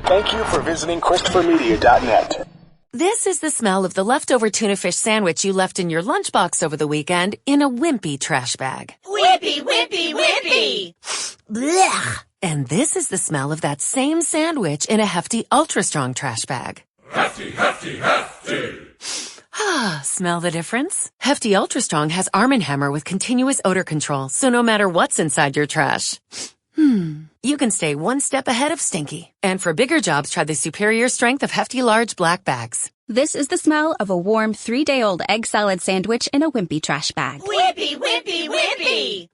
Thank you for visiting ChristopherMedia.net. This is the smell of the leftover tuna fish sandwich you left in your lunchbox over the weekend in a wimpy trash bag. Wimpy, wimpy, wimpy! Blech! And this is the smell of that same sandwich in a hefty, ultra-strong trash bag. Hefty, hefty, hefty! Ah, smell the difference? Hefty Ultra Strong has Arm & Hammer with continuous odor control, so no matter what's inside your trash, you can stay one step ahead of stinky. And for bigger jobs, try the superior strength of Hefty Large Black Bags. This is the smell of a warm 3-day-old egg salad sandwich in a wimpy trash bag. Wimpy, wimpy, wimpy!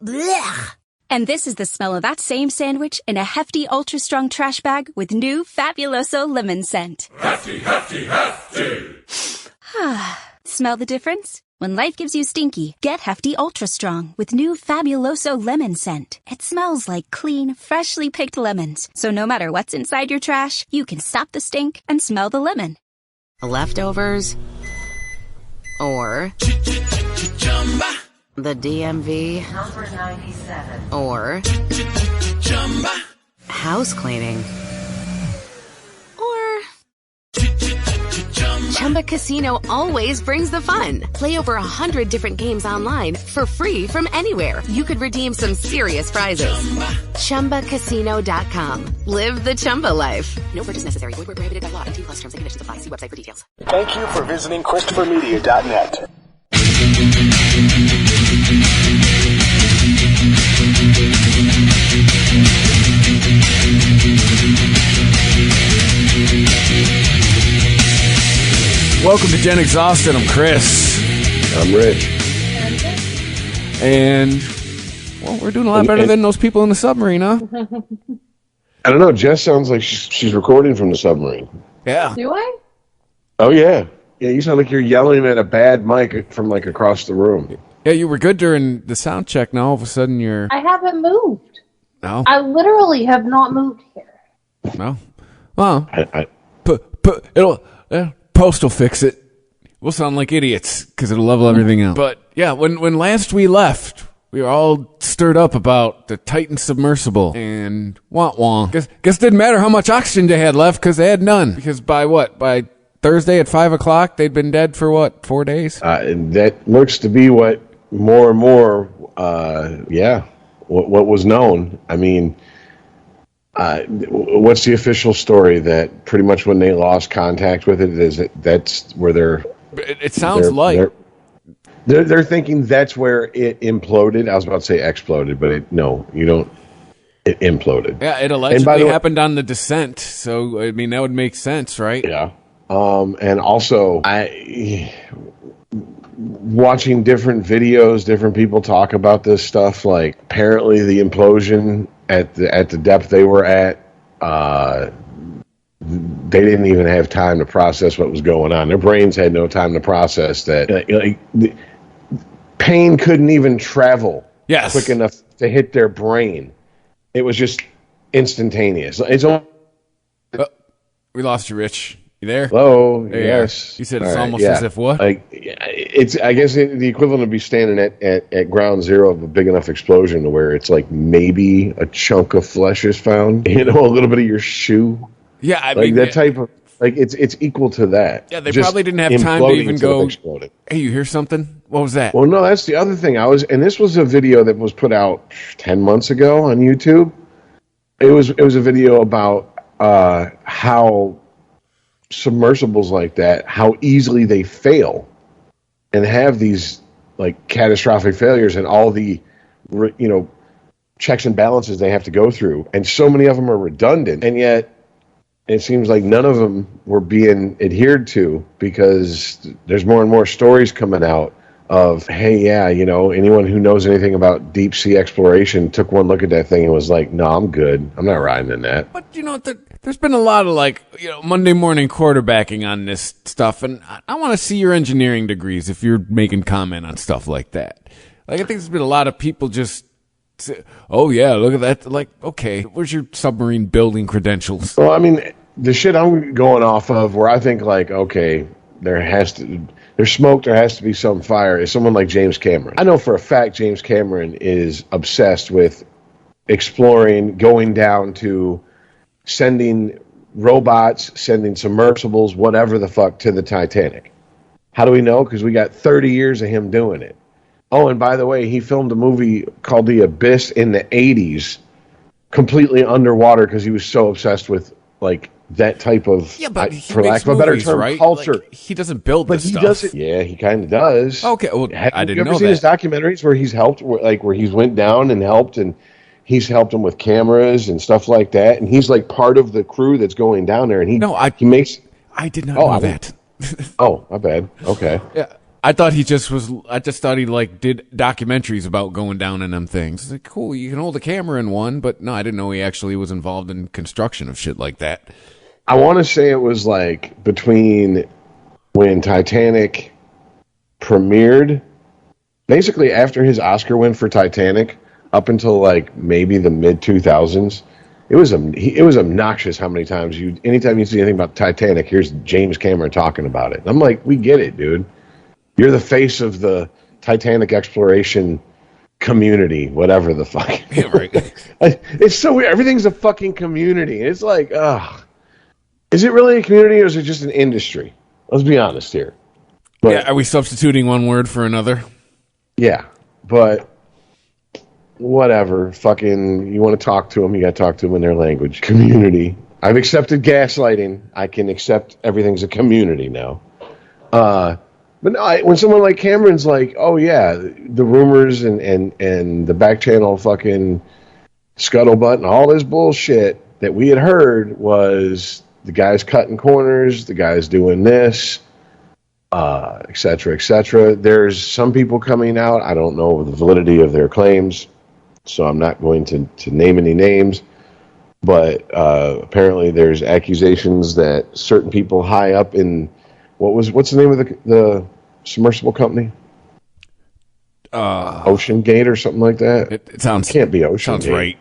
Blech! And this is the smell of that same sandwich in a hefty, ultra-strong trash bag with new Fabuloso lemon scent. Hefty, hefty, hefty! Smell the difference? When life gives you stinky, get Hefty Ultra Strong with new Fabuloso lemon scent. It smells like clean, freshly picked lemons. So no matter what's inside your trash, you can stop the stink and smell the lemon. Leftovers or the DMV Number 97 or house cleaning or Chumba Casino always brings the fun. Play over 100 different games online for free from anywhere. You could redeem some serious prizes. ChumbaCasino.com. Live the Chumba life. No purchase necessary. Void where prohibited by law. 18+ terms and conditions apply. See website for details. Thank you for visiting ChristopherMedia.net. Welcome to Gen Exhausted. I'm Chris. I'm Rich. And, well, we're doing a lot better than those people in the submarine, huh? I don't know. Jess sounds like she's recording from the submarine. Yeah. Do I? Oh, yeah. Yeah, you sound like you're yelling at a bad mic from, like, across the room. Yeah, you were good during the sound check. Now all of a sudden you're... I haven't moved. No? I literally have not moved here. No? Well, Post will fix it. We'll sound like idiots because it'll level everything out. But, yeah, when last we left, we were all stirred up about the Titan submersible and wah-wah. Guess it didn't matter how much oxygen they had left because they had none. Because by Thursday at 5 o'clock, they'd been dead for 4 days? And that looks to be what more and more, what was known. I mean, what's the official story that pretty much when they lost contact with it, that's where they're... It sounds They're thinking that's where it imploded. I was about to say exploded, but it imploded. Yeah, it allegedly happened on the descent, so, I mean, that would make sense, right? Yeah. And also, watching different videos, different people talk about this stuff, like apparently the implosion at the depth they were at, they didn't even have time to process what was going on. Their brains had no time to process that. Pain couldn't even travel quick enough to hit their brain. It was just instantaneous. We lost you, Rich. You there? Hello. There Yes. You said it's almost as if what? Like it's. I guess the equivalent would be standing at ground zero of a big enough explosion to where it's like maybe a chunk of flesh is found. A little bit of your shoe. Yeah, I mean that type of it's equal to that. Yeah, they probably didn't have time to even go. Hey, you hear something? What was that? Well, no, that's the other thing. And this was a video that was put out 10 months ago on YouTube. It was a video about how submersibles like that, how easily they fail and have these like catastrophic failures and all the checks and balances they have to go through, and so many of them are redundant, and yet it seems like none of them were being adhered to because there's more and more stories coming out of, hey, yeah, anyone who knows anything about deep sea exploration took one look at that thing and was like, no, I'm good. I'm not riding in that. But, there's been a lot of, Monday morning quarterbacking on this stuff, and I want to see your engineering degrees if you're making comment on stuff like that. Like, I think there's been a lot of people just say, oh, yeah, look at that. Like, okay, where's your submarine building credentials? Well, I mean, the shit I'm going off of where I think, like, okay, there's smoke, there has to be some fire, is someone like James Cameron. I know for a fact James Cameron is obsessed with exploring, going down to sending robots sending submersibles, whatever the fuck, to the Titanic. How do we know? Because we got 30 years of him doing it. Oh, and by the way, he filmed a movie called The Abyss in the 80s, completely underwater because he was so obsessed with, like, that type of, for lack of a better term, right? Culture. Like, he doesn't build this stuff. Doesn't. Yeah, he kind of does. Okay, well, I didn't know that. Have you ever seen his documentaries where he's helped, where he's went down and helped, and he's helped him with cameras and stuff like that, and he's like part of the crew that's going down there, and he makes. I did not know that. Oh, my bad. Okay. Yeah. I thought he just was. I just thought he like did documentaries about going down in them things. It's like, cool, you can hold a camera in one, but no, I didn't know he actually was involved in construction of shit like that. I want to say it was like between when Titanic premiered, basically after his Oscar win for Titanic, up until like maybe the mid 2000s. It was obnoxious how many times anytime you see anything about Titanic, here's James Cameron talking about it. And I'm like, we get it, dude. You're the face of the Titanic exploration community, whatever the fuck. Yeah, right. It's so weird. Everything's a fucking community. It's like, is it really a community or is it just an industry? Let's be honest here. But, yeah, are we substituting one word for another? Yeah, but whatever. Fucking, you want to talk to them, you got to talk to them in their language. Community. I've accepted gaslighting. I can accept everything's a community now. But no, when someone like Cameron's like, oh yeah, the rumors and the back channel fucking scuttlebutt and all this bullshit that we had heard was the guy's cutting corners, the guy's doing this, et cetera, et cetera. There's some people coming out. I don't know the validity of their claims, so I'm not going to name any names. But apparently there's accusations that certain people high up in what's the name of the submersible company? Ocean Gate or something like that. It sounds can't be Ocean sounds Gate.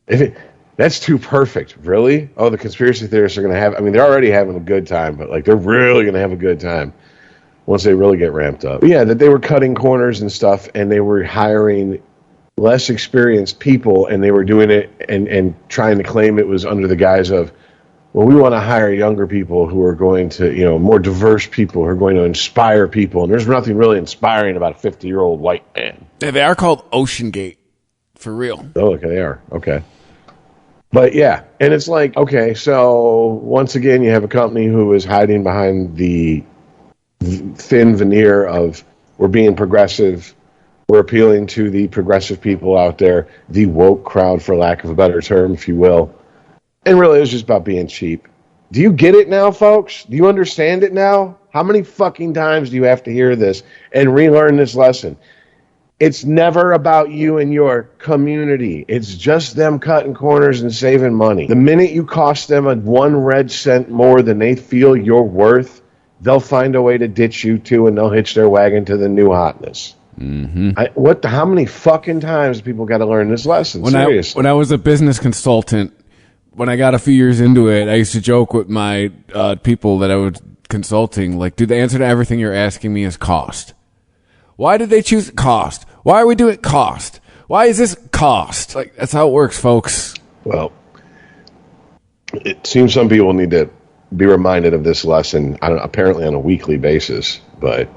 Right. That's too perfect. Really? Oh, the conspiracy theorists are going to have. I mean, they're already having a good time, but like they're really going to have a good time once they really get ramped up. But yeah, that they were cutting corners and stuff, and they were hiring less experienced people, and they were doing it and trying to claim it was under the guise of, well, we want to hire younger people who are going to, more diverse people who are going to inspire people. And there's nothing really inspiring about a 50-year-old white man. They are called Ocean Gate, for real. Oh, okay, they are. Okay. But yeah, and it's like, okay, so once again, you have a company who is hiding behind the thin veneer of we're being progressive, we're appealing to the progressive people out there, the woke crowd, for lack of a better term, if you will. And really, it was just about being cheap. Do you get it now, folks? Do you understand it now? How many fucking times do you have to hear this and relearn this lesson? It's never about you and your community. It's just them cutting corners and saving money. The minute you cost them a 1 red cent more than they feel you're worth, they'll find a way to ditch you too, and they'll hitch their wagon to the new hotness. Mm-hmm. How many fucking times people got to learn this lesson? Seriously. When I was a business consultant, when I got a few years into it, I used to joke with my people that I was consulting, like, dude, the answer to everything you're asking me is cost. Why did they choose cost? Why are we doing cost? Why is this cost? Like, that's how it works, folks. Well, it seems some people need to be reminded of this lesson, apparently on a weekly basis, but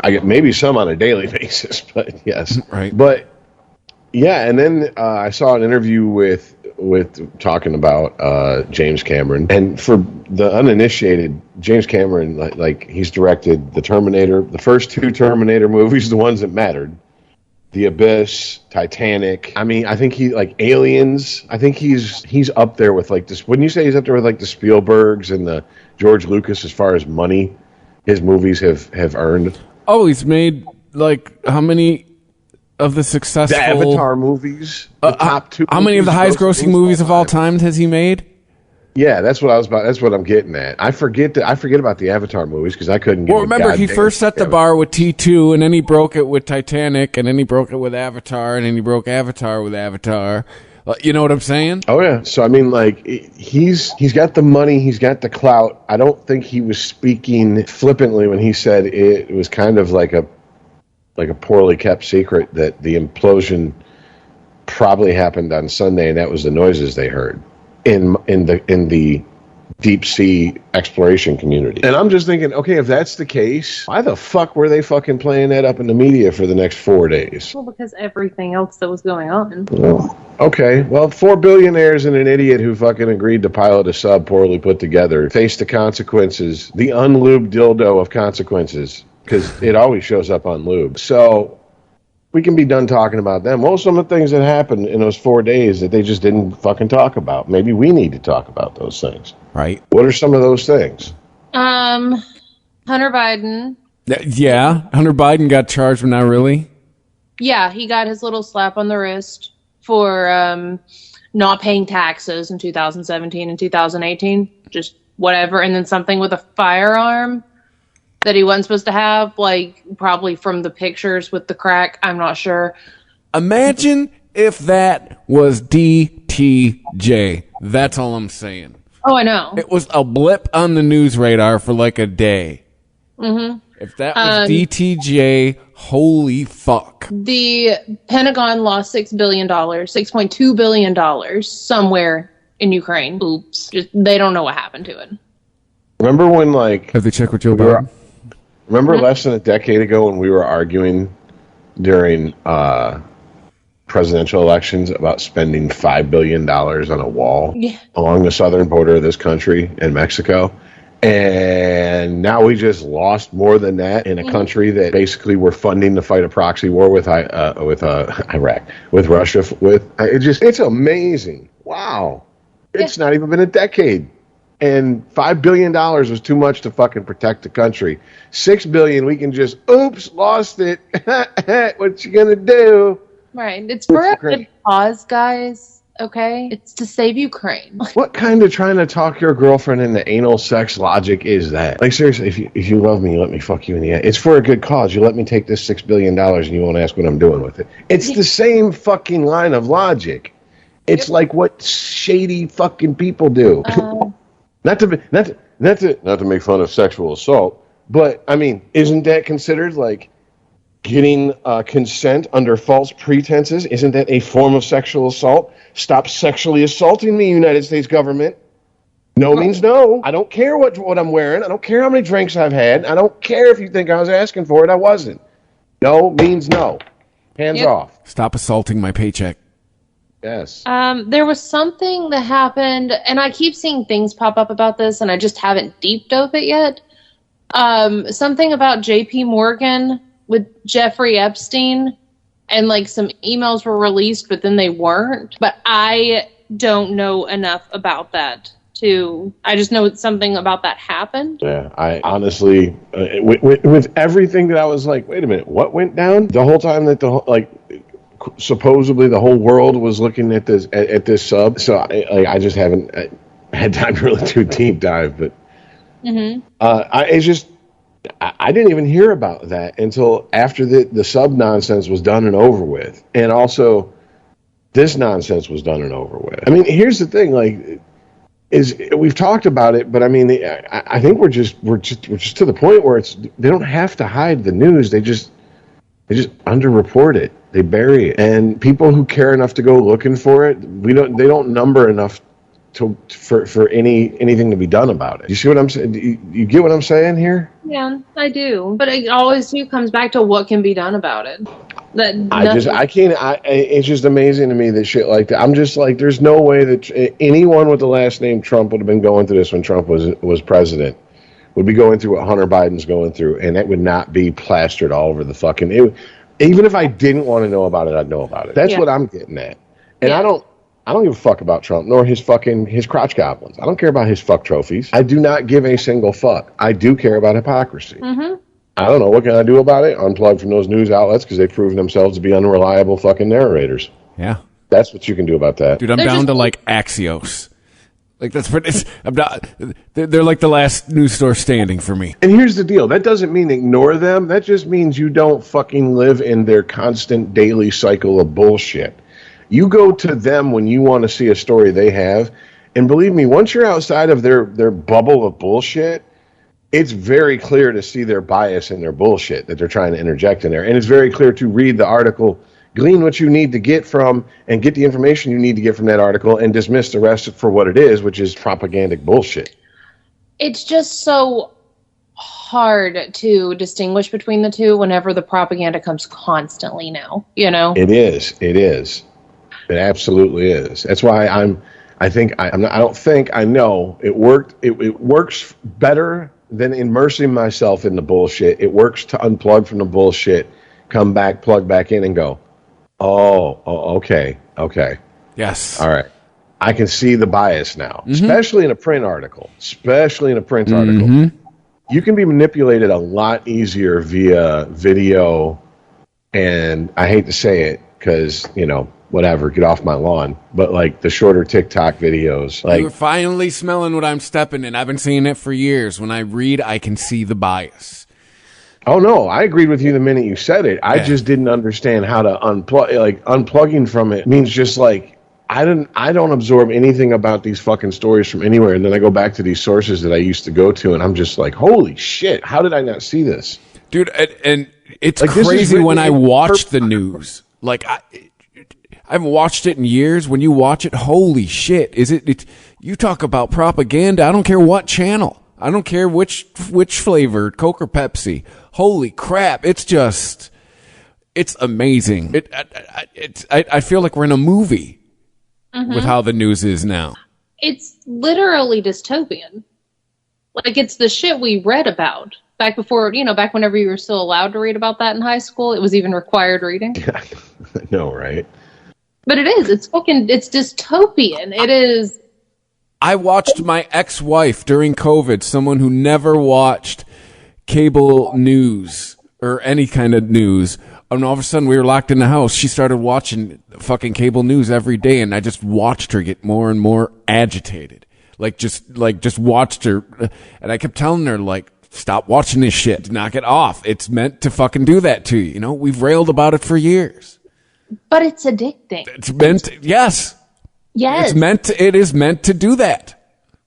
I get maybe some on a daily basis, but yes. Right. But yeah, and then I saw an interview with talking about James Cameron, and for the uninitiated, James Cameron, like he's directed the Terminator, the first 2 Terminator movies, the ones that mattered, The Abyss, Titanic. I mean, I think he like Aliens. I think he's up there with like this. Wouldn't you say he's up there with like the Spielbergs and the George Lucas as far as money his movies have earned? Oh, he's made like how many of the successful the Avatar movies, the top 2. How many of the highest grossing movies of all time has he made? Yeah, that's what I was about. That's what I'm getting at. I forget about the Avatar movies because I couldn't. Well, remember he first set the bar with T2, and then he broke it with Titanic, and then he broke it with Avatar, and then he broke Avatar with Avatar. You know what I'm saying? Oh yeah. So I mean, like he's got the money, he's got the clout. I don't think he was speaking flippantly when he said it was kind of like a poorly kept secret that the implosion probably happened on Sunday, and that was the noises they heard. in the deep sea exploration community. And I'm just thinking, okay, if that's the case, why the fuck were they fucking playing that up in the media for the next 4 days? Well, because everything else that was going on. Well, okay. Well, 4 billionaires and an idiot who fucking agreed to pilot a sub poorly put together face the consequences, the unlubed dildo of consequences, because it always shows up unlubed. So we can be done talking about them. What were some of the things that happened in those 4 days that they just didn't fucking talk about? Maybe we need to talk about those things. Right. What are some of those things? Hunter Biden. Yeah, Hunter Biden got charged, but not really. Yeah, he got his little slap on the wrist for not paying taxes in 2017 and 2018. Just whatever. And then something with a firearm that he wasn't supposed to have, like probably from the pictures with the crack. I'm not sure. Imagine if that was DTJ. That's all I'm saying. Oh, I know. It was a blip on the news radar for like a day. Mm-hmm. If that was DTJ, holy fuck. The Pentagon lost $6 billion, $6.2 billion somewhere in Ukraine. Oops. They don't know what happened to it. Remember when, like... Have they checked with Joe Biden? Remember less than a decade ago when we were arguing during presidential elections about spending $5 billion on a wall along the southern border of this country and Mexico? And now we just lost more than that in a country that basically we're funding to fight a proxy war with Iraq, with Russia. It's amazing. Wow. It's not even been a decade. And $5 billion was too much to fucking protect the country. $6 billion, we can just, oops, lost it. What you gonna do? Right. It's for a good cause, guys. Okay? It's to save Ukraine. What kind of trying to talk your girlfriend into anal sex logic is that? Like, seriously, if you love me, you let me fuck you in the ass. It's for a good cause. You let me take this $6 billion and you won't ask what I'm doing with it. It's the same fucking line of logic. It's like what shady fucking people do. Not to make fun of sexual assault, but I mean, isn't that considered like getting consent under false pretenses? Isn't that a form of sexual assault? Stop sexually assaulting me, United States government. No means no. I don't care what I'm wearing. I don't care how many drinks I've had. I don't care if you think I was asking for it. I wasn't. No means no. Hands off. Stop assaulting my paycheck. Yes. There was something that happened, and I keep seeing things pop up about this, and I just haven't deep dove it yet. Something about J.P. Morgan with Jeffrey Epstein, and like some emails were released, but then they weren't. But I don't know enough about that I just know something about that happened. Yeah, I honestly, with everything that I was like, wait a minute, what went down? The whole time that supposedly the whole world was looking at this sub, so I just haven't had time to really do a deep dive. But I didn't even hear about that until after the sub nonsense was done and over with, and also this nonsense was done and over with. I mean, here's the thing: we've talked about it, but I mean, I think we're just to the point where they don't have to hide the news; they just underreport it. They bury it, and people who care enough to go looking for it, they don't number enough for anything to be done about it. You see what I'm saying? You get what I'm saying here? Yeah, I do. But it always comes back to what can be done about it. It's just amazing to me that shit like that. I'm just like, there's no way that anyone with the last name Trump would have been going through this when Trump was president. Would be going through what Hunter Biden's going through, and that would not be plastered all over the fucking. Even if I didn't want to know about it, I'd know about it. That's what I'm getting at. And I don't give a fuck about Trump, nor his crotch goblins. I don't care about his fuck trophies. I do not give a single fuck. I do care about hypocrisy. Mm-hmm. I don't know. What can I do about it? Unplug from those news outlets because they've proven themselves to be unreliable fucking narrators. Yeah. That's what you can do about that. Dude, I'm down to like Axios. Like they're like the last news store standing for me. And here's the deal. That doesn't mean ignore them. That just means you don't fucking live in their constant daily cycle of bullshit. You go to them when you want to see a story they have. And believe me, once you're outside of their bubble of bullshit, it's very clear to see their bias and their bullshit that they're trying to interject in there. And it's very clear to read the article glean what you need to get from and get the information you need to get from that article and dismiss the rest for what it is, which is propagandic bullshit. It's just so hard to distinguish between the two whenever the propaganda comes constantly now, you know? It is. It absolutely is. That's why I know it worked. It works better than immersing myself in the bullshit. It works to unplug from the bullshit, come back, plug back in and go, okay. Yes. All right. I can see the bias now, especially in a print article. You can be manipulated a lot easier via video, and I hate to say it because, whatever, get off my lawn. But like the shorter TikTok videos. Like, you're finally smelling what I'm stepping in. I've been seeing it for years. When I read, I can see the bias. Oh, no, I agreed with you the minute you said it. I just didn't understand how to unplug. Like, unplugging from it means just like, I don't absorb anything about these fucking stories from anywhere. And then I go back to these sources that I used to go to, and I'm just like, holy shit, how did I not see this? Dude, and it's like, crazy when I watch the news. Like, I haven't watched it in years. When you watch it, holy shit. You talk about propaganda. I don't care what channel. I don't care which flavor, Coke or Pepsi. Holy crap. It's amazing. I feel like we're in a movie. With how the news is now. It's literally dystopian. Like, it's the shit we read about back before, back whenever you were still allowed to read about that in high school. It was even required reading. I know, right? But it is. It's dystopian. It is. I watched my ex-wife during COVID, someone who never watched cable news or any kind of news. And all of a sudden, we were locked in the house. She started watching fucking cable news every day, and I just watched her get more and more agitated. Just watched her. And I kept telling her, like, stop watching this shit. Knock it off. It's meant to fucking do that to you. We've railed about it for years. But it's addicting. It's meant to, yes. Yes. It is meant to do that.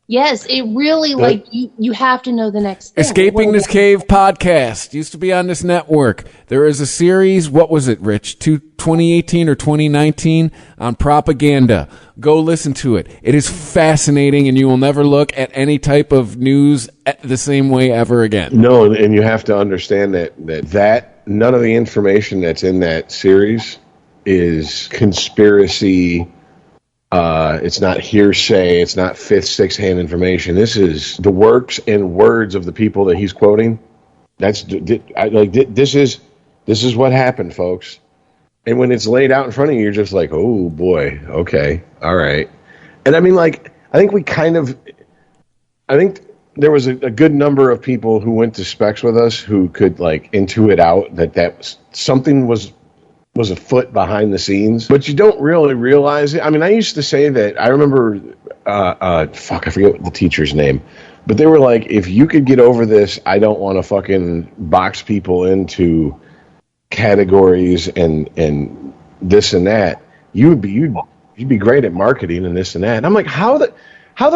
Yes, it really, you have to know the next thing. Escaping This Cave podcast used to be on this network. There is a series, what was it, Rich? 2018 or 2019 on propaganda. Go listen to it. It is fascinating, and you will never look at any type of news the same way ever again. No, and you have to understand that none of the information that's in that series is conspiracy. It's not hearsay. It's not fifth, sixth-hand information. This is the works and words of the people that he's quoting. This is what happened, folks. And when it's laid out in front of you, you're just like, oh boy, okay, all right. And I mean, like, I think there was a good number of people who went to Specs with us who could like intuit out that something was afoot behind the scenes, but you don't really realize it. I mean, I used to say that. I remember, I forget the teacher's name, but they were like, if you could get over this, I don't want to fucking box people into categories and this and that. You'd be great at marketing and this and that. And I'm like, how the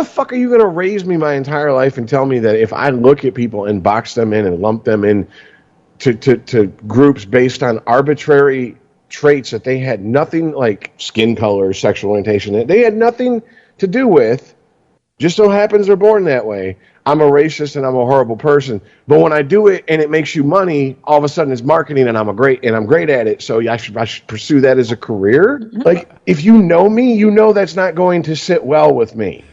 fuck are you going to raise me my entire life and tell me that if I look at people and box them in and lump them in to groups based on arbitrary traits that they had nothing, like skin color, sexual orientation, they had nothing to do with, just so happens they're born that way, I'm a racist and I'm a horrible person. But when I do it and it makes you money, all of a sudden it's marketing and I'm great at it, so I should pursue that as a career? Like, if you know me, you know that's not going to sit well with me.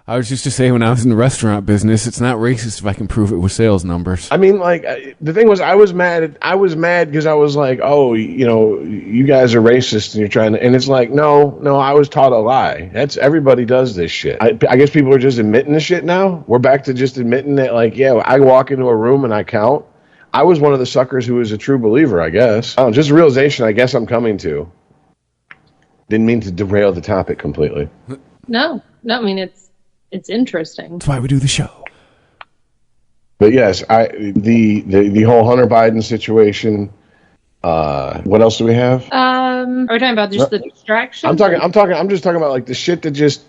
I was used to say when I was in the restaurant business, it's not racist if I can prove it with sales numbers. I mean, like, the thing was, I was mad because I was like, oh, you guys are racist and you're trying to, and it's like, no, I was taught a lie. Everybody does this shit. I guess people are just admitting the shit now. We're back to just admitting that, like, yeah, I walk into a room and I count. I was one of the suckers who was a true believer, I guess. Just a realization I guess I'm coming to. Didn't mean to derail the topic completely. No, I mean, it's interesting. That's why we do the show. But yes, the whole Hunter Biden situation. What else do we have? Are we talking about just the distraction? I'm just talking about like the shit that just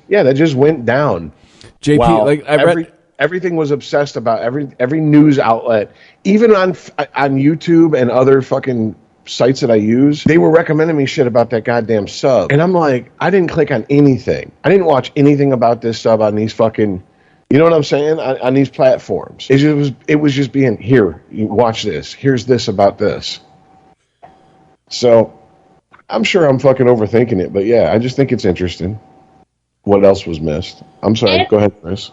went down. JP, wow. like I read, everything was obsessed about every news outlet, even on YouTube and other fucking sites that I use, they were recommending me shit about that goddamn sub. And I'm like, I didn't click on anything. I didn't watch anything about this sub on these fucking, you know what I'm saying? On these platforms. It was just being, here, you watch this. Here's this about this. So I'm sure I'm fucking overthinking it, but yeah, I just think it's interesting. What else was missed? I'm sorry. Go ahead, Chris.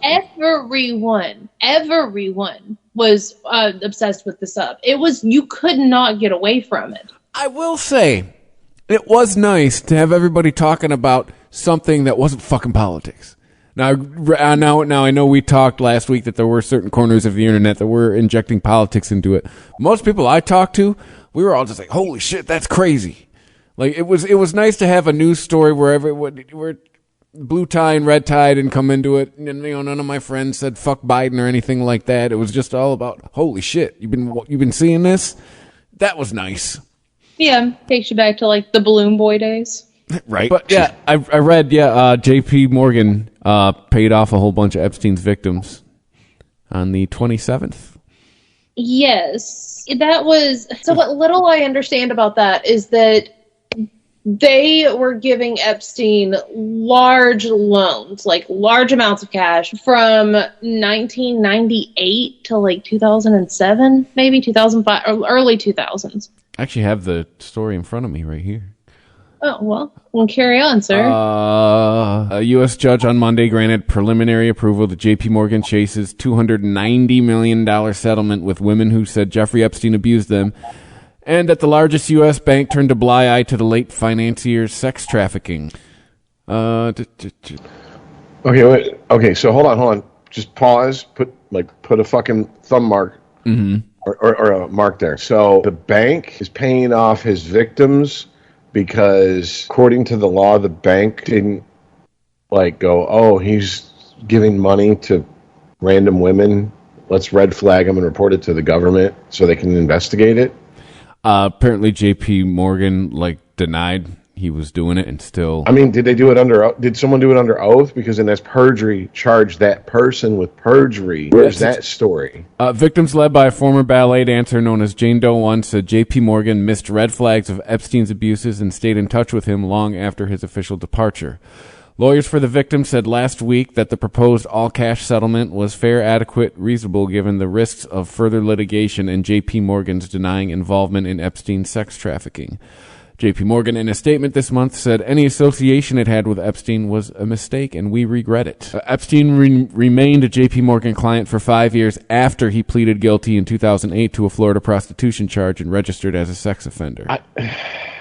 Everyone was obsessed with the sub. It was, you could not get away from it. I will say, it was nice to have everybody talking about something that wasn't fucking politics. Now I know we talked last week that there were certain corners of the internet that were injecting politics into it. Most people I talked to, we were all just like, holy shit, that's crazy. Like, it was nice to have a news story where blue tie and red tie didn't come into it. And, none of my friends said fuck Biden or anything like that. It was just all about, holy shit, you've been seeing this? That was nice. Yeah, takes you back to like the Balloon Boy days. Right. But yeah, I read, JP Morgan paid off a whole bunch of Epstein's victims on the 27th. Yes. That was, so what little I understand about that is that they were giving Epstein large loans, like large amounts of cash from 1998 to like 2007, maybe 2005, or early 2000s. I actually have the story in front of me right here. Oh, well, we'll carry on, sir. A U.S. judge on Monday granted preliminary approval to J.P. Morgan Chase's $290 million settlement with women who said Jeffrey Epstein abused them, and that the largest U.S. bank turned a blind eye to the late financier's sex trafficking. Okay, wait. Okay, so hold on. Just pause. Put a fucking thumb mark or a mark there. So the bank is paying off his victims because, according to the law, the bank didn't go, oh, he's giving money to random women. Let's red flag him and report it to the government so they can investigate it. Apparently, J.P. Morgan denied he was doing it, and still. I mean, did someone do it under oath? Because then that's perjury. Charge that person with perjury. Where's that story? Victims led by a former ballet dancer known as Jane Doe 1 said J.P. Morgan missed red flags of Epstein's abuses and stayed in touch with him long after his official departure. Lawyers for the victim said last week that the proposed all-cash settlement was fair, adequate, reasonable given the risks of further litigation and J.P. Morgan's denying involvement in Epstein's sex trafficking. J.P. Morgan, in a statement this month, said any association it had with Epstein was a mistake, and we regret it. Epstein remained a J.P. Morgan client for 5 years after he pleaded guilty in 2008 to a Florida prostitution charge and registered as a sex offender.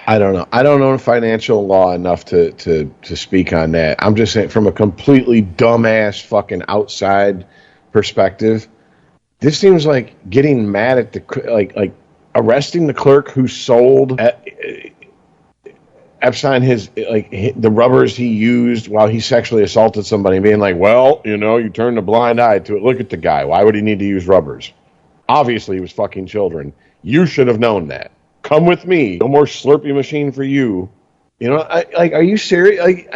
I don't know. I don't know financial law enough to speak on that. I'm just saying, from a completely dumbass fucking outside perspective, this seems like getting mad at the arresting the clerk who sold Epstein the rubbers he used while he sexually assaulted somebody, and being like, well, you turned a blind eye to it. Look at the guy. Why would he need to use rubbers? Obviously, he was fucking children. You should have known that. Come with me. No more Slurpee machine for you. Are you serious?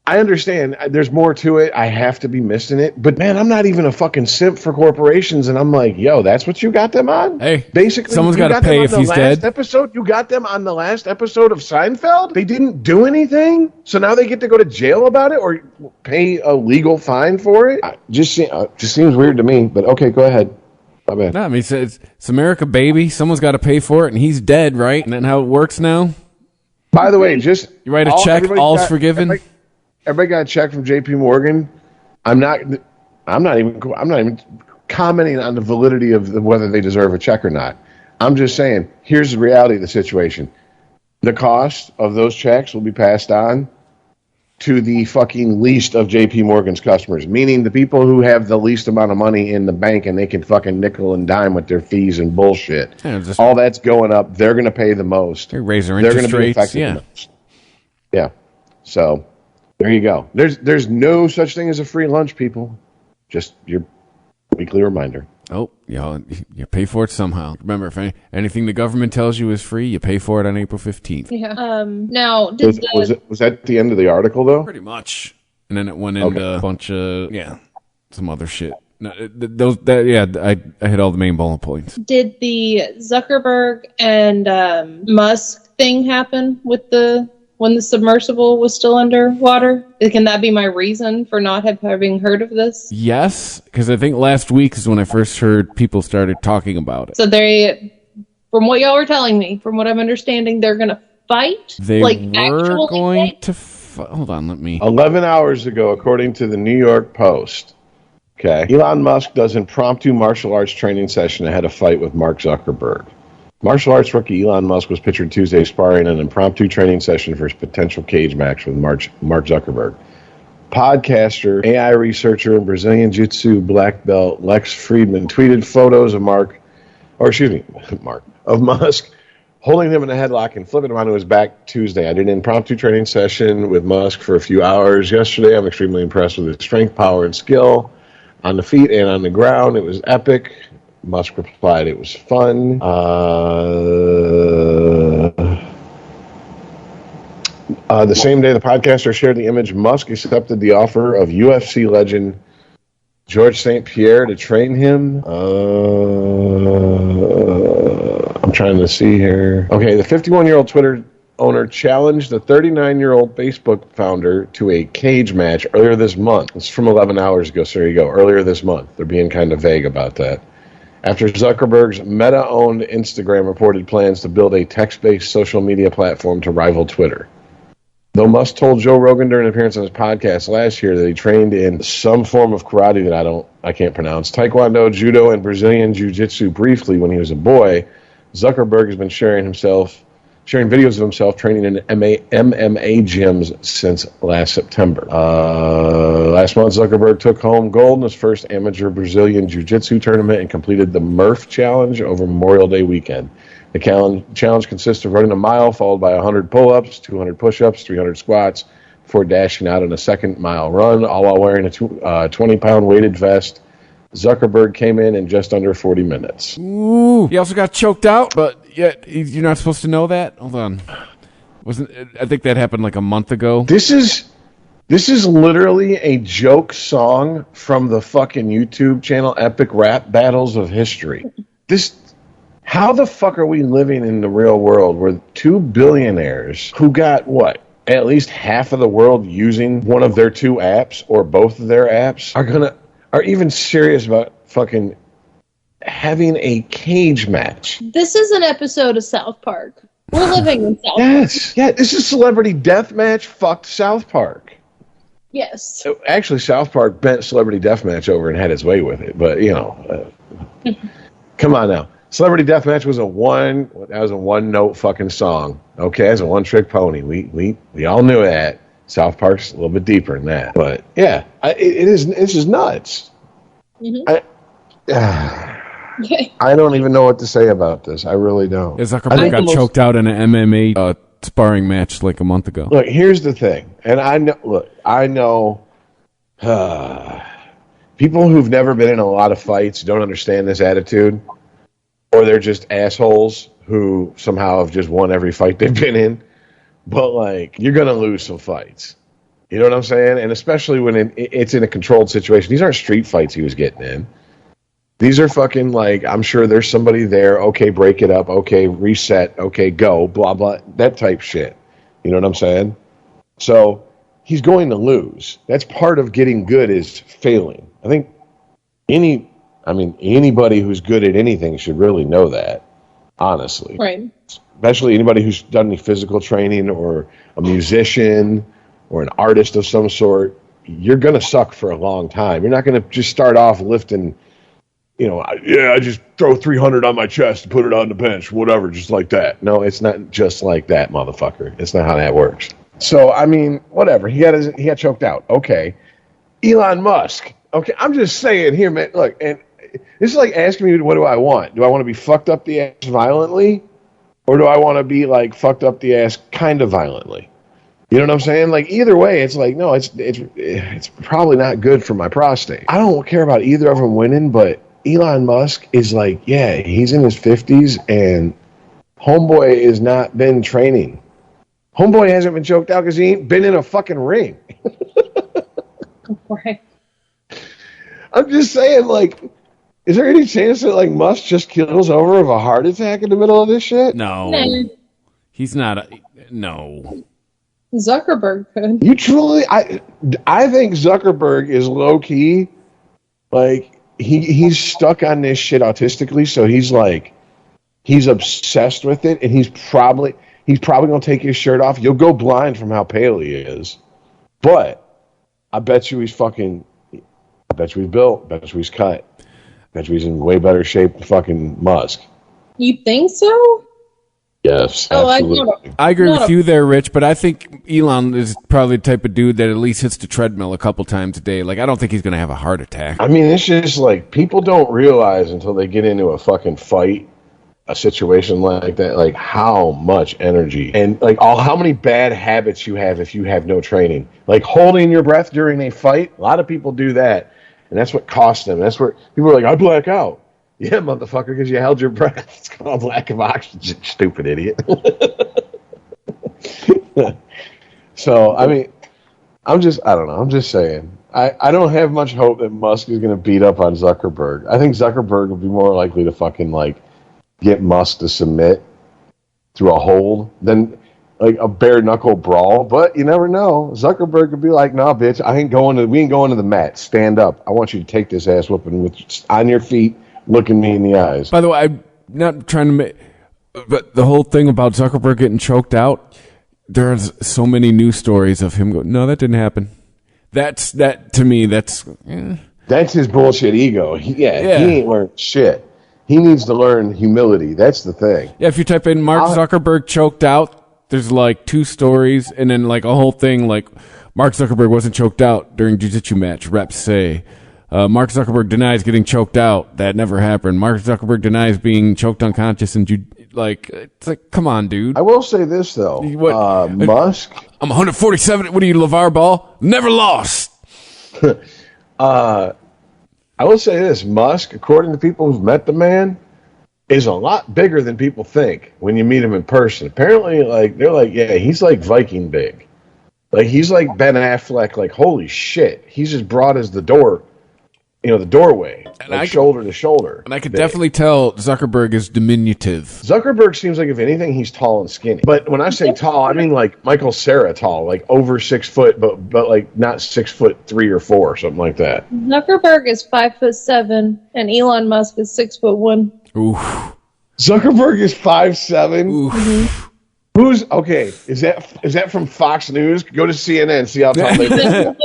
I understand there's more to it. I have to be missing it. But, man, I'm not even a fucking simp for corporations. And I'm like, yo, that's what you got them on? Hey, basically, someone's got to pay if he's dead. You got them on the last episode of Seinfeld? They didn't do anything? So now they get to go to jail about it or pay a legal fine for it? Just seems weird to me. But, okay, go ahead. No, I mean, it's America, baby. Someone's got to pay for it, and he's dead, right? And then how it works now? By the way, you write a check, all's forgiven. Everybody got a check from J.P. Morgan. I'm not even commenting on the validity of whether they deserve a check or not. I'm just saying, here's the reality of the situation. The cost of those checks will be passed on to the fucking least of J.P. Morgan's customers, meaning the people who have the least amount of money in the bank and they can fucking nickel and dime with their fees and bullshit. Yeah, all that's going up. They're going to pay the most. They raise their interest rates. The most. Yeah. So there you go. There's no such thing as a free lunch, people. Just your weekly reminder. Oh, you pay for it somehow. Remember, if anything the government tells you is free, you pay for it on April 15th. Yeah. Now, was that the end of the article, though? Pretty much. And then it went into a bunch of, some other shit. No, I hit all the main bullet points. Did the Zuckerberg and Musk thing happen with when the submersible was still underwater? Can that be my reason for not having heard of this? Yes, because I think last week is when I first heard people started talking about it. So from what y'all were telling me, from what I'm understanding, they're going to fight? They were going to hold on, let me... 11 hours ago, according to the New York Post, okay, Elon Musk does impromptu martial arts training session ahead of fight with Mark Zuckerberg. Martial arts rookie Elon Musk was pictured Tuesday sparring an impromptu training session for his potential cage match with Mark Zuckerberg. Podcaster, AI researcher, and Brazilian Jiu-Jitsu black belt Lex Friedman tweeted photos of Musk holding him in a headlock and flipping him onto his back Tuesday. I did an impromptu training session with Musk for a few hours yesterday. I'm extremely impressed with his strength, power, and skill on the feet and on the ground. It was epic. Musk replied, it was fun. The same day the podcaster shared the image, Musk accepted the offer of UFC legend George St. Pierre to train him. I'm trying to see here. Okay, the 51-year-old Twitter owner challenged the 39-year-old Facebook founder to a cage match earlier this month. It's from 11 hours ago, so there you go. Earlier this month. They're being kind of vague about that. After Zuckerberg's Meta-owned Instagram reported plans to build a text-based social media platform to rival Twitter. Though Musk told Joe Rogan during an appearance on his podcast last year that he trained in some form of karate that I can't pronounce, Taekwondo, Judo, and Brazilian Jiu-Jitsu briefly when he was a boy, Zuckerberg has been sharing videos of himself training in MMA gyms since last September. Last month, Zuckerberg took home gold in his first amateur Brazilian Jiu-Jitsu tournament and completed the Murph Challenge over Memorial Day weekend. The challenge consists of running a mile, followed by 100 pull-ups, 200 push-ups, 300 squats, before dashing out on a second-mile run, all while wearing a 20-pound weighted vest. Zuckerberg came in just under 40 minutes. Ooh. He also got choked out, but yet you're not supposed to know that? Hold on. I think that happened like a month ago. This is literally a joke song from the fucking YouTube channel Epic Rap Battles of History. How the fuck are we living in the real world where two billionaires who got at least half of the world using one of their two apps or both of their apps are even serious about fucking having a cage match? This is an episode of South Park. We're living in South Park. Yes. Yeah, this is Celebrity Deathmatch fucked South Park. Yes. Actually, South Park bent Celebrity Deathmatch over and had its way with it. But, come on now. Celebrity Deathmatch was a one-note fucking song. Okay, it's a one-trick pony. We all knew that. South Park's a little bit deeper than that. But, yeah, it's just nuts. Mm-hmm. I don't even know what to say about this. I really don't. Zuckerberg got choked out in an MMA sparring match like a month ago. Look, here's the thing. And I know people who've never been in a lot of fights don't understand this attitude. Or they're just assholes who somehow have just won every fight they've been in. But, you're going to lose some fights. You know what I'm saying? And especially when it's in a controlled situation. These aren't street fights he was getting in. These are fucking, I'm sure there's somebody there. Okay, break it up. Okay, reset. Okay, go. Blah, blah. That type shit. You know what I'm saying? So, he's going to lose. That's part of getting good is failing. I think anybody who's good at anything should really know that, honestly. Right. Especially anybody who's done any physical training or a musician or an artist of some sort. You're going to suck for a long time. You're not going to just start off lifting, I just throw 300 on my chest and put it on the bench, whatever, just like that. No, it's not just like that, motherfucker. It's not how that works. So, whatever. He got choked out. Okay. Elon Musk. Okay, I'm just saying here, man, look, and this is like asking me, what do I want? Do I want to be fucked up the ass violently? Or do I want to be, fucked up the ass kind of violently? You know what I'm saying? Either way, it's no, it's probably not good for my prostate. I don't care about either of them winning, but Elon Musk is he's in his 50s, and homeboy has not been training. Homeboy hasn't been choked out because he ain't been in a fucking ring. Right. I'm just saying, like, is there any chance that like Musk just kills over of a heart attack in the middle of this shit? No, he's not. No, Zuckerberg could. You truly, I think Zuckerberg is low key, like he's stuck on this shit autistically, so he's like, he's obsessed with it, and he's probably gonna take his shirt off. You'll go blind from how pale he is, but I bet you he's fucking. I bet you he's built. I bet you he's cut. I bet you he's in way better shape than fucking Musk. You think so? Yes, absolutely. I agree with you there, Rich, but I think Elon is probably the type of dude that at least hits the treadmill a couple times a day. Like, I don't think he's going to have a heart attack. I mean, it's just like people don't realize until they get into a fucking fight, a situation like that, like how much energy and like how many bad habits you have if you have no training. Like holding your breath during a fight, a lot of people do that, and that's what costs them. That's where people are like, I black out. Yeah, motherfucker, because you held your breath. It's called lack of oxygen, stupid idiot. So, I mean, I don't know. I'm just saying. I don't have much hope that Musk is going to beat up on Zuckerberg. I think Zuckerberg will be more likely to fucking, like, get Musk to submit through a hold than, like, a bare-knuckle brawl. But you never know. Zuckerberg could be like, nah, bitch, we ain't going to the mat. Stand up. I want you to take this ass whooping on your feet. Looking me in the eyes. By the way, I'm not trying to make... But the whole thing about Zuckerberg getting choked out, there's so many news stories of him going, no, that didn't happen. To me, that's... That's his bullshit ego. He ain't learned shit. He needs to learn humility. That's the thing. Yeah, if you type in Mark Zuckerberg choked out, there's like 2 stories, and then like a whole thing like Mark Zuckerberg wasn't choked out during jiu-jitsu match, reps say. Mark Zuckerberg denies getting choked out. That never happened. Mark Zuckerberg denies being choked unconscious, and it's like, come on, dude. I will say this though, Musk. I'm 147. What are you, LeVar Ball? Never lost. I will say this: Musk, according to people who've met the man, is a lot bigger than people think when you meet him in person. Apparently, like they're like, yeah, he's like Viking big. Like he's like Ben Affleck. Like holy shit, he's as broad as the door. The doorway, and shoulder to shoulder. And I could definitely tell Zuckerberg is diminutive. Zuckerberg seems like, if anything, he's tall and skinny. But when I say tall, I mean like Michael Cera tall, like over 6 foot, but like not 6'3" or 4", or something like that. Zuckerberg is 5'7", and Elon Musk is 6'1". Oof. Zuckerberg is 5'7". Oof. Mm-hmm. Who's okay? Is that from Fox News? Go to CNN, see how tall they are.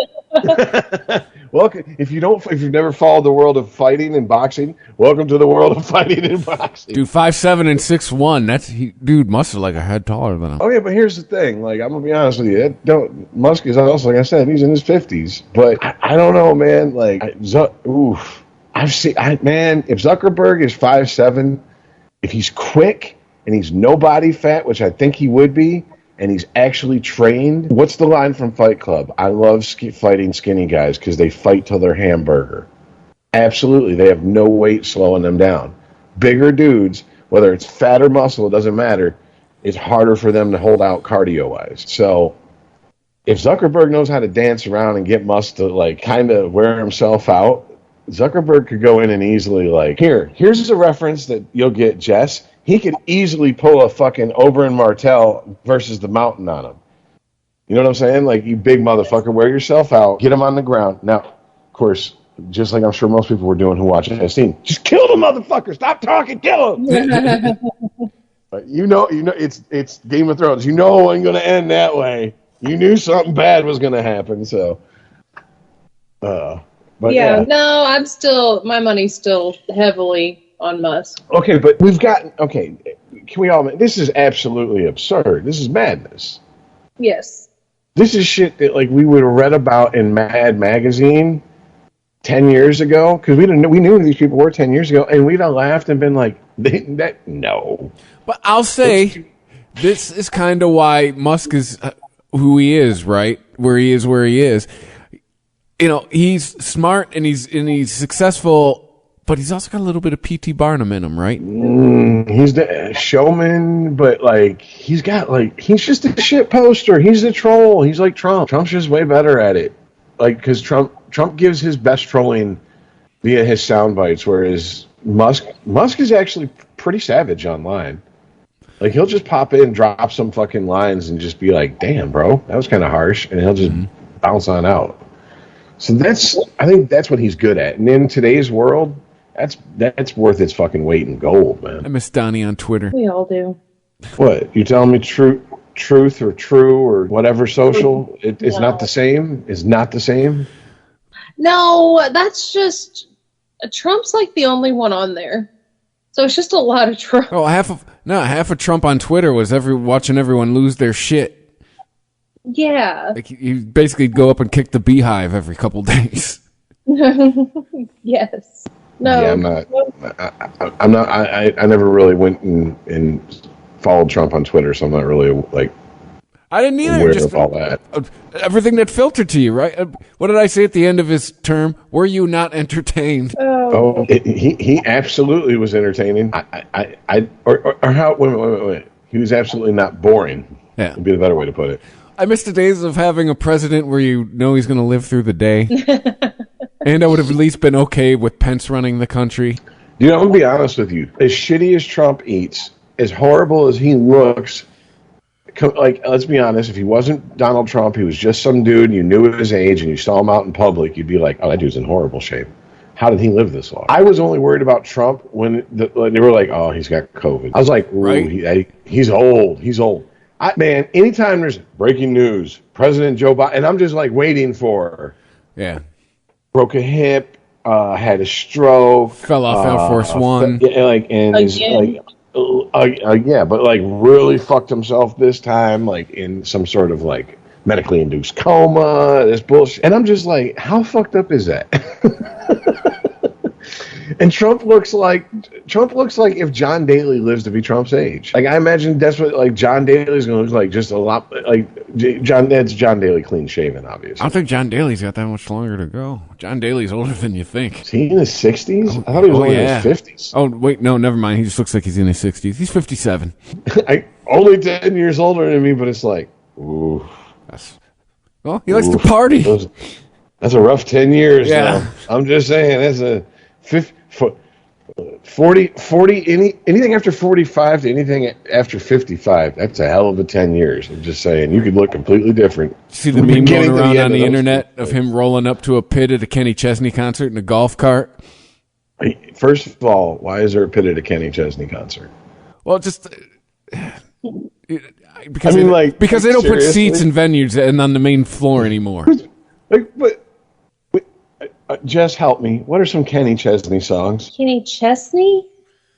Welcome. If you've never followed the world of fighting and boxing, welcome to the world of fighting and boxing. Dude, 5'7" and 6'1". Dude must have like a head taller than him. Okay, but here's the thing. Like, I'm gonna be honest with you. Musk is also, like I said, he's in his 50s. But I don't know, man. Like, if Zuckerberg is 5'7", if he's quick and he's no body fat, which I think he would be, and he's actually trained. What's the line from Fight Club? I love fighting skinny guys because they fight till they're hamburger. Absolutely. They have no weight slowing them down. Bigger dudes, whether it's fat or muscle, it doesn't matter. It's harder for them to hold out cardio-wise. So if Zuckerberg knows how to dance around and get Musk to like kind of wear himself out, Zuckerberg could go in and easily like, here's a reference that you'll get, Jess. He could easily pull a fucking Oberyn Martell versus the Mountain on him. You know what I'm saying? Like, you big motherfucker, wear yourself out, get him on the ground. Now, of course, just like I'm sure most people were doing who watch SC, just kill the motherfucker. Stop talking, kill him. But you know, it's Game of Thrones. You know it wasn't going to end that way. You knew something bad was going to happen. So, but yeah. No, my money's still heavily on Musk. Okay, but can we all admit, this is absolutely absurd. This is madness. Yes. This is shit that like we would have read about in Mad Magazine 10 years ago, because we knew who these people were 10 years ago, and we'd have laughed and been like, no. But I'll say, this is kind of why Musk is who he is, right? Where he is. He's smart and he's successful. But he's also got a little bit of P.T. Barnum in him, right? He's the showman, but like he's just a shit poster. He's the troll. He's like Trump. Trump's just way better at it. Like, because Trump gives his best trolling via his sound bites, whereas Musk is actually pretty savage online. Like, he'll just pop in, drop some fucking lines, and just be like, damn, bro, that was kind of harsh, and he'll just bounce on out. So I think that's what he's good at. And in today's world, that's worth its fucking weight in gold, man. I miss Donnie on Twitter. We all do. What? You telling me truth or true or whatever social? It's not the same? Is not the same? No, that's just... Trump's like the only one on there. So it's just a lot of Trump. Oh, half of Trump on Twitter was watching everyone lose their shit. Yeah. Like, you basically go up and kick the beehive every couple days. Yes. No. Yeah, I never really went and followed Trump on Twitter, so I'm not really like. I didn't either. Aware just of all that. Everything that filtered to you, right? What did I say at the end of his term? Were you not entertained? He absolutely was entertaining. Wait. He was absolutely not boring. Yeah, would be the better way to put it. I miss the days of having a president where you know he's going to live through the day. And I would have at least been okay with Pence running the country. Dude, I'm going to be honest with you. As shitty as Trump eats, as horrible as he looks, like, let's be honest, if he wasn't Donald Trump, he was just some dude, you knew his age, and you saw him out in public, you'd be like, oh, that dude's in horrible shape. How did he live this long? I was only worried about Trump when they were like, oh, he's got COVID. I was like, right? He's old. He's old. Man, anytime there's breaking news, President Joe Biden, and I'm just like waiting for. Yeah. Broke a hip, had a stroke. Fell off Air Force One. But like really fucked himself this time, like in some sort of like medically induced coma, this bullshit. And I'm just like, how fucked up is that? And Trump looks like if John Daly lives to be Trump's age. Like, I imagine that's what like John Daly's gonna look like, just a lot like John Daly clean shaven, obviously. I don't think John Daly's got that much longer to go. John Daly's older than you think. Is he in his 60s? I thought he was only in his 50s. Oh wait, no, never mind. He just looks like he's in his 60s. He's 57. Only 10 years older than me, but it's like, ooh. He likes to party. That's a rough 10 years. Yeah. Now. I'm just saying, that's a 40, anything after 45 to anything after 55, that's a hell of a 10 years. I'm just saying, you could look completely different. See the meme going around on the internet of him rolling up to a pit at a Kenny Chesney concert in a golf cart? First of all, why is there a pit at a Kenny Chesney concert? Well, just because they don't put seats in venues and on the main floor anymore. Jess, help me. What are some Kenny Chesney songs? Kenny Chesney?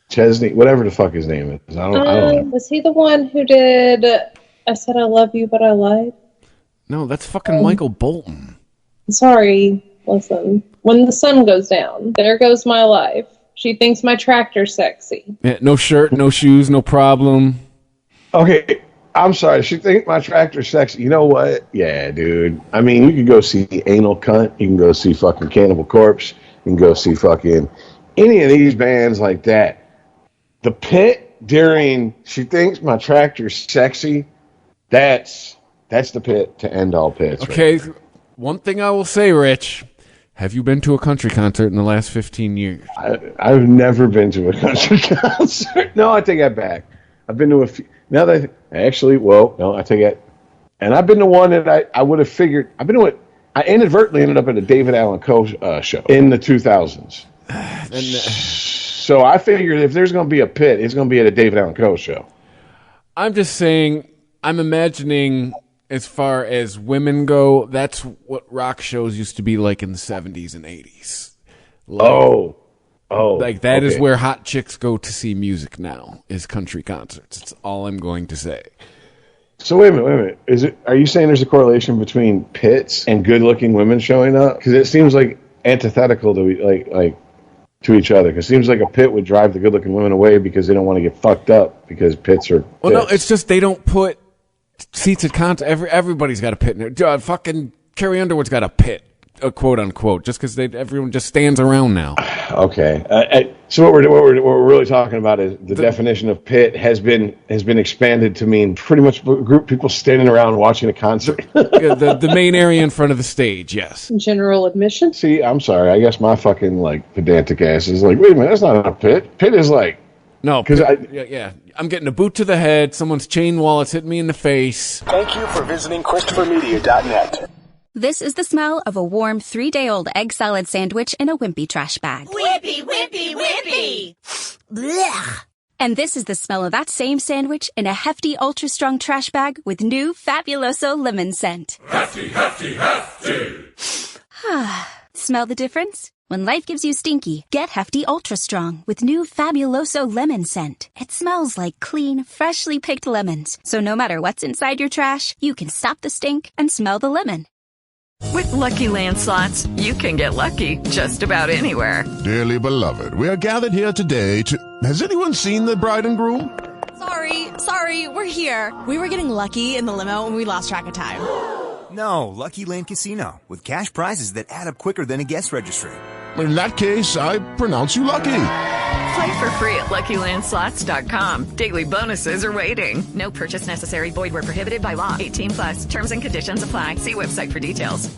Chesney, whatever the fuck his name is. I don't know. Was he the one who did I Said I Love You, But I Lied? No, that's fucking Michael Bolton. Sorry. Listen. When the sun goes down, there goes my life. She thinks my tractor's sexy. Yeah, no shirt, no shoes, no problem. Okay, I'm sorry. She thinks my tractor's sexy. You know what? Yeah, dude. I mean, you can go see Anal Cunt. You can go see fucking Cannibal Corpse. You can go see fucking any of these bands like that. The pit during She Thinks My Tractor's Sexy, that's the pit to end all pits. Okay, right? One thing I will say, Rich. Have you been to a country concert in the last 15 years? I've never been to a country concert. No, I take that back. I've been to a few. Now that I take it. And I've been to one that I would have figured. I've been to it. I inadvertently ended up at a David Allen Coe show in the 2000s. So I figured if there's going to be a pit, it's going to be at a David Allen Coe show. I'm just saying, I'm imagining as far as women go, that's what rock shows used to be like in the 70s and 80s. Like that is where hot chicks go to see music now, is country concerts. That's all I'm going to say. So wait a minute. Are you saying there's a correlation between pits and good-looking women showing up? Because it seems like antithetical to like to each other. Because it seems like a pit would drive the good-looking women away because they don't want to get fucked up because pits are. Well, no, it's just they don't put seats at concerts. Everybody's got a pit in there. Fucking Carrie Underwood's got a pit. a quote unquote, just because everyone just stands around now. Okay. So what we're really talking about is the definition of pit has been expanded to mean pretty much a group of people standing around watching a concert. the main area in front of the stage, yes. General admission. See, I'm sorry. I guess my fucking pedantic ass is like, wait a minute, that's not a pit. Pit is like no, because I'm getting a boot to the head. Someone's chain wallet's hitting me in the face. Thank you for visiting ChristopherMedia.net. This is the smell of a warm 3-day-old egg salad sandwich in a wimpy trash bag. Wimpy, wimpy, wimpy. Blech. And this is the smell of that same sandwich in a hefty, ultra-strong trash bag with new Fabuloso lemon scent. Hefty, hefty, hefty. Smell the difference? When life gives you stinky, get Hefty Ultra Strong with new Fabuloso lemon scent. It smells like clean, freshly picked lemons. So no matter what's inside your trash, you can stop the stink and smell the lemon. With Lucky Land Slots, you can get lucky just about anywhere. Dearly beloved, we are gathered here today to... Has anyone seen the bride and groom? Sorry, we're here. We were getting lucky in the limo and we lost track of time. No, Lucky Land Casino, with cash prizes that add up quicker than a guest registry. In that case, I pronounce you lucky. Play for free at LuckyLandSlots.com. Daily bonuses are waiting. No purchase necessary. Void where prohibited by law. 18+. Terms and conditions apply. See website for details.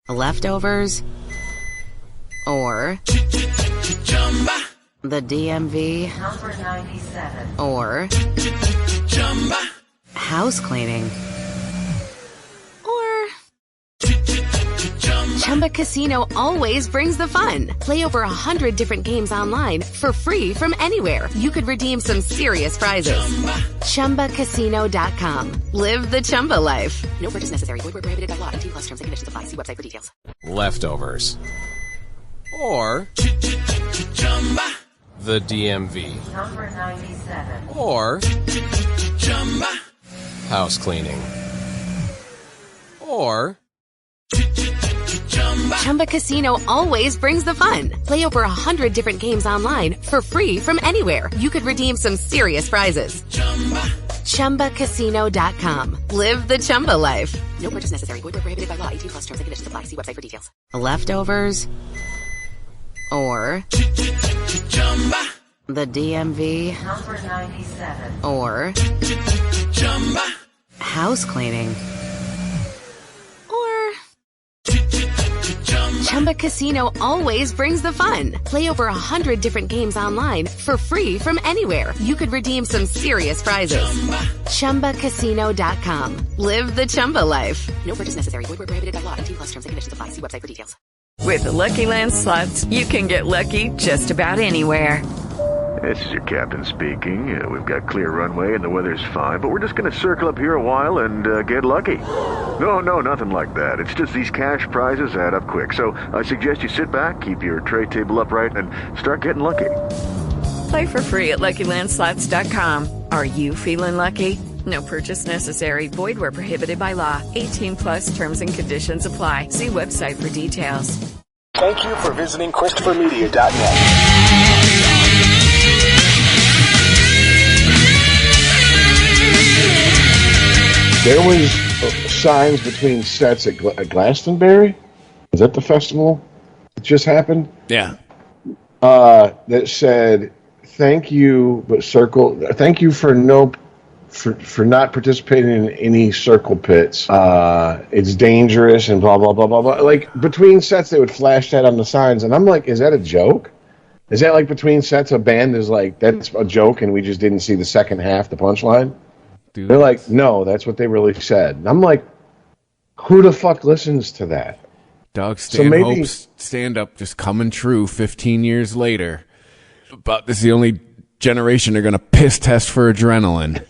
Leftovers or the DMV Number 97 or house cleaning. Chumba Casino always brings the fun. Play over 100 different games online for free from anywhere. You could redeem some serious prizes. ChumbaCasino.com. Live the Chumba life. No purchase necessary. Void where prohibited by law. 18+ terms and conditions apply. See website for details. Leftovers or the DMV. Number 97 or house cleaning or Chumba Casino always brings the fun. Play over 100 different games online for free from anywhere. You could redeem some serious prizes. ChumbaCasino.com. Live the Chumba life. No purchase necessary. Void where prohibited by law. 18+ terms and conditions apply. See website for details. Leftovers or the DMV. Number 97 or house cleaning. Chumba Casino always brings the fun. Play over 100 different games online for free from anywhere. You could redeem some serious prizes. ChumbaCasino.com. Live the Chumba life. No purchase necessary. Void where prohibited by law. 18+ terms and conditions apply. See website for details. With the Lucky Land Slots, you can get lucky just about anywhere. This is your captain speaking. We've got clear runway and the weather's fine, but we're just going to circle up here a while and get lucky. No, nothing like that. It's just these cash prizes add up quick. So I suggest you sit back, keep your tray table upright, and start getting lucky. Play for free at LuckyLandSlots.com. Are you feeling lucky? No purchase necessary. Void where prohibited by law. 18+ terms and conditions apply. See website for details. Thank you for visiting ChristopherMedia.net. There was signs between sets at Glastonbury. Is that the festival that just happened? Yeah. That said, "Thank you, but circle. Thank you for not participating in any circle pits. It's dangerous and blah blah blah blah blah." Like between sets, they would flash that on the signs, and I'm like, "Is that a joke? Is that like between sets a band is like that's a joke, and we just didn't see the second half, the punchline?" Dude. They're like, "No, that's what they really said." And I'm like, "Who the fuck listens to that?" Doug Stanhope's stand-up just coming true 15 years later. But this is the only generation they're going to piss test for adrenaline.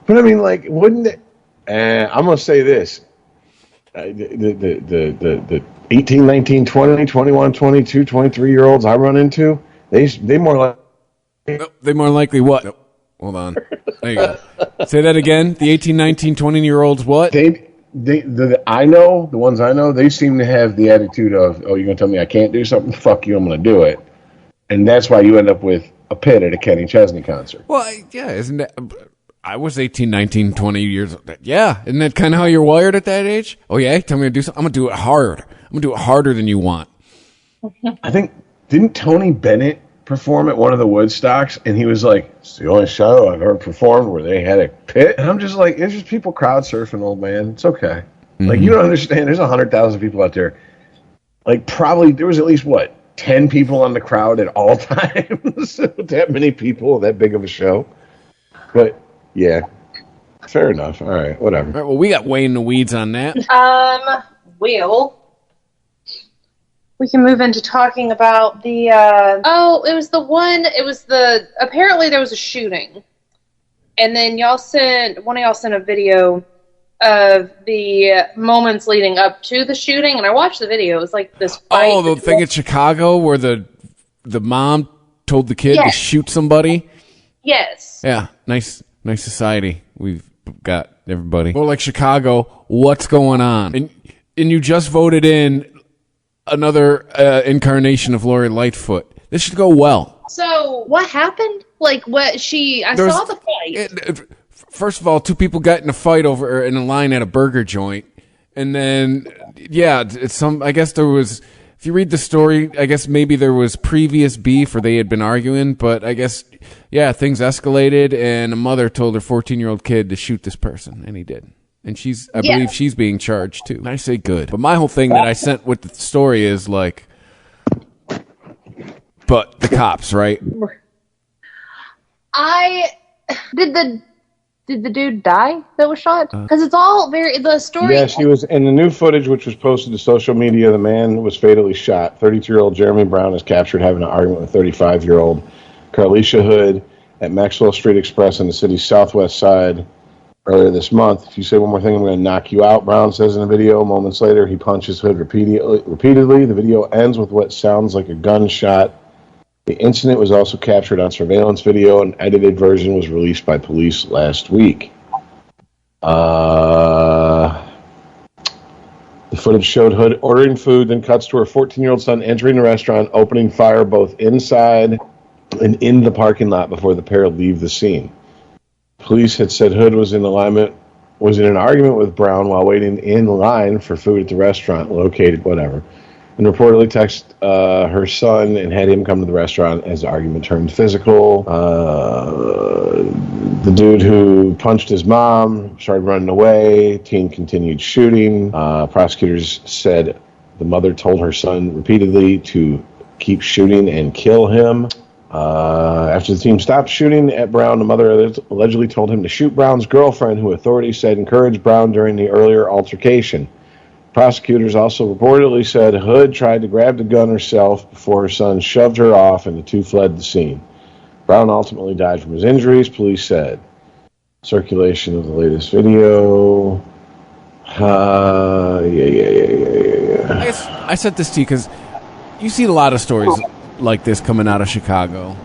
But I mean, like, wouldn't it? I'm going to say this. The 18, 19, 20, 21, 22, 23-year-olds I run into, they more like... They more likely what? Nope. Hold on. There you go. Say that again. The 18, 19, 20-year-olds what? I know, the ones I know, they seem to have the attitude of, "Oh, you're going to tell me I can't do something? Fuck you, I'm going to do it." And that's why you end up with a pit at a Kenny Chesney concert. Well, yeah, isn't that... I was 18, 19, 20 years old. Yeah, isn't that kind of how you're wired at that age? Oh, yeah? Tell me to do something. I'm going to do it hard. I'm going to do it harder than you want. I think, didn't Tony Bennett perform at one of the Woodstocks? And he was like, it's the only show I've ever performed where they had a pit. And I'm just like, it's just people crowd surfing, old man. It's okay. Mm-hmm. Like, you don't understand. There's 100,000 people out there. Like, probably there was at least, 10 people on the crowd at all times? That many people, that big of a show. But, yeah. Fair enough. All right, whatever. All right, well, we got way in the weeds on that. We can move into talking about the, apparently there was a shooting. And then one of y'all sent a video of the moments leading up to the shooting, and I watched the video. It was like this fight. Oh, the thing in Chicago where the mom told the kid to shoot somebody? Yes. Yeah, nice society we've got, everybody. Or like Chicago, what's going on? And you just voted in another incarnation of Lori Lightfoot. This should go well. So, what happened? Like, saw the fight. First of all, two people got in a fight in a line at a burger joint. And then, I guess there was, if you read the story, I guess maybe there was previous beef or they had been arguing. But I guess, things escalated and a mother told her 14-year-old kid to shoot this person. And he did. And I believe she's being charged too. And I say good. But my whole thing that I sent with the story is like, but the cops, right? Did the dude die that was shot? Because it's all the story. Yes, he was. In the new footage, which was posted to social media, the man was fatally shot. 32-year-old Jeremy Brown is captured having an argument with 35-year-old Carlisha Hood at Maxwell Street Express on the city's southwest side earlier this month. If you say one more thing, I'm going to knock you out, Brown says in a video. Moments later, he punches Hood repeatedly. The video ends with what sounds like a gunshot. The incident was also captured on surveillance video. An edited version was released by police last week. The footage showed Hood ordering food, then cuts to her 14-year-old son entering the restaurant, opening fire both inside and in the parking lot before the pair leave the scene. Police had said Hood was in an argument with Brown while waiting in line for food at the restaurant located, and reportedly texted her son and had him come to the restaurant as the argument turned physical. The dude who punched his mom started running away. Teen continued shooting. Prosecutors said the mother told her son repeatedly to keep shooting and kill him. After the team stopped shooting at Brown, the mother allegedly told him to shoot Brown's girlfriend, who authorities said encouraged Brown during the earlier altercation. Prosecutors also reportedly said Hood tried to grab the gun herself before her son shoved her off and the two fled the scene. Brown ultimately died from his injuries, police said. Circulation of the latest video. I sent this to you because you see a lot of stories like this coming out of Chicago.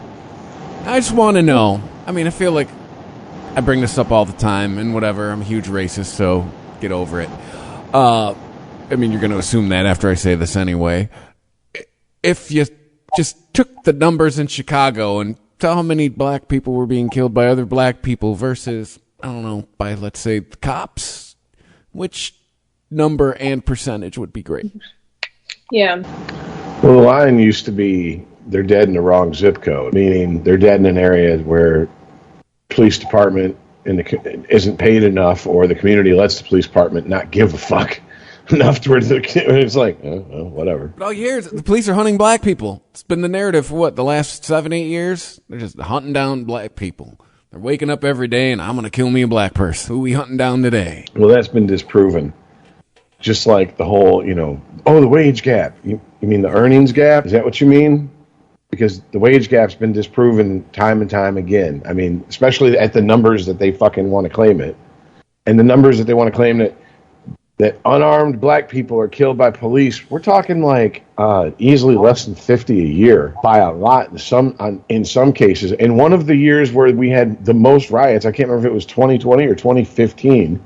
I just want to know. I mean, I feel like I bring this up all the time and whatever. I'm a huge racist, so get over it. I mean, you're going to assume that after I say this anyway. If you just took the numbers in Chicago and tell how many black people were being killed by other black people versus, I don't know, by, let's say, the cops, which number and percentage would be great? Yeah. Well, the line used to be they're dead in the wrong zip code, meaning they're dead in an area where police department isn't paid enough, or the community lets the police department not give a fuck enough to where it's like, whatever. But all years, the police are hunting black people. It's been the narrative for the last 7-8 years? They're just hunting down black people. They're waking up every day and I'm going to kill me a black person. Who we hunting down today? Well, that's been disproven. Just like the whole, the wage gap. You mean the earnings gap? Is that what you mean? Because the wage gap's been disproven time and time again. I mean, especially at the numbers that they fucking want to claim it. And the numbers that they want to claim that unarmed black people are killed by police, we're talking like easily less than 50 a year by a lot in some cases. In one of the years where we had the most riots, I can't remember if it was 2020 or 2015,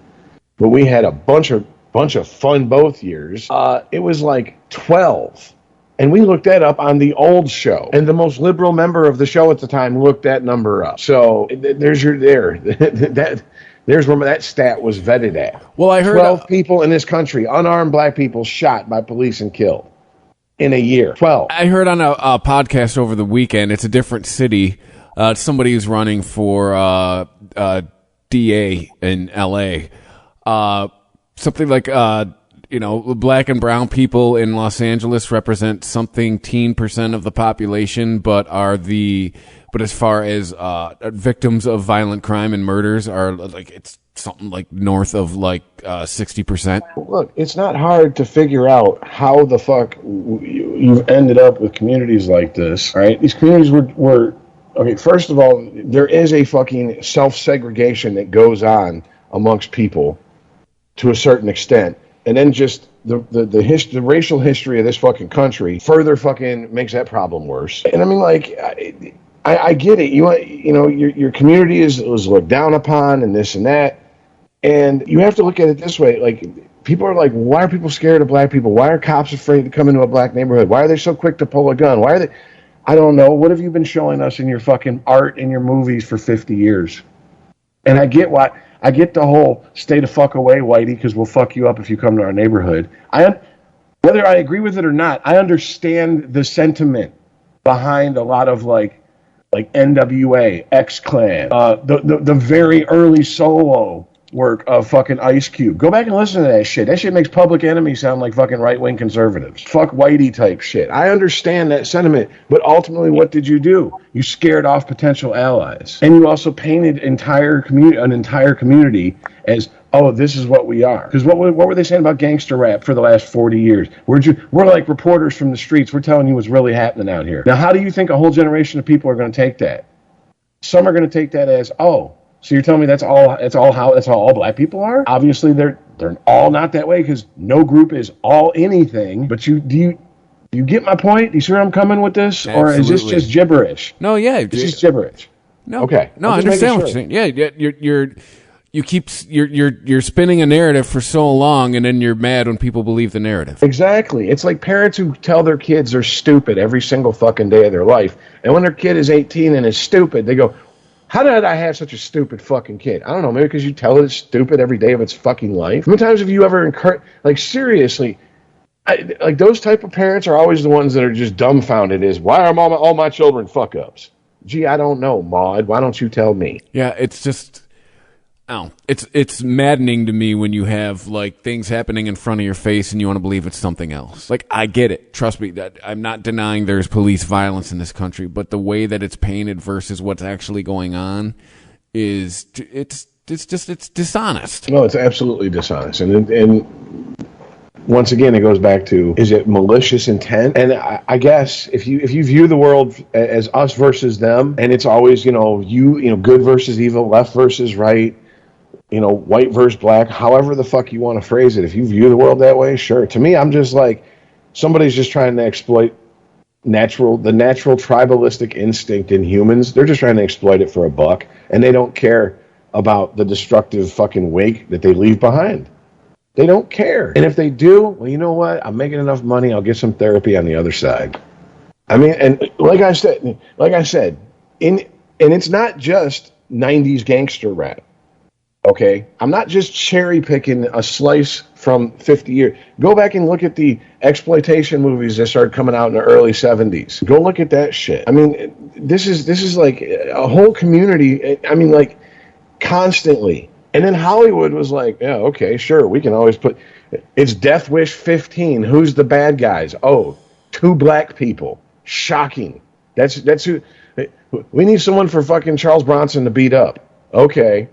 but we had a bunch of fun both years. It was like 12 And we looked that up on the old show. And the most liberal member of the show at the time looked that number up. So there's your there. There's where that stat was vetted at. Well, I heard 12 people in this country, unarmed black people, shot by police and killed in a year. 12. I heard on a podcast over the weekend, it's a different city. Somebody who's running for DA in L.A. Something like, black and brown people in Los Angeles represent something teen% of the population, but as far as victims of violent crime and murders are like, it's something like north of 60%. Look, it's not hard to figure out how the fuck you've ended up with communities like this, right? These communities were okay, first of all, there is a fucking self-segregation that goes on amongst people to a certain extent. And then just the racial history of this fucking country further fucking makes that problem worse. And I mean, I get it. Your community is looked down upon and this and that. And you have to look at it this way. Like, people are like, why are people scared of black people? Why are cops afraid to come into a black neighborhood? Why are they so quick to pull a gun? Why are they... I don't know. What have you been showing us in your fucking art and your movies for 50 years? And I get the whole stay the fuck away, whitey, because we'll fuck you up if you come to our neighborhood. Whether I agree with it or not, I understand the sentiment behind a lot of like NWA, X-Clan, the very early solo work of fucking Ice Cube. Go back and listen to that shit. That shit makes Public Enemy sound like fucking right-wing conservatives. Fuck whitey type shit. I understand that sentiment, but ultimately what did you do? You scared off potential allies. And you also painted an entire community as, oh, this is what we are. Because what were they saying about gangster rap for the last 40 years? We're like reporters from the streets. We're telling you what's really happening out here. Now, how do you think a whole generation of people are going to take that? Some are going to take that as, oh, so you're telling me that's how all black people are? Obviously, they're all not that way because no group is all anything. But do you get my point? Do you see where I'm coming with this? Absolutely. Or is this just gibberish? No, yeah, it's just gibberish. No, okay. No, I understand what you're saying. Yeah, you're spinning a narrative for so long, and then you're mad when people believe the narrative. Exactly. It's like parents who tell their kids they're stupid every single fucking day of their life, and when their kid is 18 and is stupid, they go, how did I have such a stupid fucking kid? I don't know, maybe because you tell it it's stupid every day of its fucking life. How many times have you ever seriously, those type of parents are always the ones that are just dumbfounded as, why are all my children fuck-ups? Gee, I don't know, Maud. Why don't you tell me? Yeah, it's just... it's maddening to me when you have things happening in front of your face and you want to believe it's something else. I get it. Trust me, that I'm not denying there's police violence in this country, but the way that it's painted versus what's actually going on it's dishonest. No, it's absolutely dishonest. And once again, it goes back to, is it malicious intent? And I guess if you view the world as us versus them, and it's always, good versus evil, left versus right, white versus black, however the fuck you want to phrase it. If you view the world that way, sure. To me, I'm just like, somebody's just trying to exploit the natural tribalistic instinct in humans. They're just trying to exploit it for a buck, and they don't care about the destructive fucking wake that they leave behind. They don't care. And if they do, well, you know what? I'm making enough money. I'll get some therapy on the other side. I mean, and like I said, and it's not just 90s gangster rap. Okay, I'm not just cherry picking a slice from 50 years. Go back and look at the exploitation movies that started coming out in the early 70s. Go look at that shit. I mean, this is like a whole community. I mean, like, constantly. And then Hollywood was like, yeah, okay, sure, we can always put, it's Death Wish 15. Who's the bad guys? Oh, 2 black people. Shocking. That's who. We need someone for fucking Charles Bronson to beat up. Okay.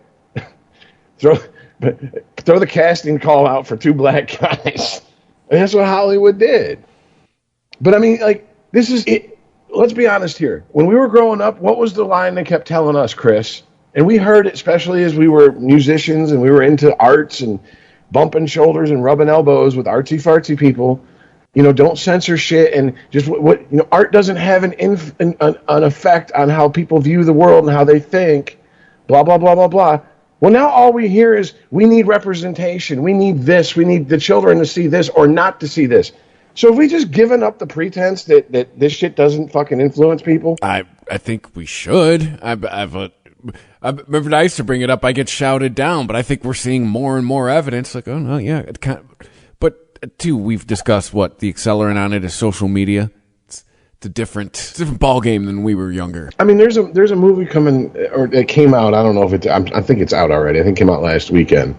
Throw the casting call out for 2 black guys. And that's what Hollywood did. But I mean, this is it. Let's be honest here. When we were growing up, what was the line they kept telling us, Chris? And we heard it, especially as we were musicians and we were into arts and bumping shoulders and rubbing elbows with artsy-fartsy people. Don't censor shit, and just art doesn't have an effect on how people view the world and how they think, blah, blah, blah, blah, blah. Well, now all we hear is we need representation. We need this. We need the children to see this or not to see this. So have we just given up the pretense that this shit doesn't fucking influence people? I think we should. Remember, I used to bring it up. I get shouted down, but I think we're seeing more and more evidence. Like, oh no, yeah, it kind of. But too, we've discussed what the accelerant on it is social media. It's a different ball game than we were younger. I mean, there's a movie coming, or it came out. I don't know if it. I think it's out already. I think it came out last weekend.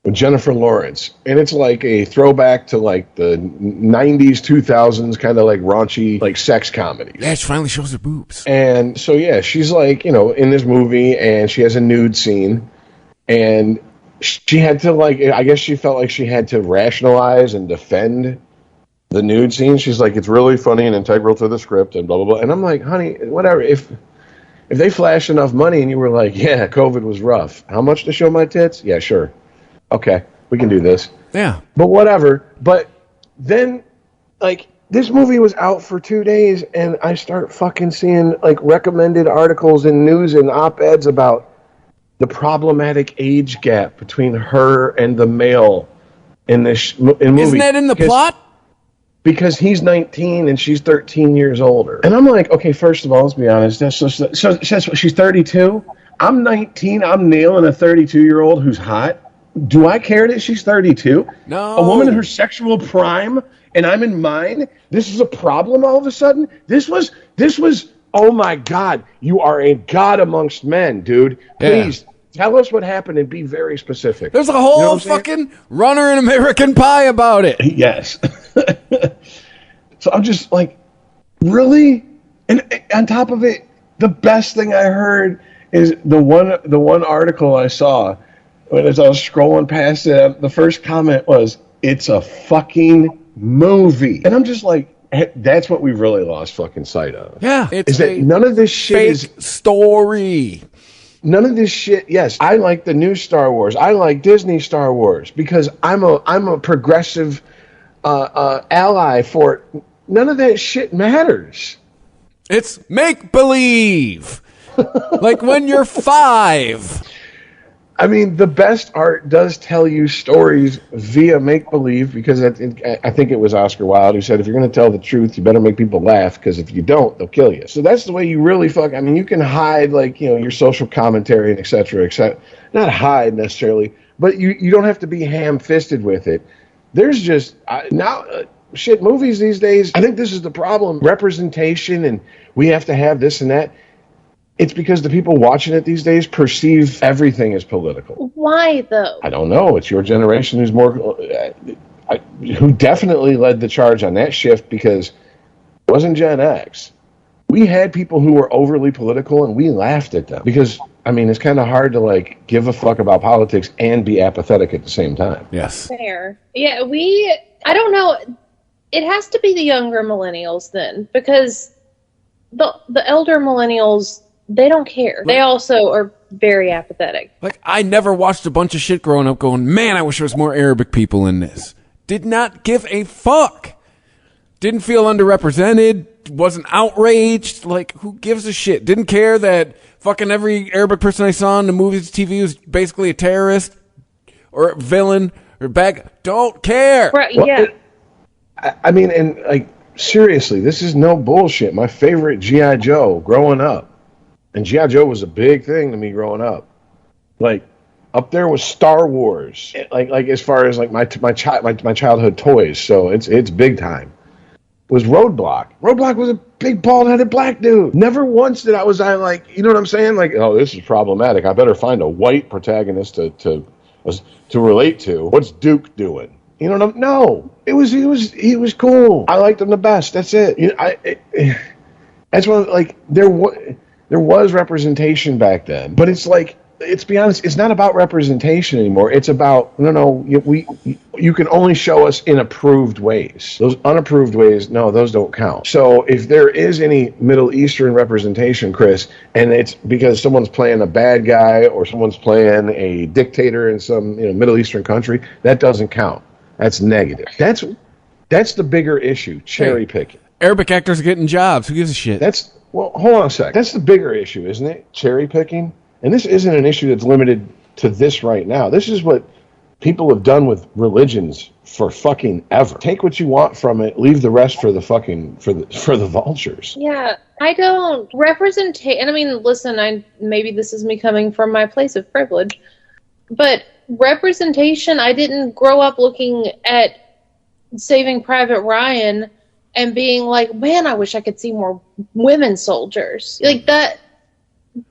With Jennifer Lawrence, and it's like a throwback to like the 90s, 2000s kind of like raunchy like sex comedies. Yeah, she finally shows her boobs. And so yeah, she's like, in this movie, and she has a nude scene, and she had to like, I guess she felt like she had to rationalize and defend the nude scene. She's like, it's really funny and integral to the script and blah blah blah. And I'm like, honey, whatever. If they flash enough money and you were like, yeah, COVID was rough. How much to show my tits? Yeah, sure. Okay, we can do this. Yeah. But whatever. But then, like, this movie was out for 2 days, and I start fucking seeing, like, recommended articles in news and op-eds about the problematic age gap between her and the male in this movie. Isn't that in the plot? Because he's 19 and she's 13 years older. And I'm like, okay, first of all, let's be honest. So she's 32? I'm 19. I'm nailing a 32-year-old who's hot. Do I care that she's 32? No. A woman in her sexual prime, and I'm in mine? This is a problem all of a sudden? This was, oh my God, you are a god amongst men, dude. Please, tell us what happened and be very specific. There's a whole fucking Runner in American Pie about it. Yes. So I'm just like, really? And on top of it, the best thing I heard is the one article I saw. As I was scrolling past it, the first comment was, it's a fucking movie. And I'm just like, that's what we've really lost fucking sight of. Yeah. Is that none of this shit is story. None of this shit. Yes, I like the new Star Wars. I like Disney Star Wars because I'm a progressive ally for it. None of that shit matters. It's make-believe. Like when you're 5. I mean, the best art does tell you stories via make-believe because I think it was Oscar Wilde who said, if you're going to tell the truth, you better make people laugh because if you don't, they'll kill you. So that's the way you really I mean, you can hide, like, your social commentary and et cetera, not hide necessarily, but you don't have to be ham-fisted with it. There's just, movies these days, I think this is the problem. Representation, and we have to have this and that. It's because the people watching it these days perceive everything as political. Why, though? I don't know. It's your generation who's who definitely led the charge on that shift because it wasn't Gen X. We had people who were overly political and we laughed at them because, I mean, it's kind of hard to, like, give a fuck about politics and be apathetic at the same time. Yes. Fair. Yeah, I don't know. It has to be the younger millennials then because the elder millennials, they don't care. They also are very apathetic. Like, I never watched a bunch of shit growing up going, man, I wish there was more Arabic people in this. Did not give a fuck. Didn't feel underrepresented. Wasn't outraged. Like, who gives a shit? Didn't care that fucking every Arabic person I saw in the movies, TV was basically a terrorist or a villain or don't care. Right, yeah. I mean, and, like, seriously, this is no bullshit. My favorite G.I. Joe growing up. And G.I. Joe was a big thing to me growing up. Like, up there was Star Wars. Like as far as like my childhood toys. So it's big time. Was Roadblock. Roadblock was a big bald-headed black dude. Never once did I like, you know what I'm saying? Like, oh, this is problematic. I better find a white protagonist to relate to. What's Duke doing? You know what I'm? No. He was cool. I liked him the best. That's it. That's what, like, there was representation back then, but it's like, let's be honest, it's not about representation anymore. It's about, you can only show us in approved ways. Those unapproved ways, no, those don't count. So if there is any Middle Eastern representation, Chris, and it's because someone's playing a bad guy or someone's playing a dictator in some Middle Eastern country, that doesn't count. That's negative. That's the bigger issue, cherry picking. Arabic actors are getting jobs. Who gives a shit? Well, hold on a sec. That's the bigger issue, isn't it? Cherry picking? And this isn't an issue that's limited to this right now. This is what people have done with religions for fucking ever. Take what you want from it, leave the rest for the fucking for the vultures. Yeah, I don't representation. And I mean, listen, maybe this is me coming from my place of privilege, but representation. I didn't grow up looking at Saving Private Ryan and being like, man, I wish I could see more women soldiers. Like that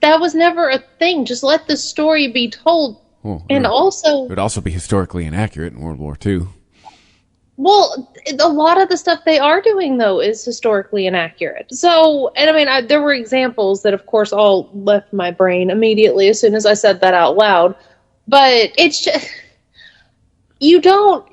was never a thing. Just let the story be told. Well, and also... It would also be historically inaccurate in World War II. Well, a lot of the stuff they are doing, though, is historically inaccurate. So, and I mean, there were examples that, of course, all left my brain immediately as soon as I said that out loud. But it's just... You don't...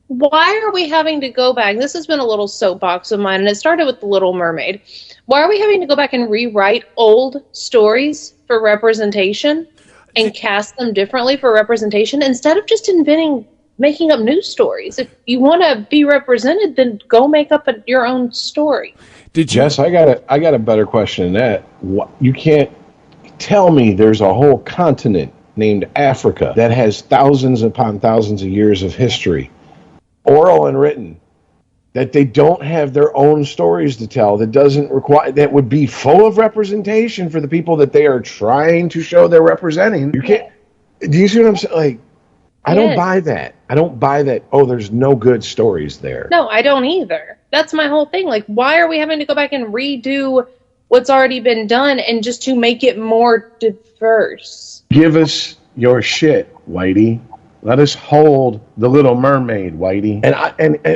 Why are we having to go back? This has been a little soapbox of mine, and it started with The Little Mermaid. Why are we having to go back and rewrite old stories for representation and cast them differently for representation instead of just making up new stories? If you want to be represented, then go make up your own story. Jess, I got a better question than that. You can't tell me there's a whole continent named Africa that has thousands upon thousands of years of history, oral and written, that they don't have their own stories to tell, that would be full of representation for the people that they are trying to show they're representing. You can't. Do you see what I'm saying? Like, I don't buy that. I don't buy that. Oh, there's no good stories there. No, I don't either. That's my whole thing. Like, why are we having to go back and redo what's already been done and just to make it more diverse? Give us your shit, Whitey. Let us hold The Little Mermaid, Whitey.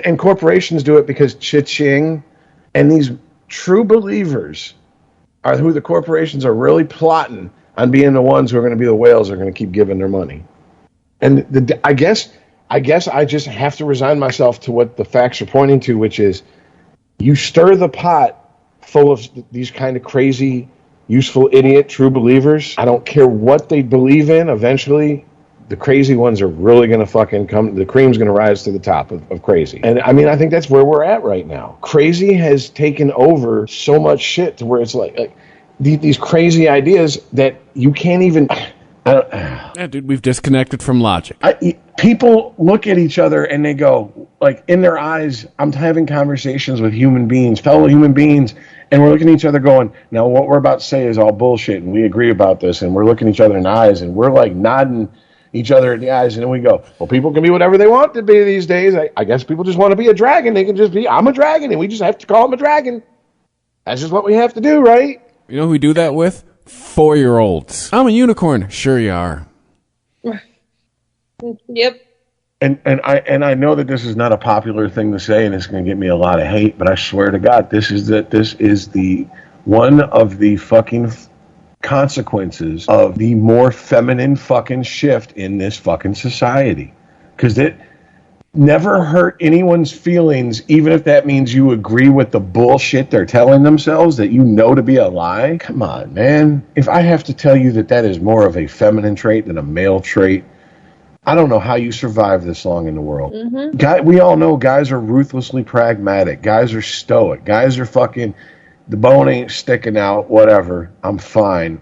And corporations do it because cha-ching, and these true believers are who the corporations are really plotting on being the ones who are going to be the whales who are going to keep giving their money. And I guess I just have to resign myself to what the facts are pointing to, which is you stir the pot full of these kind of crazy, useful idiot true believers. I don't care what they believe in, eventually the crazy ones are really going to fucking come. The cream's going to rise to the top of crazy. And I mean, I think that's where we're at right now. Crazy has taken over so much shit to where it's like these crazy ideas that you can't even... Yeah, dude, we've disconnected from logic. People look at each other and they go, like, in their eyes, I'm having conversations with human beings, fellow human beings, and we're looking at each other going, now what we're about to say is all bullshit, and we agree about this, and we're looking at each other in the eyes, and we're like nodding each other in the eyes, and then we go, well, people can be whatever they want to be these days. I guess people just want to be a dragon. They can just be, I'm a dragon, and we just have to call them a dragon. That's just what we have to do, right? You know who we do that with? 4-year-olds. I'm a unicorn. Sure you are. Yep. And I know that this is not a popular thing to say, and it's going to get me a lot of hate, but I swear to God, this is the one of the fucking consequences of the more feminine fucking shift in this fucking society. Because it never hurt anyone's feelings, even if that means you agree with the bullshit they're telling themselves that you know to be a lie. Come on, man. If I have to tell you that is more of a feminine trait than a male trait, I don't know how you survive this long in the world. Mm-hmm. We all know guys are ruthlessly pragmatic. Guys are stoic. Guys are fucking, the bone ain't sticking out, whatever. I'm fine.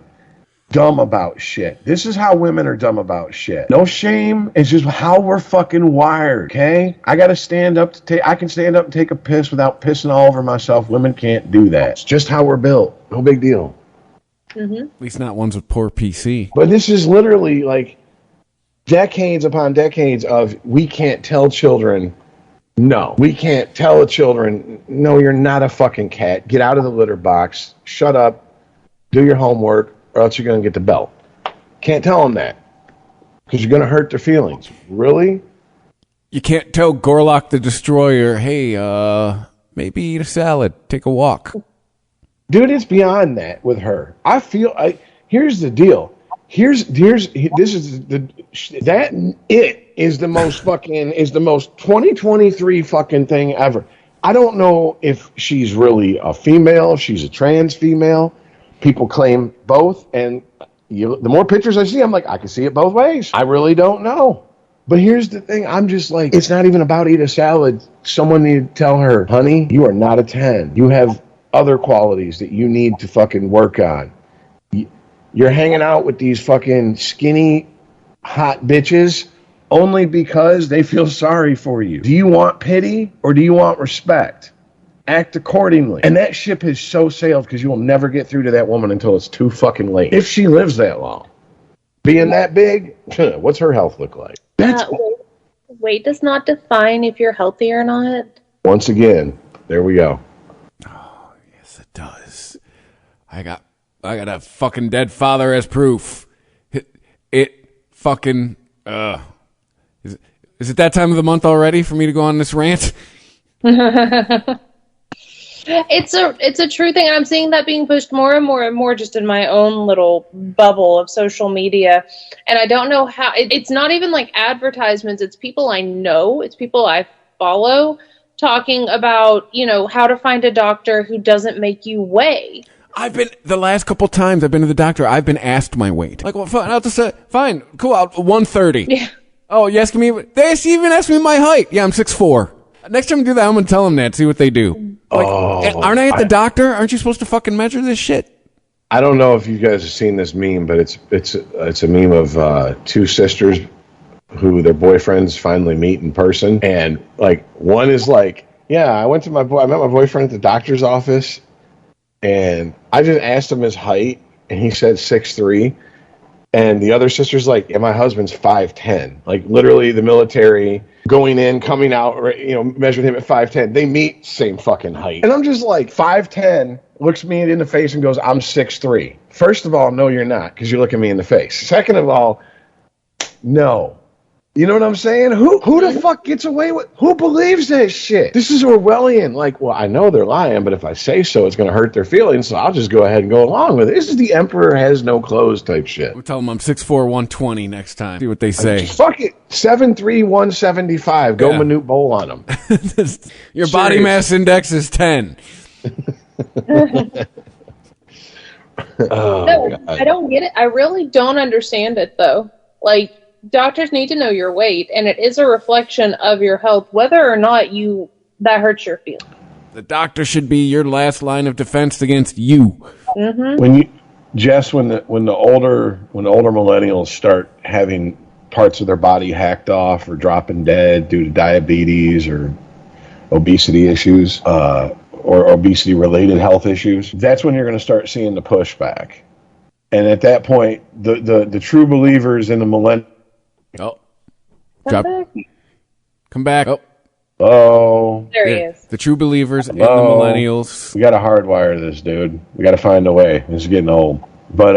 Dumb about shit. This is how women are dumb about shit. No shame. It's just how we're fucking wired, okay? I can stand up and take a piss without pissing all over myself. Women can't do that. It's just how we're built. No big deal. Mm-hmm. At least not ones with poor PC. But this is literally like decades upon decades of we can't tell children no. We can't tell children, no, you're not a fucking cat. Get out of the litter box. Shut up. Do your homework, or else you're going to get the belt. Can't tell them that, because you're going to hurt their feelings. Really? You can't tell Gorlock the Destroyer, hey, maybe eat a salad, take a walk. Dude, it's beyond that with her. Here's the deal. Is the most 2023 fucking thing ever. I don't know if she's really a female, if she's a trans female. People claim both, and the more pictures I see, I'm like, I can see it both ways. I really don't know. But here's the thing, I'm just like, it's not even about eat a salad. Someone need to tell her, honey, you are not a 10. You have other qualities that you need to fucking work on. You're hanging out with these fucking skinny, hot bitches only because they feel sorry for you. Do you want pity or do you want respect? Act accordingly. And that ship has so sailed because you will never get through to that woman until it's too fucking late. If she lives that long. Being that big, what's her health look like? Weight does not define if you're healthy or not. Once again, there we go. Oh, yes, it does. I got a fucking dead father as proof. It fucking is it that time of the month already for me to go on this rant? It's a true thing. I'm seeing that being pushed more and more and more just in my own little bubble of social media. And I don't know how. It's not even like advertisements. It's people I know. It's people I follow talking about, how to find a doctor who doesn't make you weigh. The last couple times I've been to the doctor, I've been asked my weight. Like, well, fine, I'll just say, fine, cool, 130. Yeah. Oh, you asking me? They even asked me my height. Yeah, I'm 6'4". Next time I do that, I'm going to tell them that, see what they do. Like, aren't I at the doctor? Aren't you supposed to fucking measure this shit? I don't know if you guys have seen this meme, but it's a meme of two sisters who their boyfriends finally meet in person. And, like, one is like, yeah, I met my boyfriend at the doctor's office, and I just asked him his height, and he said 6'3". And the other sister's like, yeah, my husband's 5'10". Like, literally, the military going in, coming out, measured him at 5'10". They meet same fucking height. And I'm just like, 5'10", looks me in the face and goes, I'm 6'3". First of all, no, you're not, because you're looking me in the face. Second of all, no. You know what I'm saying? Who the fuck gets away with? Who believes that shit? This is Orwellian. Like, well, I know they're lying, but if I say so, it's going to hurt their feelings, so I'll just go ahead and go along with it. This is the emperor has no clothes type shit. We'll tell them I'm 6'4", 120 next time. See what they say. Fuck it. 7'3", 175. Go Manute Bowl on them. Your body mass index is 10. I don't get it. I really don't understand it, though. Like, doctors need to know your weight, and it is a reflection of your health, whether or not that hurts your feelings. The doctor should be your last line of defense against you. Mm-hmm. When the older millennials start having parts of their body hacked off or dropping dead due to diabetes or obesity issues, or obesity related health issues, that's when you're going to start seeing the pushback. And at that point, the true believers in the millennials. Oh, come back. Oh, there he is. The true believers in the millennials. We got to hardwire this, dude. We got to find a way. This is getting old. But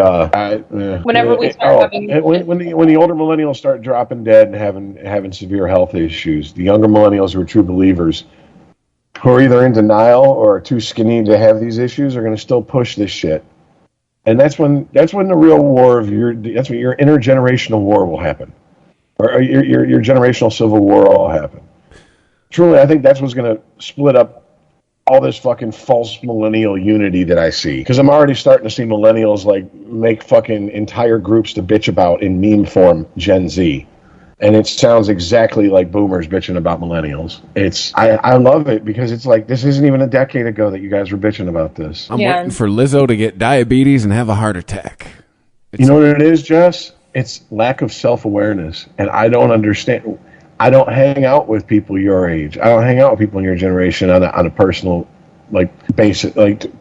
whenever we start having when the older millennials start dropping dead and having severe health issues, the younger millennials who are true believers, who are either in denial or are too skinny to have these issues, are going to still push this shit. And that's when the real war of your intergenerational war will happen. Or your generational civil war will happen. Truly, I think that's what's going to split up all this fucking false millennial unity that I see. Because I'm already starting to see millennials like make fucking entire groups to bitch about in meme form Gen Z. And it sounds exactly like boomers bitching about millennials. I love it because it's like, this isn't even a decade ago that you guys were bitching about this. I'm waiting for Lizzo to get diabetes and have a heart attack. You know what it is, Jess? It's lack of self-awareness. And I don't understand. I don't hang out with people your age. I don't hang out with people in your generation on a personal,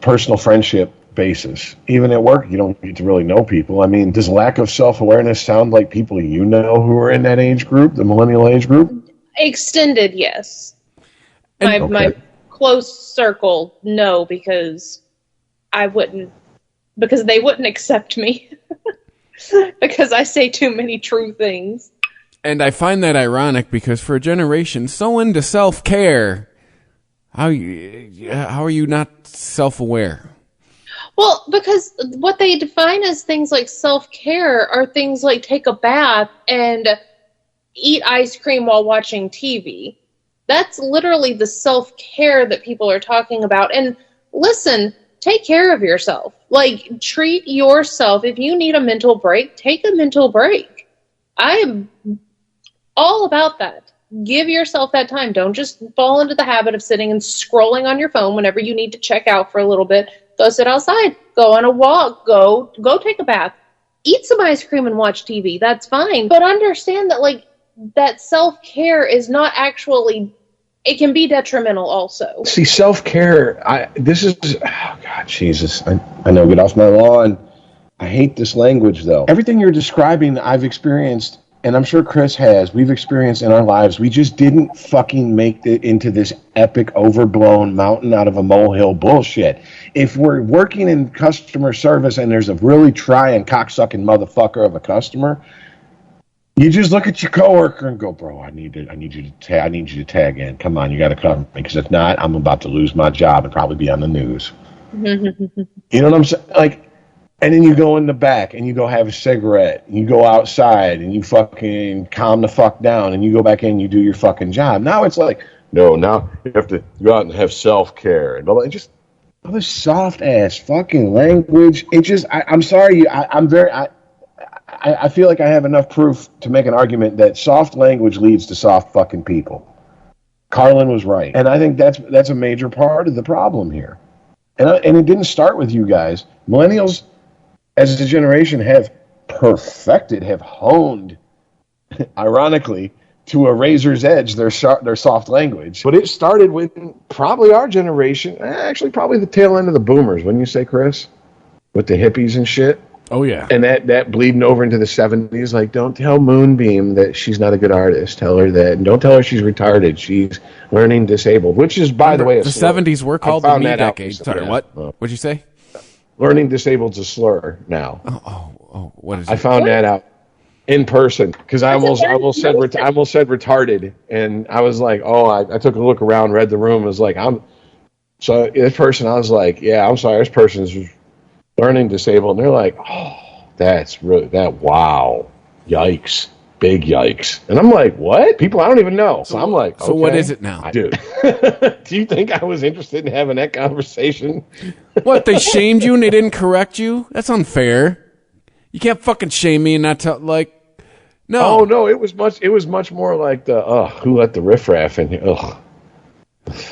personal friendship basis. Even at work, you don't get to really know people. I mean, does lack of self-awareness sound like people you know who are in that age group, the millennial age group? Extended, yes. My close circle, no, because they wouldn't accept me. Because I say too many true things. And I find that ironic because for a generation so into self-care, how are you not self-aware? Well, because what they define as things like self-care are things like take a bath and eat ice cream while watching TV. That's literally the self-care that people are talking about. And listen, take care of yourself. Like, treat yourself. If you need a mental break, take a mental break. I am all about that. Give yourself that time. Don't just fall into the habit of sitting and scrolling on your phone whenever you need to check out for a little bit. Go sit outside. Go on a walk. Go take a bath. Eat some ice cream and watch TV. That's fine. But understand that, like, that self-care is not actually, it can be detrimental also. See, self-care, this is, oh God, Jesus, I know, get off my lawn. I hate this language, though. Everything you're describing, I've experienced, and I'm sure Chris has, we've experienced in our lives. We just didn't fucking make it into this epic, overblown mountain out of a molehill bullshit. If we're working in customer service and there's a really trying, cocksucking motherfucker of a customer, you just look at your coworker and go, bro, I need you to tag in. Come on, you got to cover me, because if not, I'm about to lose my job and probably be on the news. You know what I'm saying? Like, and then you go in the back and you go have a cigarette and you go outside and you fucking calm the fuck down and you go back in and you do your fucking job. Now it's like, no, now you have to go out and have self-care and blah, blah, and just all this soft ass fucking language. It just, I'm sorry, I feel like I have enough proof to make an argument that soft language leads to soft fucking people. Carlin was right. And I think that's a major part of the problem here. And it didn't start with you guys. Millennials, as a generation, have honed, ironically, to a razor's edge their soft language. But it started with probably our generation, actually probably the tail end of the boomers, wouldn't you say, Chris? With the hippies and shit. Oh, yeah. And that bleeding over into the 70s, like, don't tell Moonbeam that she's not a good artist. Tell her that. And don't tell her she's retarded. She's learning disabled, which is, by the way, the 70s were called the me decade. Sorry, what? What'd you say? Learning disabled's a slur now. Oh, what is it? I found that out in person, because I almost said retarded, and I was like, I took a look around, read the room, was like, so this person, I was like, yeah, I'm sorry, this person's learning disabled, and they're like, that's really, wow, yikes, big yikes. And I'm like, what? People I don't even know. So I'm like, so what is it now? Dude, do you think I was interested in having that conversation? What, they shamed you and they didn't correct you? That's unfair. You can't fucking shame me and not tell, like, no. Oh, no, it was much more like who let the riffraff in here? Ugh.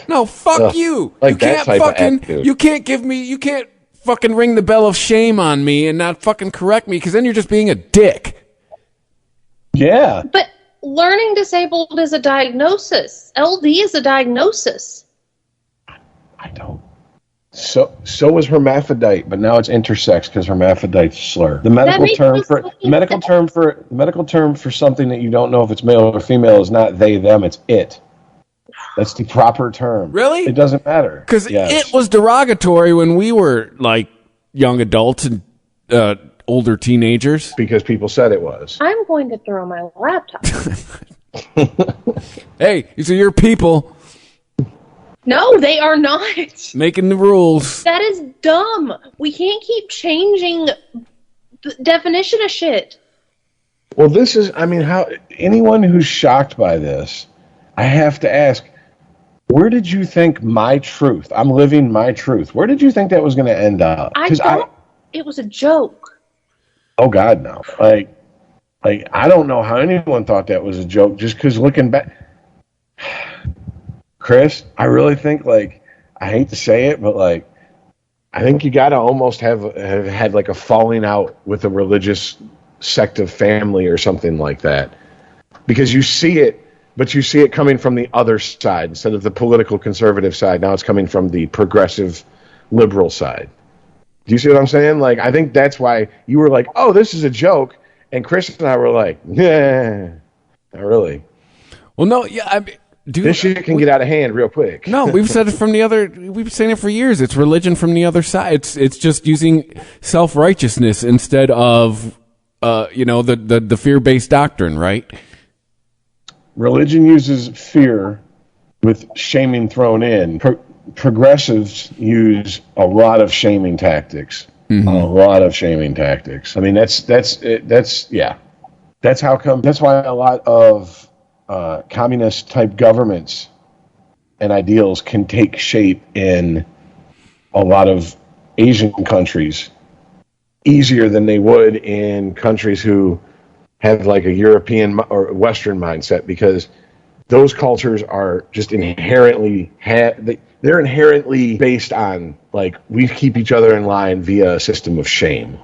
No, fuck you. Like you can't fucking ring the bell of shame on me and not fucking correct me, because then you're just being a dick. Yeah. But learning disabled is a diagnosis. LD is a diagnosis. I don't. So was hermaphrodite, but now it's intersex because hermaphrodite's a slur. The medical term for something that you don't know if it's male or female is not they, them, it's it. That's the proper term. Really? It doesn't matter. Because it was derogatory when we were like young adults and older teenagers. Because people said it was. I'm going to throw my laptop. Hey, these are your people. No, they are not. Making the rules. That is dumb. We can't keep changing the definition of shit. Well, this is, how anyone who's shocked by this, I have to ask, where did you think my truth? I'm living my truth. Where did you think that was going to end up? It was a joke. Oh God, no! Like I don't know how anyone thought that was a joke. Just because looking back, Chris, I really think I hate to say it, but I think you got to almost have had like a falling out with a religious sect of family or something like that, because you see it. But you see it coming from the other side instead of the political conservative side. Now it's coming from the progressive liberal side. Do you see what I'm saying? I think that's why you were like, oh, this is a joke. And Chris and I were like, yeah, not really. Well, no, yeah. This shit can get out of hand real quick. No, we've said it we've been saying it for years. It's religion from the other side. It's just using self-righteousness instead of, the fear-based doctrine, right? Religion uses fear with shaming thrown in. Progressives use a lot of shaming tactics. Mm-hmm. A lot of shaming tactics. That's how come. That's why a lot of communist type governments and ideals can take shape in a lot of Asian countries easier than they would in countries who have a European or Western mindset, because those cultures are just inherently they're inherently based on we keep each other in line via a system of shame.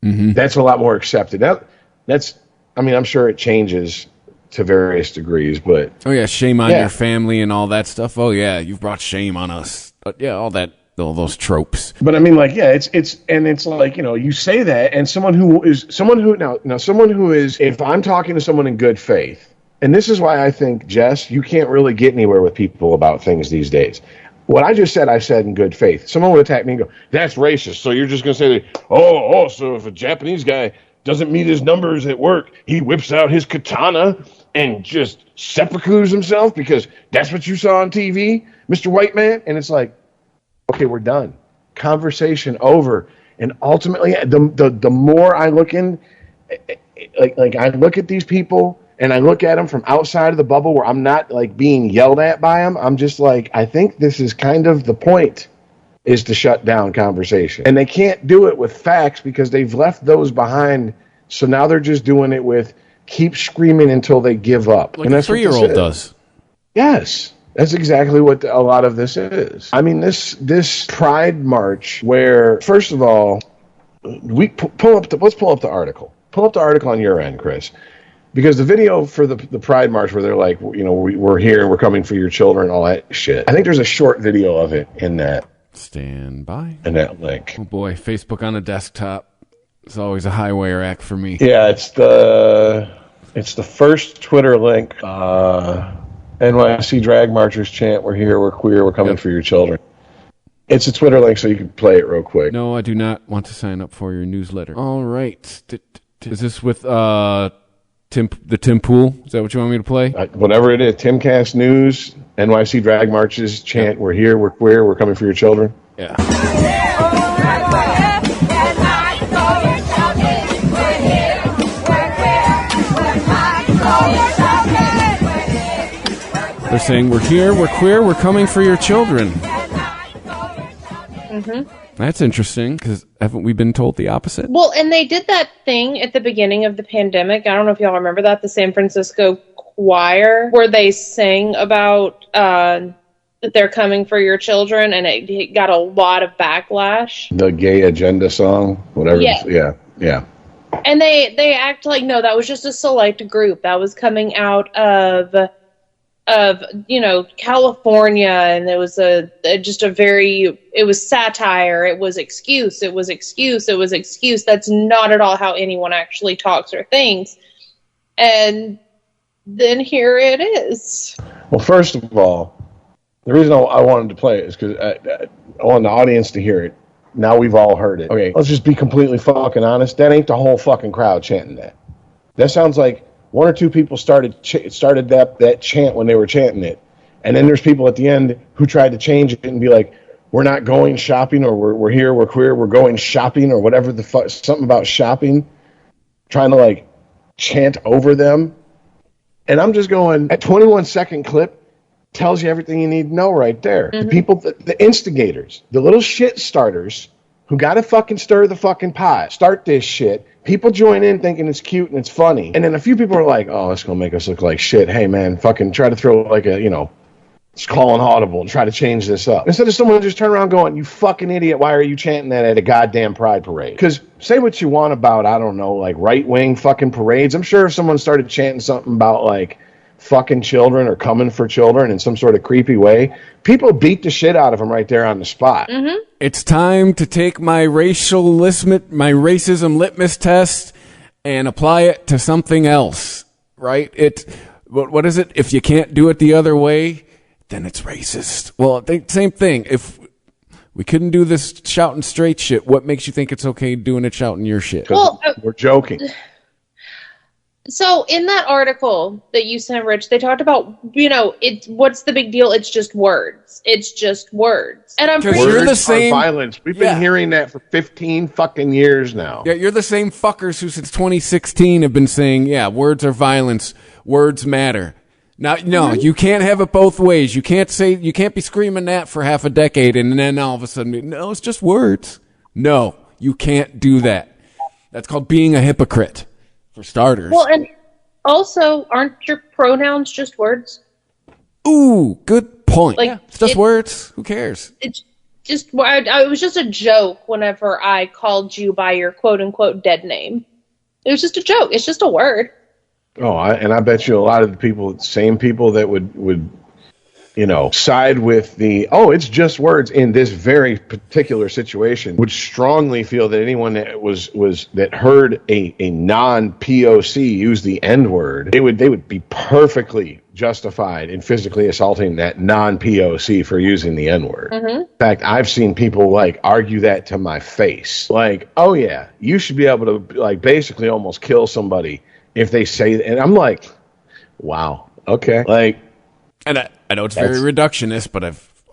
Mm-hmm. That's a lot more accepted. I'm sure it changes to various degrees, but oh yeah, shame on your family and all that stuff. Oh yeah, you've brought shame on us. Yeah, all those tropes. But I mean, like, yeah, it's like, you know, you say that, and someone who is, if I'm talking to someone in good faith, and this is why I think, Jess, you can't really get anywhere with people about things these days. What I just said, I said in good faith. Someone would attack me and go, that's racist. So you're just going to say, that, so if a Japanese guy doesn't meet his numbers at work, he whips out his katana and just seppukus himself because that's what you saw on TV, Mr. White Man? And it's like, okay, we're done. Conversation over. And ultimately, the more I look in, like I look at these people and I look at them from outside of the bubble where I'm not like being yelled at by them, I'm just like, I think this is kind of the point, is to shut down conversation. And they can't do it with facts because they've left those behind. So now they're just doing it with keep screaming until they give up. Like and a 3-year-old does. Yes. That's exactly what a lot of this is. I mean, this Pride March, where, first of all, let's pull up the article. Pull up the article on your end, Chris. Because the video for the Pride March where they're like, you know, we're here, we're coming for your children, all that shit. I think there's a short video of it in that. Stand by. In that link. Oh boy, Facebook on a desktop is always a high wire act for me. Yeah, it's the first Twitter link. NYC drag marchers chant, we're here, we're queer, we're coming for your children. It's a Twitter link, so you can play it real quick. No, I do not want to sign up for your newsletter. All right. Is this with Tim Pool? Is that what you want me to play? Whatever it is. Timcast News, NYC drag marches chant, we're here, we're queer, we're coming for your children. Yeah. They're saying, we're here, we're queer, we're coming for your children. Mm-hmm. That's interesting, because haven't we been told the opposite? Well, and they did that thing at the beginning of the pandemic. I don't know if y'all remember that, the San Francisco choir, where they sang about that they're coming for your children, and it got a lot of backlash. The gay agenda song, whatever. Yeah. Yeah. And they act like, no, that was just a select group. That was coming out of California, and it was it was satire, it was excuse. That's not at all how anyone actually talks or thinks. And then here it is. Well, first of all, the reason I wanted to play it is because I want the audience to hear it. Now we've all heard it. Okay, let's just be completely fucking honest. That ain't the whole fucking crowd chanting that. That sounds like one or two people started that chant when they were chanting it. And then there's people at the end who tried to change it and be like, we're not going shopping, or we're here, we're queer, we're going shopping, or whatever the fuck, something about shopping, trying to like chant over them. And I'm just going, a 21-second clip tells you everything you need to know right there. Mm-hmm. The people, the instigators, the little shit starters who got to fucking stir the fucking pot, start this shit. People join in thinking it's cute and it's funny. And then a few people are like, oh, it's going to make us look like shit. Hey, man, fucking try to throw like it's call an audible and try to change this up. Instead of someone just turn around going, you fucking idiot, why are you chanting that at a goddamn pride parade? Because say what you want about, I don't know, like right-wing fucking parades. I'm sure if someone started chanting something about like fucking children or coming for children in some sort of creepy way, people beat the shit out of them right there on the spot. Mm-hmm. It's time to take my racism litmus test and apply it to something else, right? What is it? If you can't do it the other way, then it's racist. Well, same thing. If we couldn't do this shouting straight shit, what makes you think it's okay doing it shouting your shit? Well, we're joking. So in that article that you sent, Rich, they talked about, what's the big deal? It's just words. It's just words. And I'm pretty sure you're the same violence. We've been hearing that for 15 fucking years now. Yeah, you're the same fuckers who since 2016 have been saying, yeah, words are violence. Words matter. Now, no, you can't have it both ways. You can't be screaming that for half a decade and then all of a sudden, no, it's just words. No, you can't do that. That's called being a hypocrite. For starters. Well, and also, aren't your pronouns just words? Ooh, good point. Like, it's just words. Who cares? It's just, it was just a joke whenever I called you by your quote-unquote dead name. It was just a joke. It's just a word. Oh, and I bet you a lot of the people, same people that would side with it's just words in this very particular situation, would strongly feel that anyone that that heard a non-POC use the N-word, they would be perfectly justified in physically assaulting that non-POC for using the N-word. Mm-hmm. In fact, I've seen people argue that to my face. Oh yeah, you should be able to basically almost kill somebody if they say that. And I'm like, wow, okay. And I know it's very reductionist, but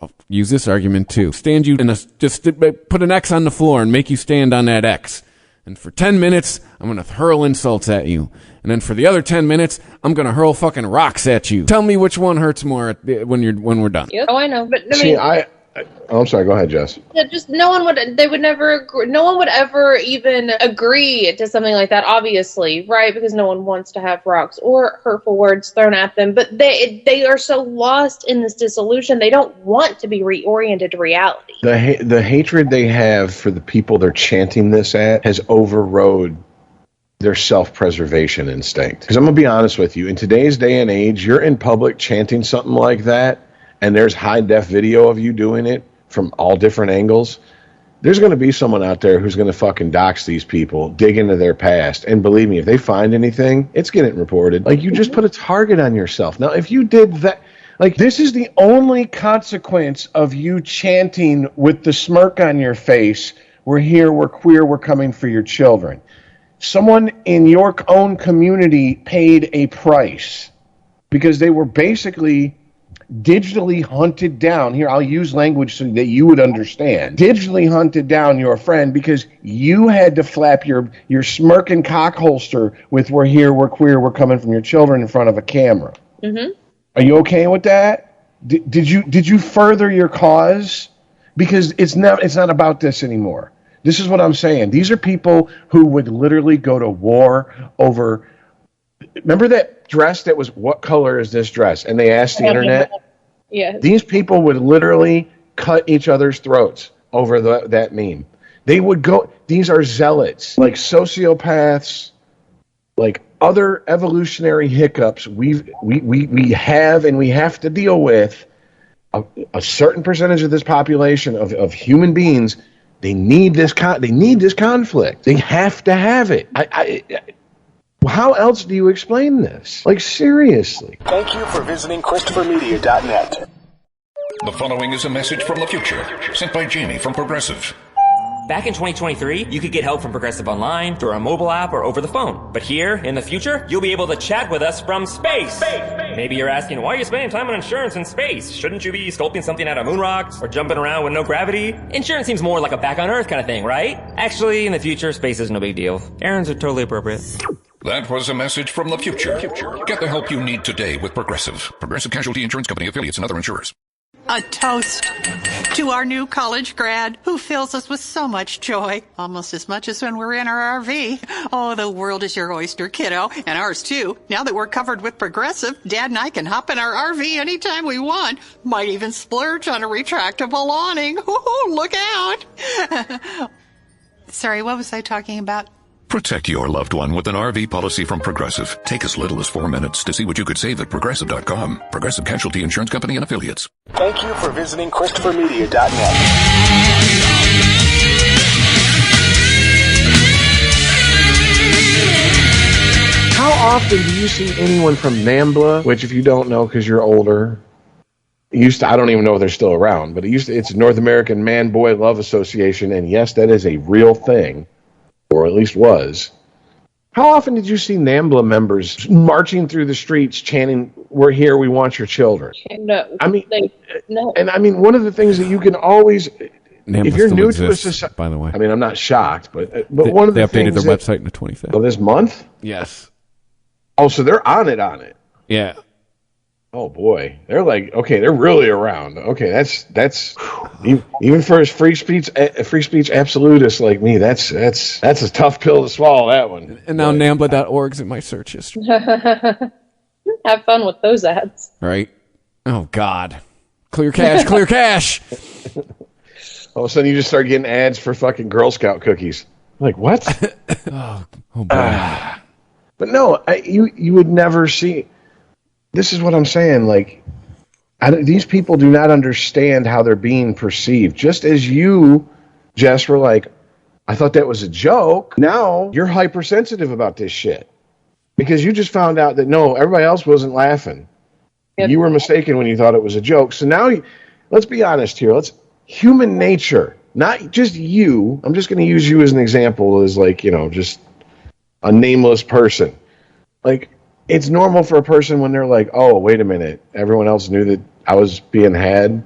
I'll use this argument too. Stand you just put an X on the floor and make you stand on that X. And for 10 minutes, I'm going to hurl insults at you. And then for the other 10 minutes, I'm going to hurl fucking rocks at you. Tell me which one hurts more when we're done. Yep. Oh, I know. But I'm sorry. Go ahead, Jess. Just no one would ever even agree to something like that, obviously, right? Because no one wants to have rocks or hurtful words thrown at them. But they are so lost in this disillusion, they don't want to be reoriented to reality. The hatred they have for the people they're chanting this at has overrode their self-preservation instinct. Because I'm going to be honest with you, in today's day and age, you're in public chanting something like that, and there's high-def video of you doing it from all different angles, there's going to be someone out there who's going to fucking dox these people, dig into their past, and believe me, if they find anything, it's getting reported. You just put a target on yourself. Now, if you did that, this is the only consequence of you chanting with the smirk on your face, we're here, we're queer, we're coming for your children. Someone in your own community paid a price because they were basically digitally hunted down. Here, I'll use language so that you would understand. Digitally hunted down your friend because you had to flap your smirking cock holster with "we're here, we're queer, we're coming from your children" in front of a camera. Mm-hmm. Are you okay with that? Did you further your cause? Because it's not about this anymore. This is what I'm saying. These are people who would literally go to war over. Remember that dress that was, what color is this dress? And they asked the internet. Yeah. These people would literally cut each other's throats over that meme. They would go, these are zealots, sociopaths, other evolutionary hiccups we have and we have to deal with. A certain percentage of this population of human beings, they need this conflict. They have to have it. How else do you explain this? Seriously. Thank you for visiting ChristopherMedia.net. The following is a message from the future, sent by Jamie from Progressive. Back in 2023, you could get help from Progressive online, through our mobile app, or over the phone. But here, in the future, you'll be able to chat with us from space. Maybe you're asking, why are you spending time on insurance in space? Shouldn't you be sculpting something out of moon rocks, or jumping around with no gravity? Insurance seems more like a back on Earth kind of thing, right? Actually, in the future, space is no big deal. Errands are totally appropriate. That was a message from the future. Get the help you need today with Progressive. Progressive Casualty Insurance Company, affiliates, and other insurers. A toast to our new college grad who fills us with so much joy, almost as much as when we're in our RV. Oh, the world is your oyster, kiddo, and ours too. Now that we're covered with Progressive, Dad and I can hop in our RV anytime we want. Might even splurge on a retractable awning. Ooh, look out. Sorry, what was I talking about? Protect your loved one with an RV policy from Progressive. Take as little as 4 minutes to see what you could save at Progressive.com. Progressive Casualty Insurance Company and affiliates. Thank you for visiting ChristopherMedia.net. How often do you see anyone from NAMBLA, which if you don't know because you're older, I don't even know if they're still around, but it's North American Man-Boy Love Association, and yes, that is a real thing. Or at least was. How often did you see NAMBLA members marching through the streets chanting, "We're here, we want your children"? No. No. And one of the things that you can always, NAMBLA if you're new exists, to a society, by the way. I'm not shocked, but one of the they things updated their website in the 25th. Oh, this month? Yes. Oh, so they're on it. Yeah. Oh boy, they're they're really around. Okay, that's even for a free speech absolutist like me, that's a tough pill to swallow, that one. And now NAMBLA.org's in my search history. Have fun with those ads. Right? Oh God, clear cache, clear cache. All of a sudden, you just start getting ads for fucking Girl Scout cookies. What? oh boy. But no, you would never see. This is what I'm saying. Like, these people do not understand how they're being perceived. Just as you, Jess, were like, I thought that was a joke. Now you're hypersensitive about this shit because you just found out that no, everybody else wasn't laughing. Yep. You were mistaken when you thought it was a joke. So now, let's be honest here. Human nature, not just you. I'm just going to use you as an example as like, just a nameless person. Like, it's normal for a person when they're like, oh, wait a minute. Everyone else knew that I was being had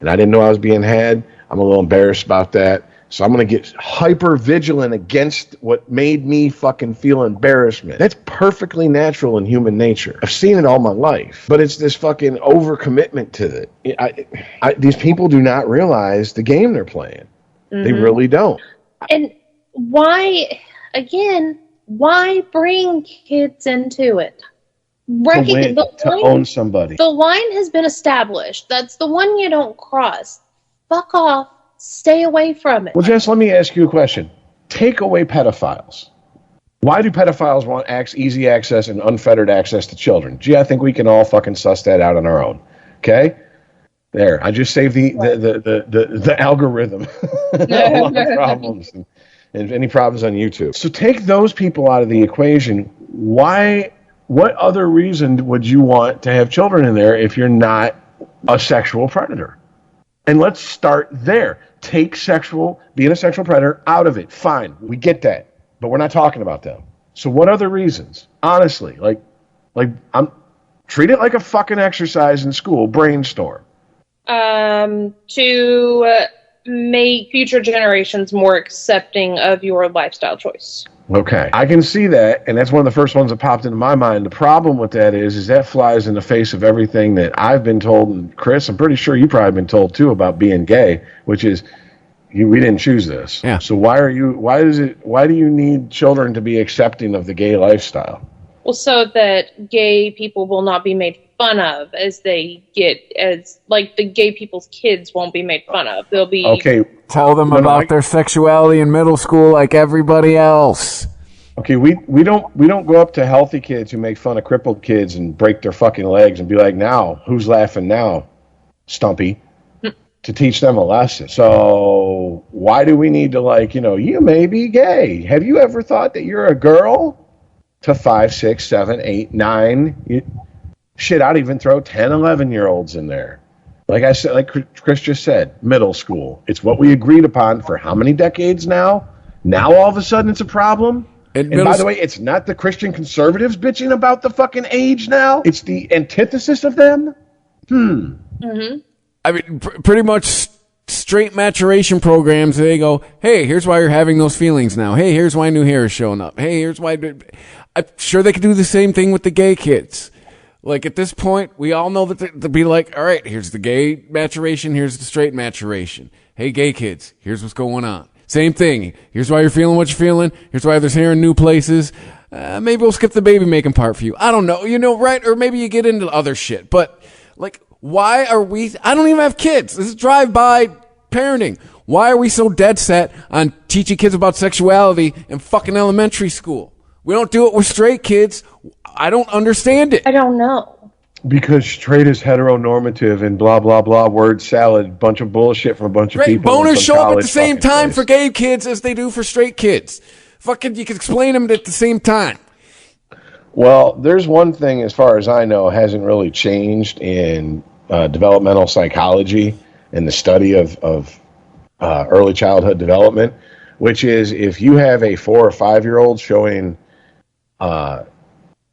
and I didn't know I was being had. I'm a little embarrassed about that. So I'm going to get hyper vigilant against what made me fucking feel embarrassment. That's perfectly natural in human nature. I've seen it all my life, but it's this fucking overcommitment to it. These people do not realize the game they're playing. Mm-hmm. They really don't. And why bring kids into it? To own somebody. The line has been established. That's the one you don't cross. Fuck off. Stay away from it. Well, Jess, let me ask you a question. Take away pedophiles. Why do pedophiles want easy access and unfettered access to children? Gee, I think we can all fucking suss that out on our own. Okay? There. I just saved the algorithm. A lot of problems and any problems on YouTube. So take those people out of the equation. What other reason would you want to have children in there if you're not a sexual predator? And let's start there. Take being a sexual predator out of it. Fine, we get that, but we're not talking about them. So what other reasons? Honestly, treat it like a fucking exercise in school. Brainstorm. To make future generations more accepting of your lifestyle choice. Okay, I can see that, and that's one of the first ones that popped into my mind. The problem with that is that flies in the face of everything that I've been told, and Chris, I'm pretty sure you've probably been told too about being gay, which is we didn't choose this. Yeah. So why do you need children to be accepting of the gay lifestyle? Well, so that gay people will not be made fun of the gay people's kids won't be made fun of. They'll be okay. Tell them about their sexuality in middle school like everybody else. Okay, we don't go up to healthy kids who make fun of crippled kids and break their fucking legs and be like, now who's laughing now, Stumpy, to teach them a lesson. So why do we need to you may be gay? Have you ever thought that you're a girl? To 5, 6, 7, 8, 9. Shit, I'd even throw 10, 11-year-olds in there. Like I said, like Chris just said, middle school. It's what we agreed upon for how many decades now? Now all of a sudden it's a problem? And by the way, it's not the Christian conservatives bitching about the fucking age now. It's the antithesis of them. Mm-hmm. I mean, pretty much straight maturation programs. They go, hey, here's why you're having those feelings now. Hey, here's why new hair is showing up. Hey, here's why. I'm sure they could do the same thing with the gay kids. Like, at this point, we all know that they'll be like, all right, here's the gay maturation, here's the straight maturation. Hey, gay kids, here's what's going on. Same thing. Here's why you're feeling what you're feeling. Here's why there's hair in new places. Maybe we'll skip the baby making part for you. I don't know, right? Or maybe you get into other shit. But, why are I don't even have kids. This is drive-by parenting. Why are we so dead set on teaching kids about sexuality in fucking elementary school? We don't do it with straight kids. I don't understand it. I don't know. Because straight is heteronormative and blah, blah, blah, word salad, bunch of bullshit from a bunch of people. Boners show up at the same time for gay kids as they do for straight kids. Fucking, you can explain them at the same time. Well, there's one thing, as far as I know, hasn't really changed in developmental psychology and the study of early childhood development, which is if you have a 4 or 5-year-old showing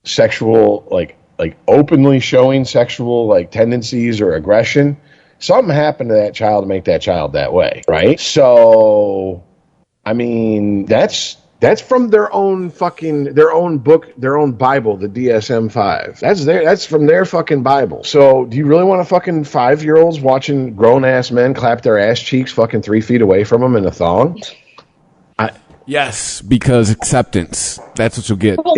sexual, like openly showing sexual tendencies or aggression, something happened to that child to make that child that way, right? So, I mean, that's from their own book, their own Bible, the DSM-5. That's from their fucking Bible. So, do you really want fucking 5-year-olds watching grown-ass men clap their ass cheeks fucking 3 feet away from them in a thong? Yes, because acceptance. That's what you'll get. Well,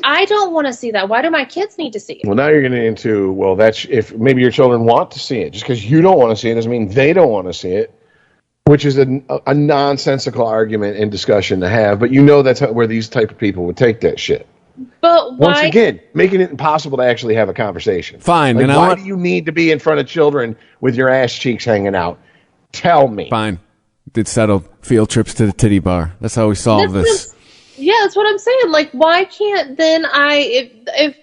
I don't want to see that. Why do my kids need to see it? Well, now you're getting into, that's if maybe your children want to see it. Just because you don't want to see it doesn't mean they don't want to see it, which is a nonsensical argument and discussion to have. But that's where these type of people would take that shit. But why? Once again, making it impossible to actually have a conversation. Fine. Like, and why do you need to be in front of children with your ass cheeks hanging out? Tell me. Fine. Did settle field trips to the titty bar. That's how we solve this. That's what I'm saying. Like, why can't then if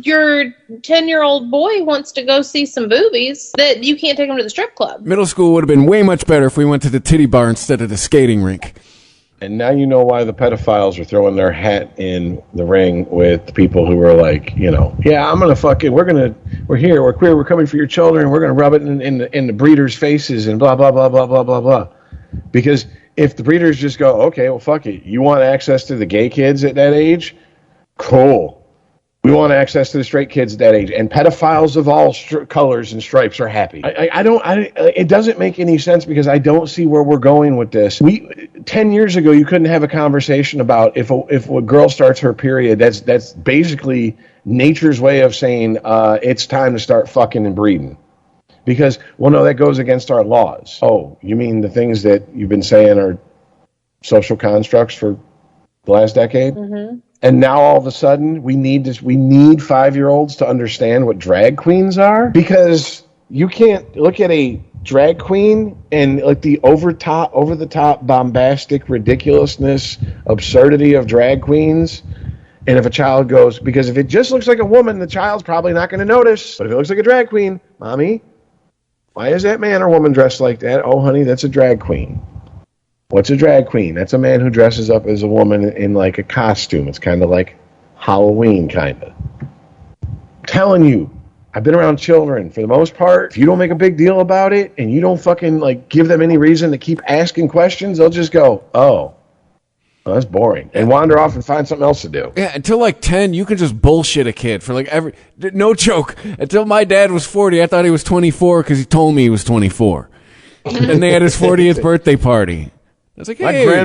your 10-year-old boy wants to go see some boobies, that you can't take him to the strip club? Middle school would have been way much better if we went to the titty bar instead of the skating rink. And now you know why the pedophiles are throwing their hat in the ring with the people who are like, yeah, I'm gonna fucking, we're here, we're queer, we're coming for your children, we're gonna rub it in the breeders' faces and blah blah blah blah blah blah blah. Because if the breeders just go, okay, well fuck it, you want access to the gay kids at that age? Cool. We want access to the straight kids at that age, and pedophiles of all colors and stripes are happy. It doesn't make any sense because I don't see where we're going with this. 10 years ago, you couldn't have a conversation about if a girl starts her period. That's basically nature's way of saying it's time to start fucking and breeding. Because, well, no, that goes against our laws. Oh, you mean the things that you've been saying are social constructs for the last decade? Mm-hmm. And now all of a sudden we need 5-year-olds to understand what drag queens are, because you can't look at a drag queen and like the over the top bombastic ridiculousness, absurdity of drag queens. And if a child goes, because if it just looks like a woman, the child's probably not going to notice. But if it looks like a drag queen, mommy, why is that man or woman dressed like that? Oh, honey, that's a drag queen. What's a drag queen? That's a man who dresses up as a woman in like a costume. It's kind of like Halloween, kind of. I'm telling you, I've been around children for the most part. If you don't make a big deal about it and you don't fucking like give them any reason to keep asking questions, they'll just go, oh, that's boring, and wander off and find something else to do. Yeah, until like 10, you can just bullshit a kid for like no joke. Until my dad was 40, I thought he was 24 because he told me he was 24. And they had his 40th birthday party. I was like, hey.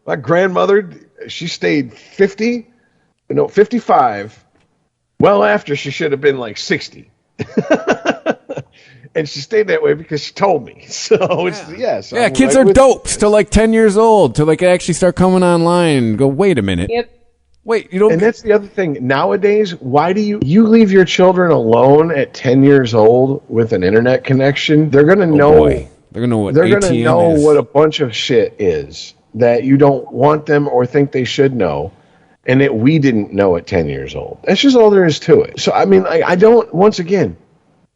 My grandmother, she stayed 55, well after she should have been like 60. And she stayed that way because she told me. So yes. Yeah, kids are dopes till like 10 years old, till they can actually start coming online and go, wait a minute. Yep. Wait, you don't. And that's the other thing. Nowadays, why do you leave your children alone at 10 years old with an internet connection? They're going to know. Boy. They're going to know what They're ATM going to know is. what a bunch of shit is that you don't want them or think they should know, and that we didn't know at 10 years old. That's just all there is to it. So, I mean, I don't, once again,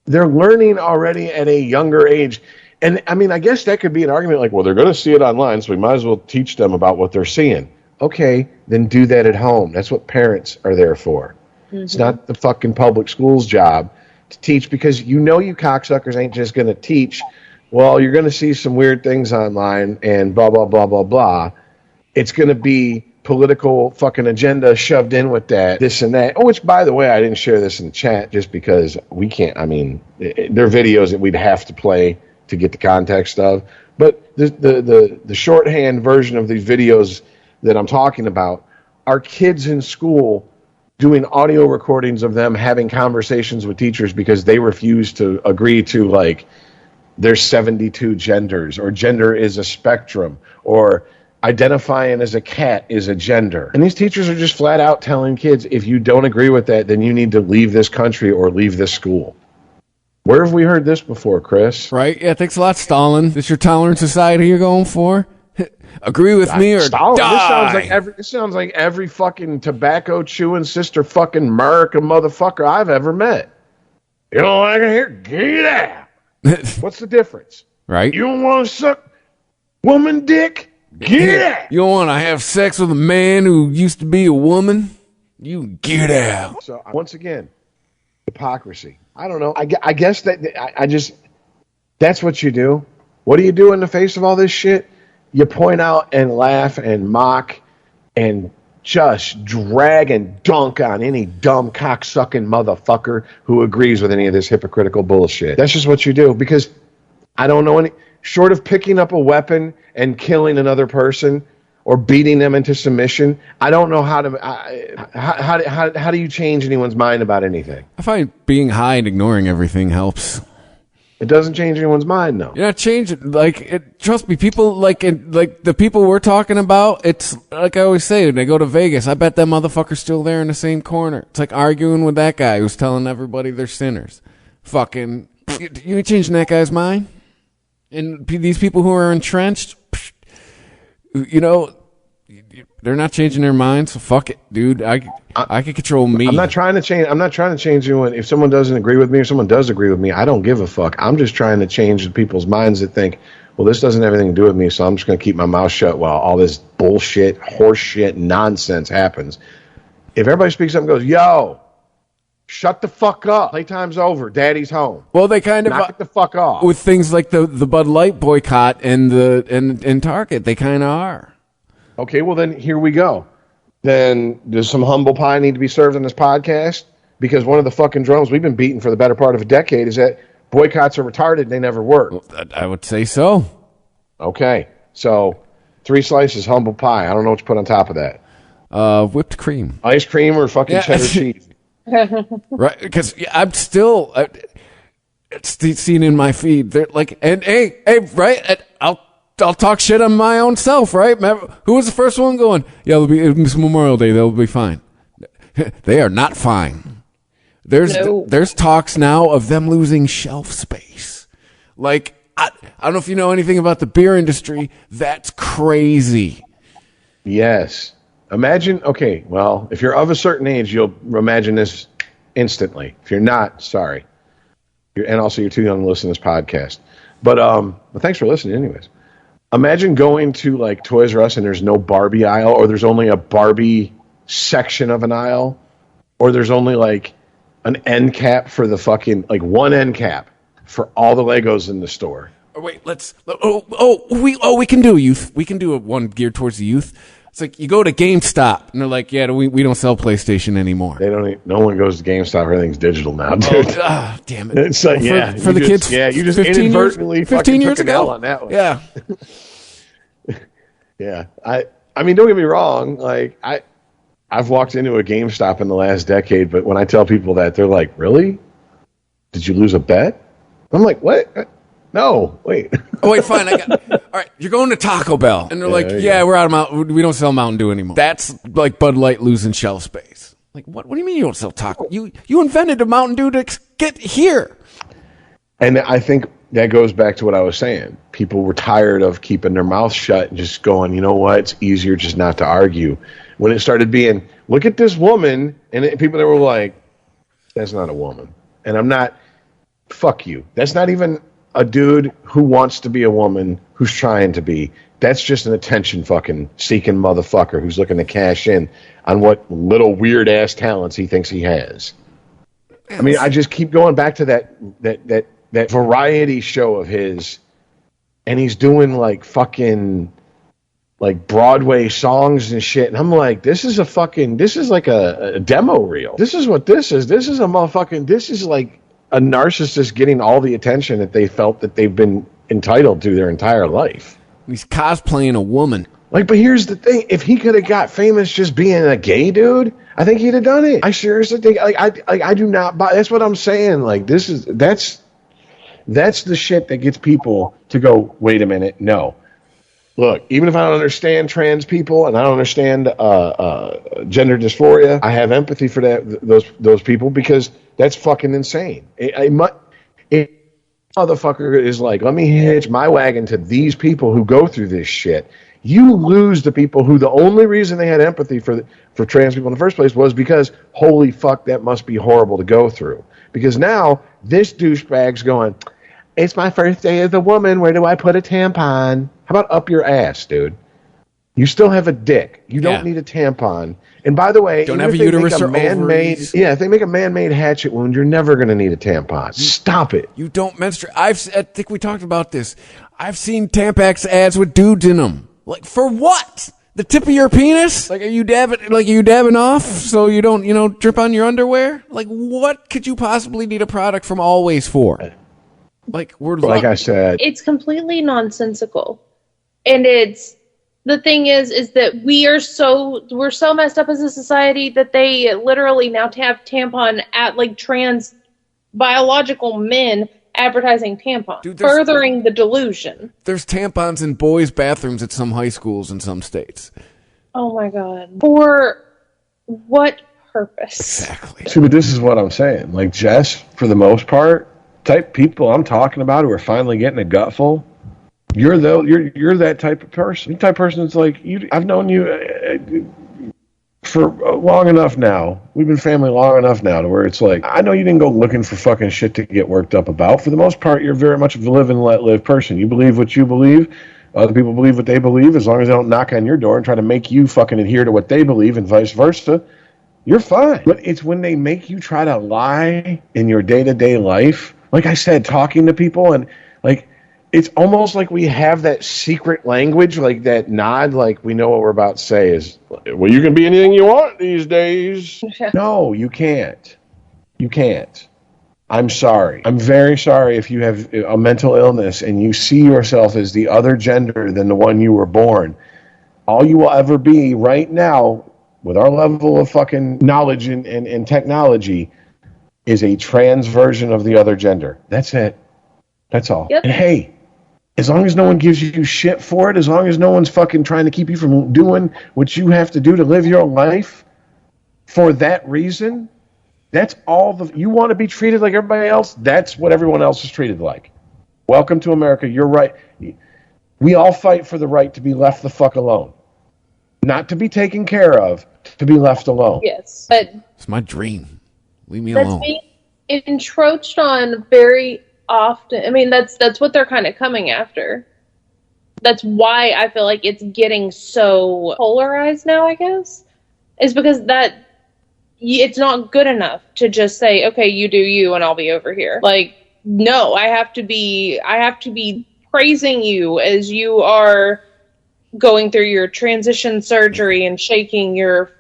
they're learning already at a younger age. And, I mean, I guess that could be an argument like, well, they're going to see it online, so we might as well teach them about what they're seeing. Okay, then do that at home. That's what parents are there for. Mm-hmm. It's not the fucking public school's job to teach, because you cocksuckers ain't just going to teach, well, you're going to see some weird things online and blah, blah, blah, blah, blah. It's going to be political fucking agenda shoved in with that, this and that. Oh, which, by the way, I didn't share this in the chat just because we can't. I mean, they're videos that we'd have to play to get the context of. But the shorthand version of these videos that I'm talking about are kids in school doing audio recordings of them having conversations with teachers because they refuse to agree to, like, there's 72 genders, or gender is a spectrum, or identifying as a cat is a gender. And these teachers are just flat out telling kids, if you don't agree with that, then you need to leave this country or leave this school. Where have we heard this before, Chris? Right? Yeah, thanks a lot, Stalin. This your tolerant society you're going for? Agree with me or Stalin, die. This sounds like every fucking tobacco chewing sister fucking American motherfucker I've ever met. You don't like it here? Get out. What's the difference? Right? You don't want to suck woman dick? Get out. You don't want to have sex with a man who used to be a woman? You get out. So once again, hypocrisy. I don't know. I guess that I just, that's what you do. What do you do in the face of all this shit? You point out and laugh and mock and just drag and dunk on any dumb cocksucking motherfucker who agrees with any of this hypocritical bullshit. That's just what you do, because I don't know any, short of picking up a weapon and killing another person or beating them into submission, I don't know how do you change anyone's mind about anything? I find being high and ignoring everything helps. It doesn't change anyone's mind, though. You're not changing. Trust me, people like the people we're talking about. It's like I always say when they go to Vegas. I bet that motherfucker's still there in the same corner. It's like arguing with that guy who's telling everybody they're sinners. Fucking, you ain't changing that guy's mind. And these people who are entrenched, they're not changing their minds. So fuck it, dude. I can control me. I'm not trying to change anyone. If someone doesn't agree with me or someone does agree with me, I don't give a fuck. I'm just trying to change the people's minds that think, well, this doesn't have anything to do with me, so I'm just going to keep my mouth shut while all this bullshit, horse shit, nonsense happens. If everybody speaks up and goes, yo, shut the fuck up. Playtime's over. Daddy's home. Well, they kind of knock it the fuck off. With things like the Bud Light boycott and Target, they kind of are. Okay, well then here we go. Then does some humble pie need to be served on this podcast? Because one of the fucking drums we've been beating for the better part of a decade is that boycotts are retarded. They never work. Well, I would say so. Okay, so 3 slices humble pie. I don't know what you put on top of that. Whipped cream, ice cream, or fucking cheddar cheese. Right? Because I'm still it's seen in my feed. They're like, and hey, right? I'll talk shit on my own self, right? Remember, who was the first one going, yeah, it's Memorial Day, they'll be fine. They are not fine. There's talks now of them losing shelf space. Like, I don't know if you know anything about the beer industry. That's crazy. Yes. Imagine, okay, well, if you're of a certain age, you'll imagine this instantly. If you're not, sorry. And also, you're too young to listen to this podcast. But thanks for listening anyways. Imagine going to like Toys R Us and there's no Barbie aisle, or there's only a Barbie section of an aisle, or there's only like an end cap for the fucking, like one end cap for all the Legos in the store. Oh, wait, we can do youth. We can do one geared towards the youth. It's like you go to GameStop and they're like, yeah, we don't sell PlayStation anymore. They don't. No one goes to GameStop. Everything's digital now, dude. Oh, damn it! It's like for the kids. Yeah, you just inadvertently 15 years took an ago L on that one. Yeah. Yeah. I mean, don't get me wrong. Like I've walked into a GameStop in the last decade, but when I tell people that, they're like, "Really? Did you lose a bet?" I'm like, "What? No, wait." Oh, wait, fine. All right, you're going to Taco Bell. And they're like, yeah, we're out of we don't sell Mountain Dew anymore. That's like Bud Light losing shelf space. Like, what do you mean you don't sell Taco? You invented a Mountain Dew to get here. And I think that goes back to what I was saying. People were tired of keeping their mouth shut and just going, you know what, it's easier just not to argue. When it started being, look at this woman, and people that were like, that's not a woman. And I'm not, fuck you. That's not even a dude who wants to be a woman who's trying to be. That's just an attention fucking seeking motherfucker who's looking to cash in on what little weird ass talents he thinks he has. I mean, I just keep going back to that variety show of his, and he's doing like fucking like Broadway songs and shit, and I'm like, this is like a demo reel. This is what this is. This is like a narcissist getting all the attention that they felt that they've been entitled to their entire life. He's cosplaying a woman. Like, but here's the thing: if he could have got famous just being a gay dude, I think he'd have done it. I seriously think, I do not buy. That's what I'm saying. Like, that's the shit that gets people to go, wait a minute, no. Look, even if I don't understand trans people and I don't understand gender dysphoria, I have empathy for those people, because that's fucking insane. Motherfucker is like, let me hitch my wagon to these people who go through this shit. You lose the people who the only reason they had empathy for trans people in the first place was because, holy fuck, that must be horrible to go through. Because now this douchebag's going, it's my first day as a woman. Where do I put a tampon? How about up your ass, dude? You still have a dick. You don't need a tampon. And by the way, don't have a uterus or ovaries. Yeah, if they make a man-made hatchet wound, you're never going to need a tampon. Stop it. You don't menstruate. I think we talked about this. I've seen Tampax ads with dudes in them. Like, for what? The tip of your penis? Like, are you dabbing off so you don't, drip on your underwear? Like, what could you possibly need a product from Always for? Like I said, it's completely nonsensical. And the thing is that we're so messed up as a society that they literally now have tampon at like trans biological men advertising tampons, furthering the delusion. There's tampons in boys' bathrooms at some high schools in some states. Oh my God. For what purpose? Exactly. See, but this is what I'm saying. Like, Jess, for the most part, type people I'm talking about who are finally getting a gutful, you're that type of person. You're the type of person that's like, I've known you for long enough now. We've been family long enough now to where it's like, I know you didn't go looking for fucking shit to get worked up about. For the most part, you're very much a live and let live person. You believe what you believe. Other people believe what they believe. As long as they don't knock on your door and try to make you fucking adhere to what they believe and vice versa, you're fine. But it's when they make you try to lie in your day-to-day life. Like I said, talking to people, and like, it's almost like we have that secret language, like that nod, like we know what we're about to say is, well, you can be anything you want these days. No, you can't. You can't. I'm sorry. I'm very sorry if you have a mental illness and you see yourself as the other gender than the one you were born. All you will ever be right now, with our level of fucking knowledge and technology, is a trans version of the other gender. That's it. That's all. Yep. And hey, as long as no one gives you shit for it, as long as no one's fucking trying to keep you from doing what you have to do to live your life for that reason, that's all you want to be treated like everybody else, that's what everyone else is treated like. Welcome to America. You're right. We all fight for the right to be left the fuck alone. Not to be taken care of, to be left alone. Yes, but it's my dream. Leave me alone. That's being encroached on very often. I mean, that's what they're kind of coming after. That's why I feel like it's getting so polarized now, I guess, is because it's not good enough to just say, okay, you do you and I'll be over here. Like, no, I have to be praising you as you are going through your transition surgery and shaking your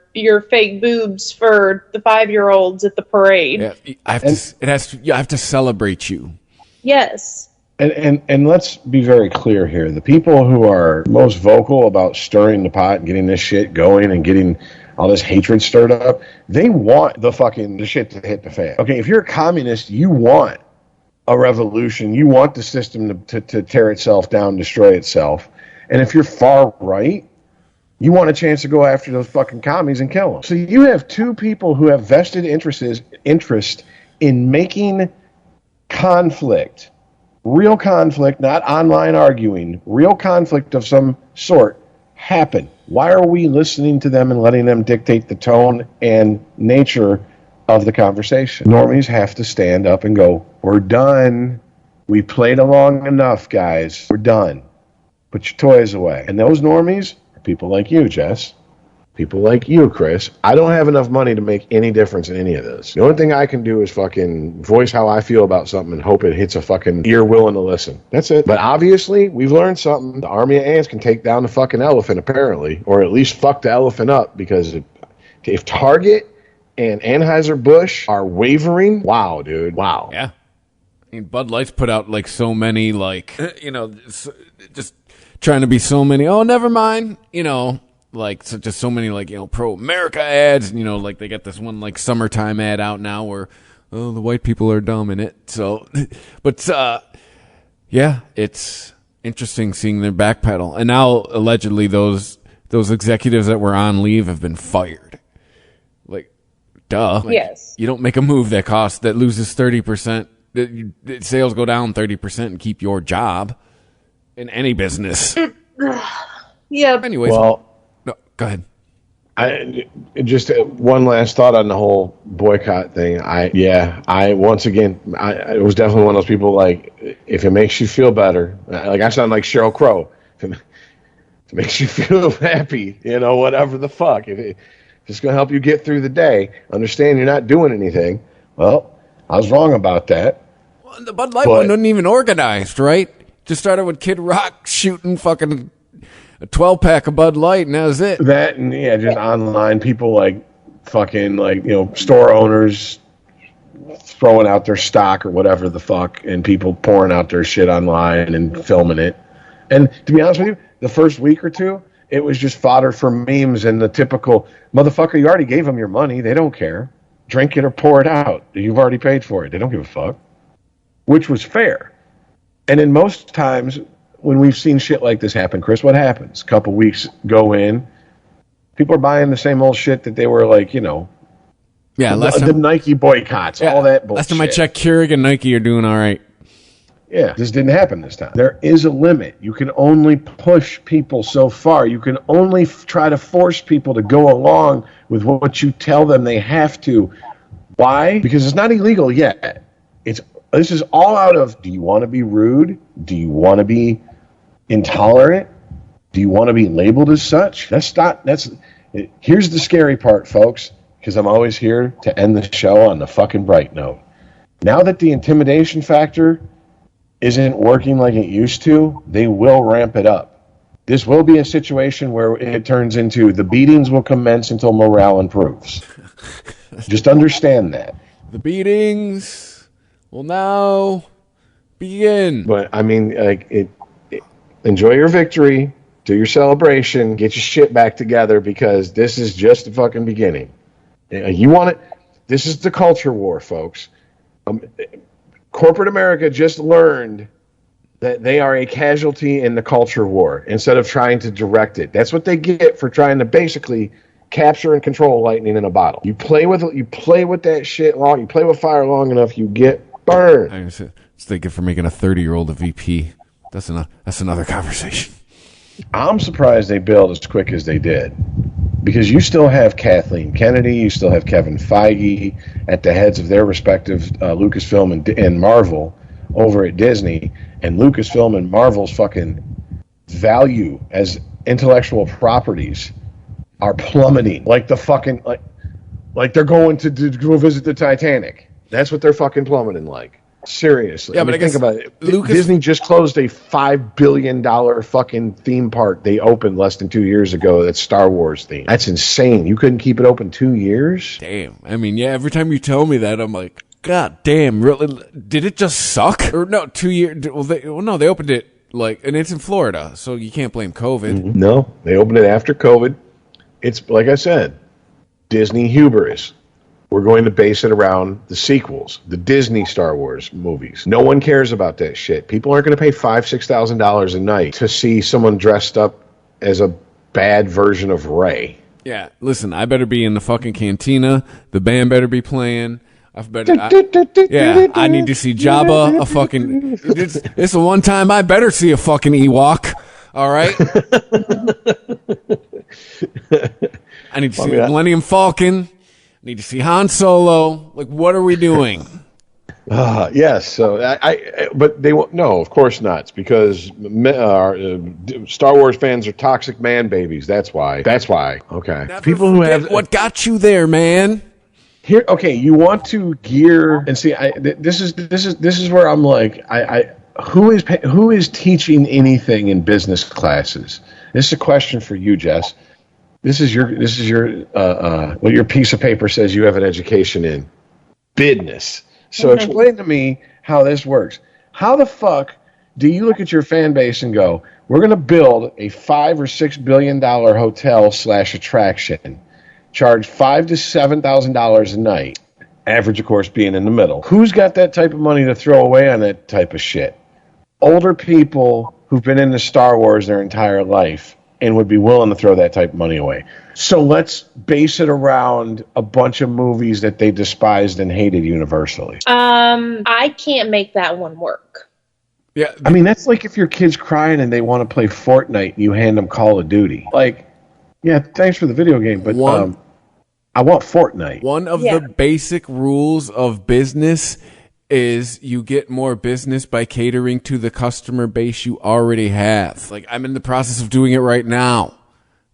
fake boobs for the 5-year-olds at the parade. Yeah, I have to celebrate you. Yes. And let's be very clear here. The people who are most vocal about stirring the pot and getting this shit going and getting all this hatred stirred up, they want the shit to hit the fan. Okay, if you're a communist, you want a revolution. You want the system to tear itself down, destroy itself. And if you're far right, you want a chance to go after those fucking commies and kill them. So you have two people who have vested interest in making conflict, real conflict, not online arguing, real conflict of some sort happen. Why are we listening to them and letting them dictate the tone and nature of the conversation? Normies have to stand up and go, we're done. We played along enough, guys. We're done. Put your toys away. And those normies are people like you, Jess. People like you, Chris. I don't have enough money to make any difference in any of this. The only thing I can do is fucking voice how I feel about something and hope it hits a fucking ear willing to listen. That's it. But obviously, we've learned something. The army of ants can take down the fucking elephant, apparently. Or at least fuck the elephant up. Because if Target and Anheuser-Busch are wavering, wow, dude. Wow. Yeah. I mean, Bud Light's put out like so many, like, just trying to be so many, oh, never mind, like, so just so many, like, pro-America ads, like they got this one, like, summertime ad out now where, oh, the white people are dumb in it. So, but, yeah, it's interesting seeing their backpedal. And now, allegedly, those executives that were on leave have been fired. Like, duh. Like, yes. You don't make a move that loses 30%. Sales go down 30% and keep your job in any business. Yeah. Anyways, well, no, go ahead. I just one last thought on the whole boycott thing. Once again, it was definitely one of those people, like, if it makes you feel better, like I sound like Sheryl Crow. If it makes you feel happy, whatever the fuck. If it's just going to help you get through the day, understand you're not doing anything. Well, I was wrong about that. Well, the Bud Light one wasn't even organized, right? Just started with Kid Rock shooting fucking a 12-pack of Bud Light, and that was it. That, and just online people, like, fucking, like, store owners throwing out their stock or whatever the fuck, and people pouring out their shit online and filming it. And to be honest with you, the first week or two, it was just fodder for memes and the typical, motherfucker, you already gave them your money. They don't care. Drink it or pour it out. You've already paid for it. They don't give a fuck. which was fair. And in most times when we've seen shit like this happen, Chris, what happens? A couple weeks go in, people are buying the same old shit that they were like, you know, the Nike boycotts, all that bullshit. Last time I checked, Keurig and Nike are doing all right. Yeah, this didn't happen this time. There is a limit. You can only push people so far. You can only try to force people to go along with what you tell them they have to. Why? Because it's not illegal yet. This is all out of, do you want to be rude? Do you want to be intolerant? Do you want to be labeled as such? Here's the scary part, folks, because I'm always here to end the show on the fucking bright note. Now that the intimidation factor isn't working like it used to, they will ramp it up. This will be a situation where it turns into the beatings will commence until morale improves. Just understand that. The beatings will now begin. But, I mean, like, enjoy your victory, do your celebration, get your shit back together, because this is just the fucking beginning. You want it? This is the culture war, folks. Corporate America just learned that they are a casualty in the culture war instead of trying to direct it. That's what they get for trying to basically capture and control lightning in a bottle. You play with that shit long. You play with fire long enough, you get burned. I was thinking for making a 30-year-old a VP. That's another conversation. I'm surprised they bailed as quick as they did, because you still have Kathleen Kennedy, you still have Kevin Feige at the heads of their respective Lucasfilm and Marvel over at Disney, and Lucasfilm and Marvel's fucking value as intellectual properties are plummeting like the fucking like they're going to go visit the Titanic. That's what they're fucking plummeting like. Seriously. Yeah, but I guess think about it. Disney just closed a $5 billion fucking theme park they opened less than 2 years ago. That's Star Wars theme. That's insane. You couldn't keep it open 2 years? Damn. I mean, yeah, every time you tell me that, I'm like, God damn, really? Did it just suck? Or no, 2 years? Well, no, they opened it and it's in Florida, so you can't blame COVID. Mm-hmm. No, they opened it after COVID. It's, like I said, Disney hubris. We're going to base it around the sequels, the Disney Star Wars movies. No one cares about that shit. People aren't going to pay $5,000-$6,000 a night to see someone dressed up as a bad version of Rey. Yeah, listen, I better be in the fucking cantina. The band better be playing. I need to see Jabba, a fucking... It's the one time I better see a fucking Ewok, all right? I need to see the Millennium Falcon. Need to see Han Solo. Like, what are we doing? Yes. So but they won't. No, of course not. It's because Star Wars fans are toxic man babies. That's why. Okay. Never people who have what got you there, man. Here. Okay. You want to gear and see. This is where I'm like, who is teaching anything in business classes? This is a question for you, Jess. This is your what your piece of paper says you have an education in. Business. So explain to me how this works. How the fuck do you look at your fan base and go, we're going to build a $5 or $6 billion hotel / attraction, charge $5,000 to $7,000 a night, average of course being in the middle. Who's got that type of money to throw away on that type of shit? Older people who've been into Star Wars their entire life and would be willing to throw that type of money away. So let's base it around a bunch of movies that they despised and hated universally. I can't make that one work. Yeah, I mean, that's like if your kid's crying and they want to play Fortnite and you hand them Call of Duty. Like, yeah, thanks for the video game, but I want Fortnite. One of the basic rules of business is you get more business by catering to the customer base you already have. Like, I'm in the process of doing it right now.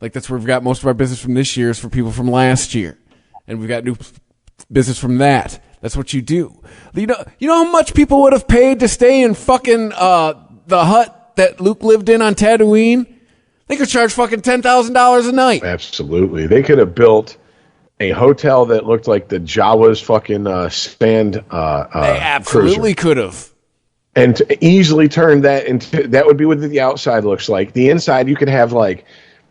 Like, that's where we've got most of our business from this year is for people from last year. And we've got new business from that. That's what you do. You know how much people would have paid to stay in fucking, the hut that Luke lived in on Tatooine? They could charge fucking $10,000 a night. Absolutely. They could have built a hotel that looked like the Jawa's fucking sand they absolutely could have. And to easily turn that into, that would be what the outside looks like. The inside, you could have like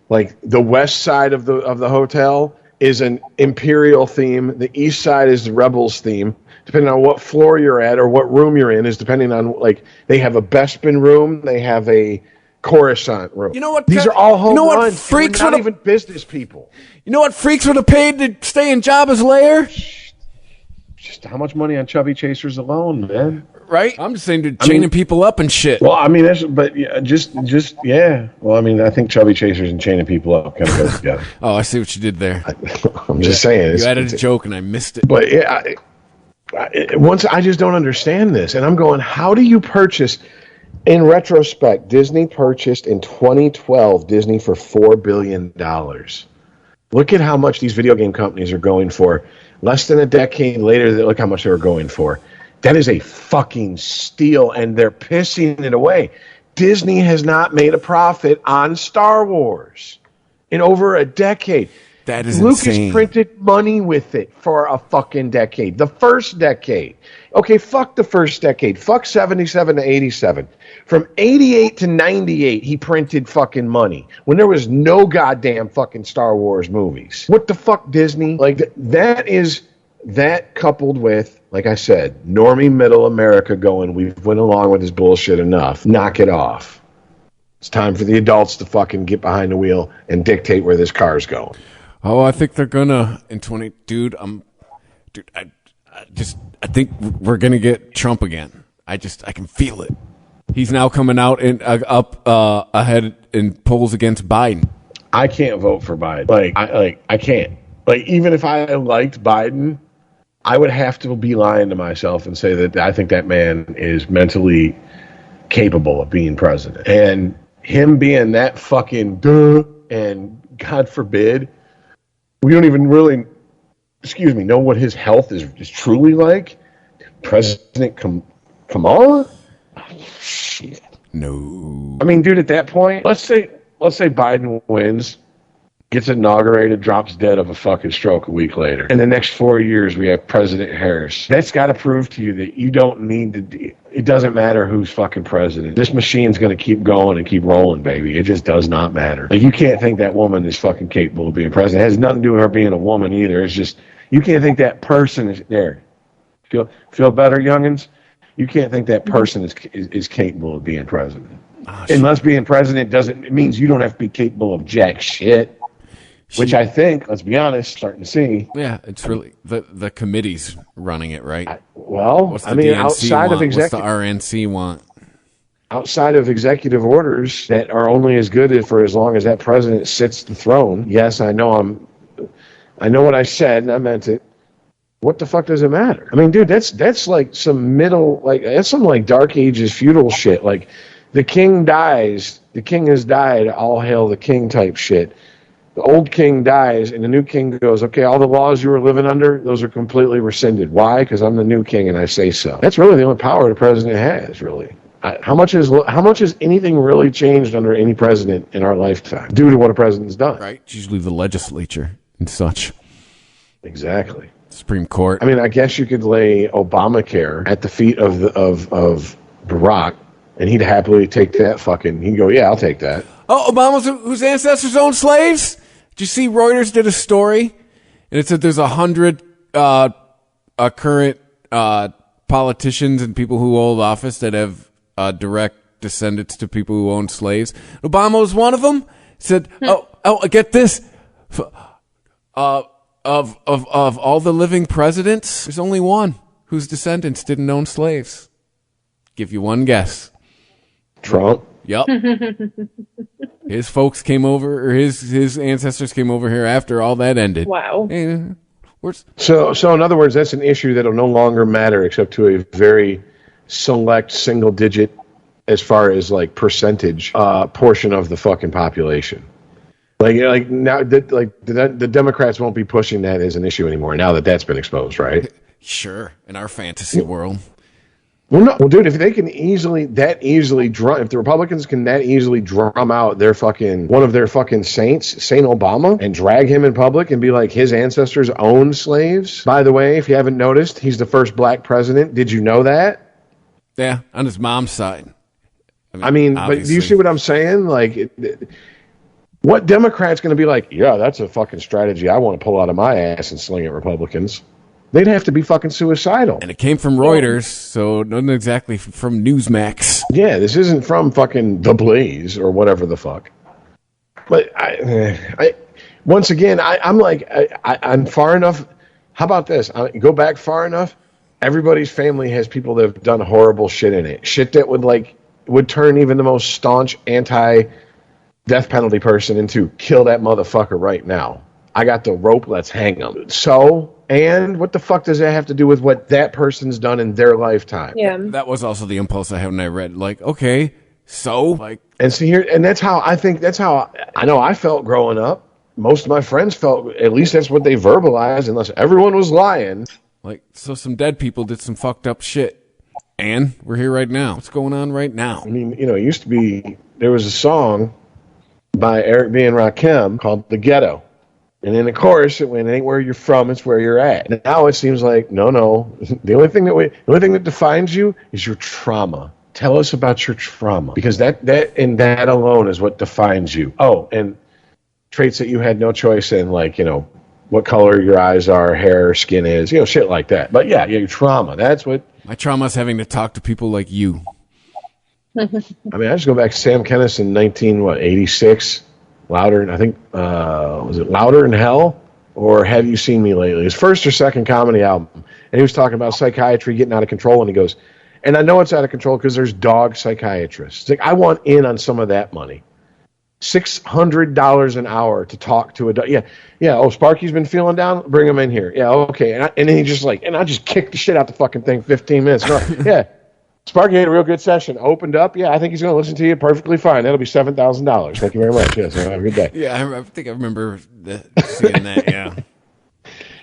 the west side of the hotel is an Imperial theme. The east side is the Rebels theme. depending on what floor you're at or what room you're in, is depending on, like, they have a Bespin room, they have a Coruscant room. You know what? These are all home what runs. Freaks We're not would even business people. You know what freaks would have paid to stay in Jabba's lair? Just how much money on Chubby Chasers alone, man? Right? I'm just saying, chaining people up and shit. Well, I mean, yeah. Well, I mean, I think Chubby Chasers and chaining people up kind of goes together. Oh, I see what you did there. I'm just saying. You added a joke and I missed it. But yeah, I just don't understand this. And I'm going, how do you purchase? In retrospect, Disney purchased in 2012 Disney for $4 billion. Look at how much these video game companies are going for. Less than a decade later, look how much they were going for. That is a fucking steal, and they're pissing it away. Disney has not made a profit on Star Wars in over a decade. That is Lucas insane. printed money with it for a fucking decade. The first decade. Okay, fuck the first decade. Fuck 77 to 87. From 88 to 98, he printed fucking money when there was no goddamn fucking Star Wars movies. What the fuck, Disney? Like, that coupled with, like I said, normie middle America going, we've went along with this bullshit enough. Knock it off. It's time for the adults to fucking get behind the wheel and dictate where this car's going. Oh, I think they're gonna in 20. Dude, I think we're gonna get Trump again. I can feel it. He's now coming out and up ahead in polls against Biden. I can't vote for Biden. I can't. Like, even if I liked Biden, I would have to be lying to myself and say that I think that man is mentally capable of being president. And him being that fucking duh, and God forbid, we don't even really, know what his health is truly like. President Kamala? Oh, shit. No. I mean, dude, at that point, let's say Biden wins, gets inaugurated, drops dead of a fucking stroke a week later. In the next 4 years, we have President Harris. That's got to prove to you that you don't need to. It doesn't matter who's fucking president. This machine's going to keep going and keep rolling, baby. It just does not matter. Like, you can't think that woman is fucking capable of being president. It has nothing to do with her being a woman either. It's just, you can't think that person is there. Feel better, youngins? You can't think that person is capable of being president. Unless being president it means you don't have to be capable of jack shit. Which I think, let's be honest, starting to see. Yeah, it's really the committee's running it, right? DNC outside of what's the RNC want? Outside of executive orders that are only as good for as long as that president sits the throne. Yes, I know what I said, and I meant it. What the fuck does it matter? I mean, dude, that's like some that's some like Dark Ages feudal shit. Like, the king dies, the king has died, all hail the king type shit. The old king dies, and the new king goes, okay, all the laws you were living under, those are completely rescinded. Why? Because I'm the new king and I say so. That's really the only power the president has, really. How much has anything really changed under any president in our lifetime due to what a president's done? Right. It's usually the legislature and such. Exactly. Supreme Court. I mean, I guess you could lay Obamacare at the feet of Barack, and he'd happily take that he'd go, yeah, I'll take that. Oh, Obama's whose ancestors owned slaves? Did you see Reuters did a story? And it said there's 100 current politicians and people who hold office that have direct descendants to people who owned slaves. Obama was one of them. Said, get this. Of all the living presidents, there's only one whose descendants didn't own slaves. Give you one guess. Trump. Yep. His folks came over, or his ancestors came over here after all that ended. Wow. So in other words, that's an issue that'll no longer matter except to a very select single digit, as far as like percentage portion of the fucking population. Like now, the Democrats won't be pushing that as an issue anymore. Now that that's been exposed, right? Sure. In our fantasy world. Well, dude, if they can if the Republicans can that easily drum out one of their fucking saints, Saint Obama, and drag him in public and be like, his ancestors owned slaves. By the way, if you haven't noticed, he's the first black president. Did you know that? Yeah, on his mom's side. I mean, but do you see what I'm saying? Like, what Democrat's going to be like? Yeah, that's a fucking strategy I want to pull out of my ass and sling at Republicans. they'd have to be fucking suicidal. And it came from Reuters, so not exactly from Newsmax. Yeah, this isn't from fucking The Blaze or whatever the fuck. But I once again, I'm like, I'm far enough. How about this? I go back far enough. Everybody's family has people that have done horrible shit in it. Shit that would turn even the most staunch anti-death penalty person into kill that motherfucker right now. I got the rope, let's hang him. So, and what the fuck does that have to do with what that person's done in their lifetime? Yeah. That was also the impulse I had when I read, like, okay, so? Like, and see here, and that's how I know I felt growing up. Most of my friends felt, at least that's what they verbalized, unless everyone was lying. Like, so some dead people did some fucked up shit. And we're here right now. What's going on right now? I mean, you know, it used to be, there was a song by Eric B. and Rakim called The Ghetto. And in the chorus, it went, it ain't where you're from, it's where you're at. Now it seems like, no. The only thing that defines you is your trauma. Tell us about your trauma. Because that alone is what defines you. Oh, and traits that you had no choice in, like, you know, what color your eyes are, hair, skin is, you know, shit like that. But yeah, your trauma. That's what. My trauma is having to talk to people like you. I mean, I just go back to Sam Kinison, 86. Louder, I think, was it Louder in Hell or Have You Seen Me Lately? His first or second comedy album. And he was talking about psychiatry getting out of control. And he goes, and I know it's out of control because there's dog psychiatrists. It's like, I want in on some of that money. $600 an hour to talk to a dog. Yeah. Oh, Sparky's been feeling down? Bring him in here. Yeah, okay. And then he just like, and I just kicked the shit out the fucking thing 15 minutes. Yeah. Sparky had a real good session. Opened up. Yeah, I think he's going to listen to you perfectly fine. That'll be $7,000. Thank you very much. Yes, have a good day. Yeah, I think I remember seeing that, yeah.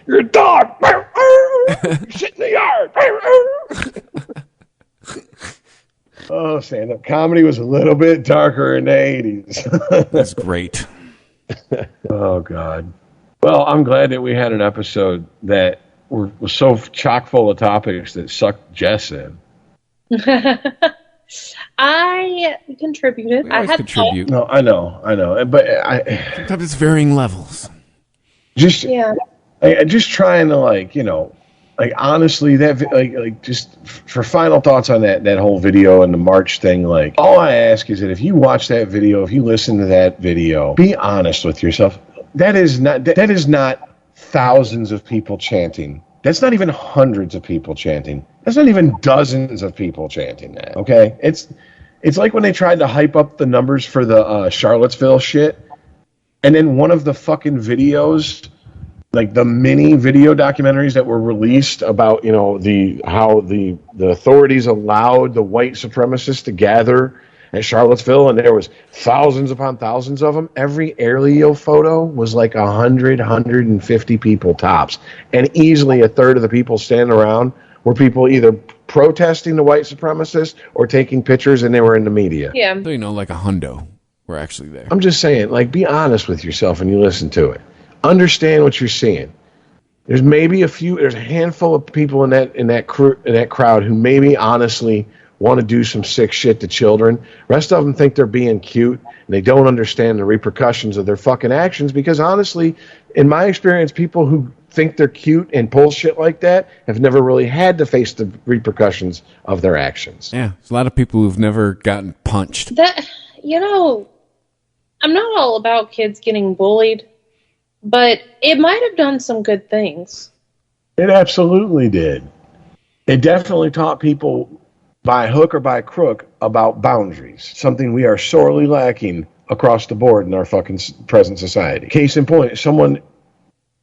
You're a dog. Shit in the yard. Oh, stand-up comedy was a little bit darker in the 80s. That's great. Oh, God. Well, I'm glad that we had an episode that was so chock full of topics that sucked Jess in. I contributed. I had contribute. No, I know, but sometimes it's varying levels. Just just trying to, like, you know, like, honestly, that like just for final thoughts on that whole video and the March thing. Like, all I ask is that if you watch that video, if you listen to that video, be honest with yourself. That is not thousands of people chanting. That's not even hundreds of people chanting. That's not even dozens of people chanting that, okay? It's like when they tried to hype up the numbers for the Charlottesville shit, and then one of the fucking videos, like the mini video documentaries that were released about, you know, how the authorities allowed the white supremacists to gather at Charlottesville, and there was thousands upon thousands of them. Every Air Leo photo was like 150 people tops. And easily a third of the people standing around were people either protesting the white supremacists or taking pictures, and they were in the media. Yeah. So, you know, like a hundo were actually there. I'm just saying, like, be honest with yourself when you listen to it. Understand what you're seeing. There's a handful of people in that crowd who maybe honestly want to do some sick shit to children. Rest of them think they're being cute, and they don't understand the repercussions of their fucking actions, because honestly, in my experience, people who think they're cute and pull shit like that have never really had to face the repercussions of their actions. Yeah, there's a lot of people who've never gotten punched. That, you know, I'm not all about kids getting bullied, but it might have done some good things. It absolutely did. It definitely taught people by hook or by crook about boundaries, something we are sorely lacking across the board in our fucking present society. Case in point, someone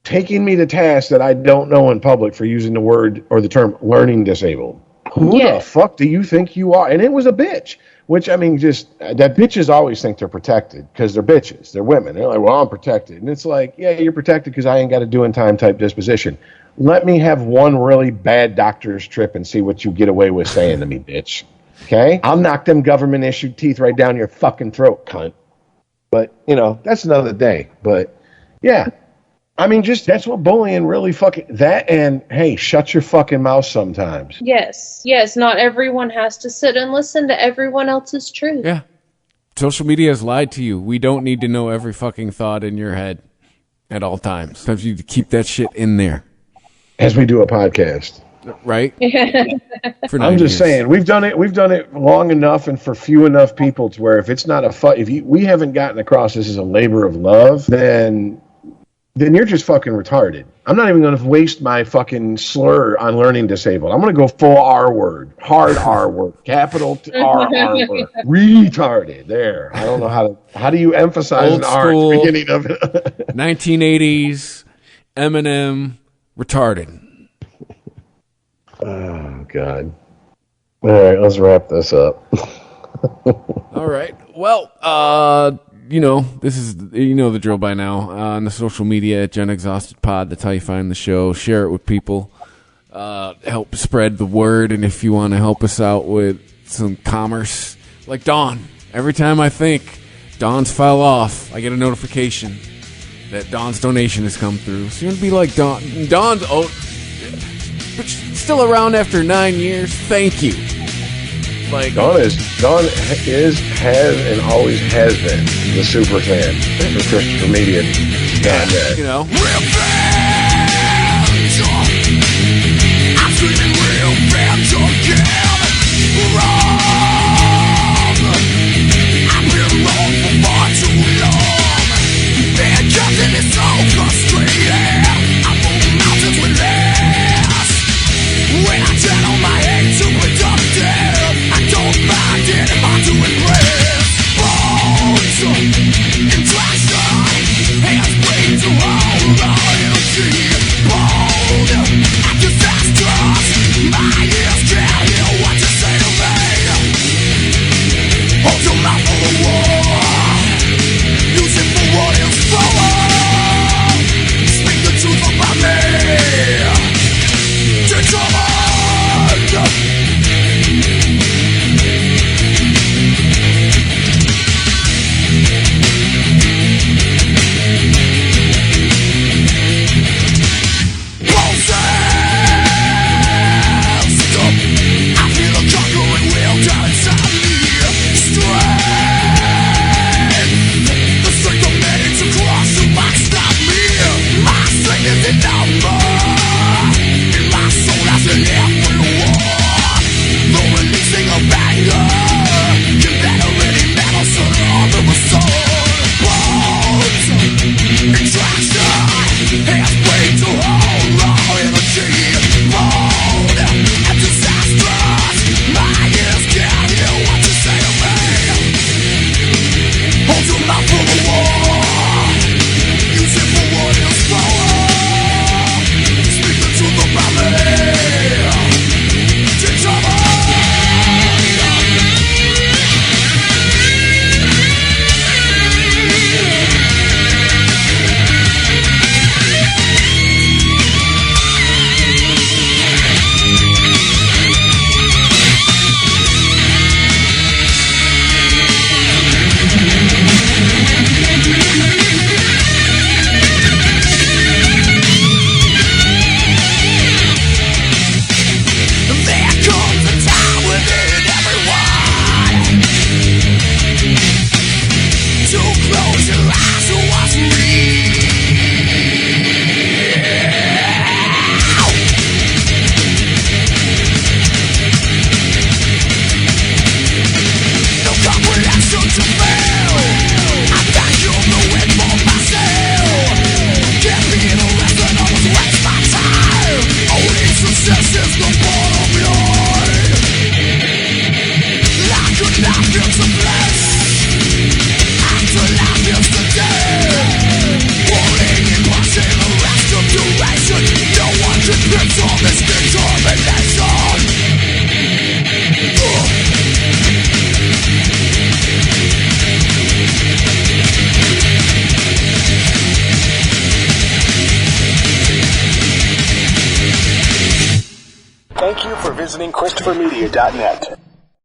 taking me to task that I don't know in public for using the word or the term learning disabled. Who the fuck do you think you are? And it was a bitch, which, I mean, just that bitches always think they're protected because they're bitches. They're women. They're like, well, I'm protected. And it's like, yeah, you're protected because I ain't got a doing time type disposition. Let me have one really bad doctor's trip and see what you get away with saying to me, bitch. Okay? I'll knock them government-issued teeth right down your fucking throat, cunt. But, you know, that's another day. But, yeah. I mean, just, that's what bullying really fucking, that and, hey, shut your fucking mouth sometimes. Yes, not everyone has to sit and listen to everyone else's truth. Yeah. Social media has lied to you. We don't need to know every fucking thought in your head at all times. Sometimes you need to keep that shit in there. as we do a podcast. Right? I'm just saying, we've done it long enough and for few enough people to where if it's not we haven't gotten across this as a labor of love, then you're just fucking retarded. I'm not even going to waste my fucking slur on learning disabled. I'm going to go full R word, hard R word, capital R word, retarded. There. I don't know how do you emphasize Old an R at school, the beginning of it? 1980s, Eminem, retarded. Oh, God. All right, let's wrap this up. All right. Well, this is, the drill by now. On the social media at Gen Exhausted Pod, that's how you find the show. Share it with people. Help spread the word. And if you want to help us out with some commerce, like Dawn. Every time I think Dawn's fell off, I get a notification that Dawn's donation has come through. So you want to be like Dawn. Dawn's but still around after 9 years. Thank you. Like Dawn is, has, and always has been the super fan for Christopher Media. You know. I'm screaming real revenge again. I've been wrong for far too long. Being kept in this so frustrated. I move mountains with less. When I channel my hate to productive, I don't find it hard to impress. Bones in traction, hands bleed to hold on energy. Bold at disasters, my ears can't hear what you say to me. Hold your mouth for the war, use it for what it's for. Speak the truth about me. Thank you for visiting ChristopherMedia.net.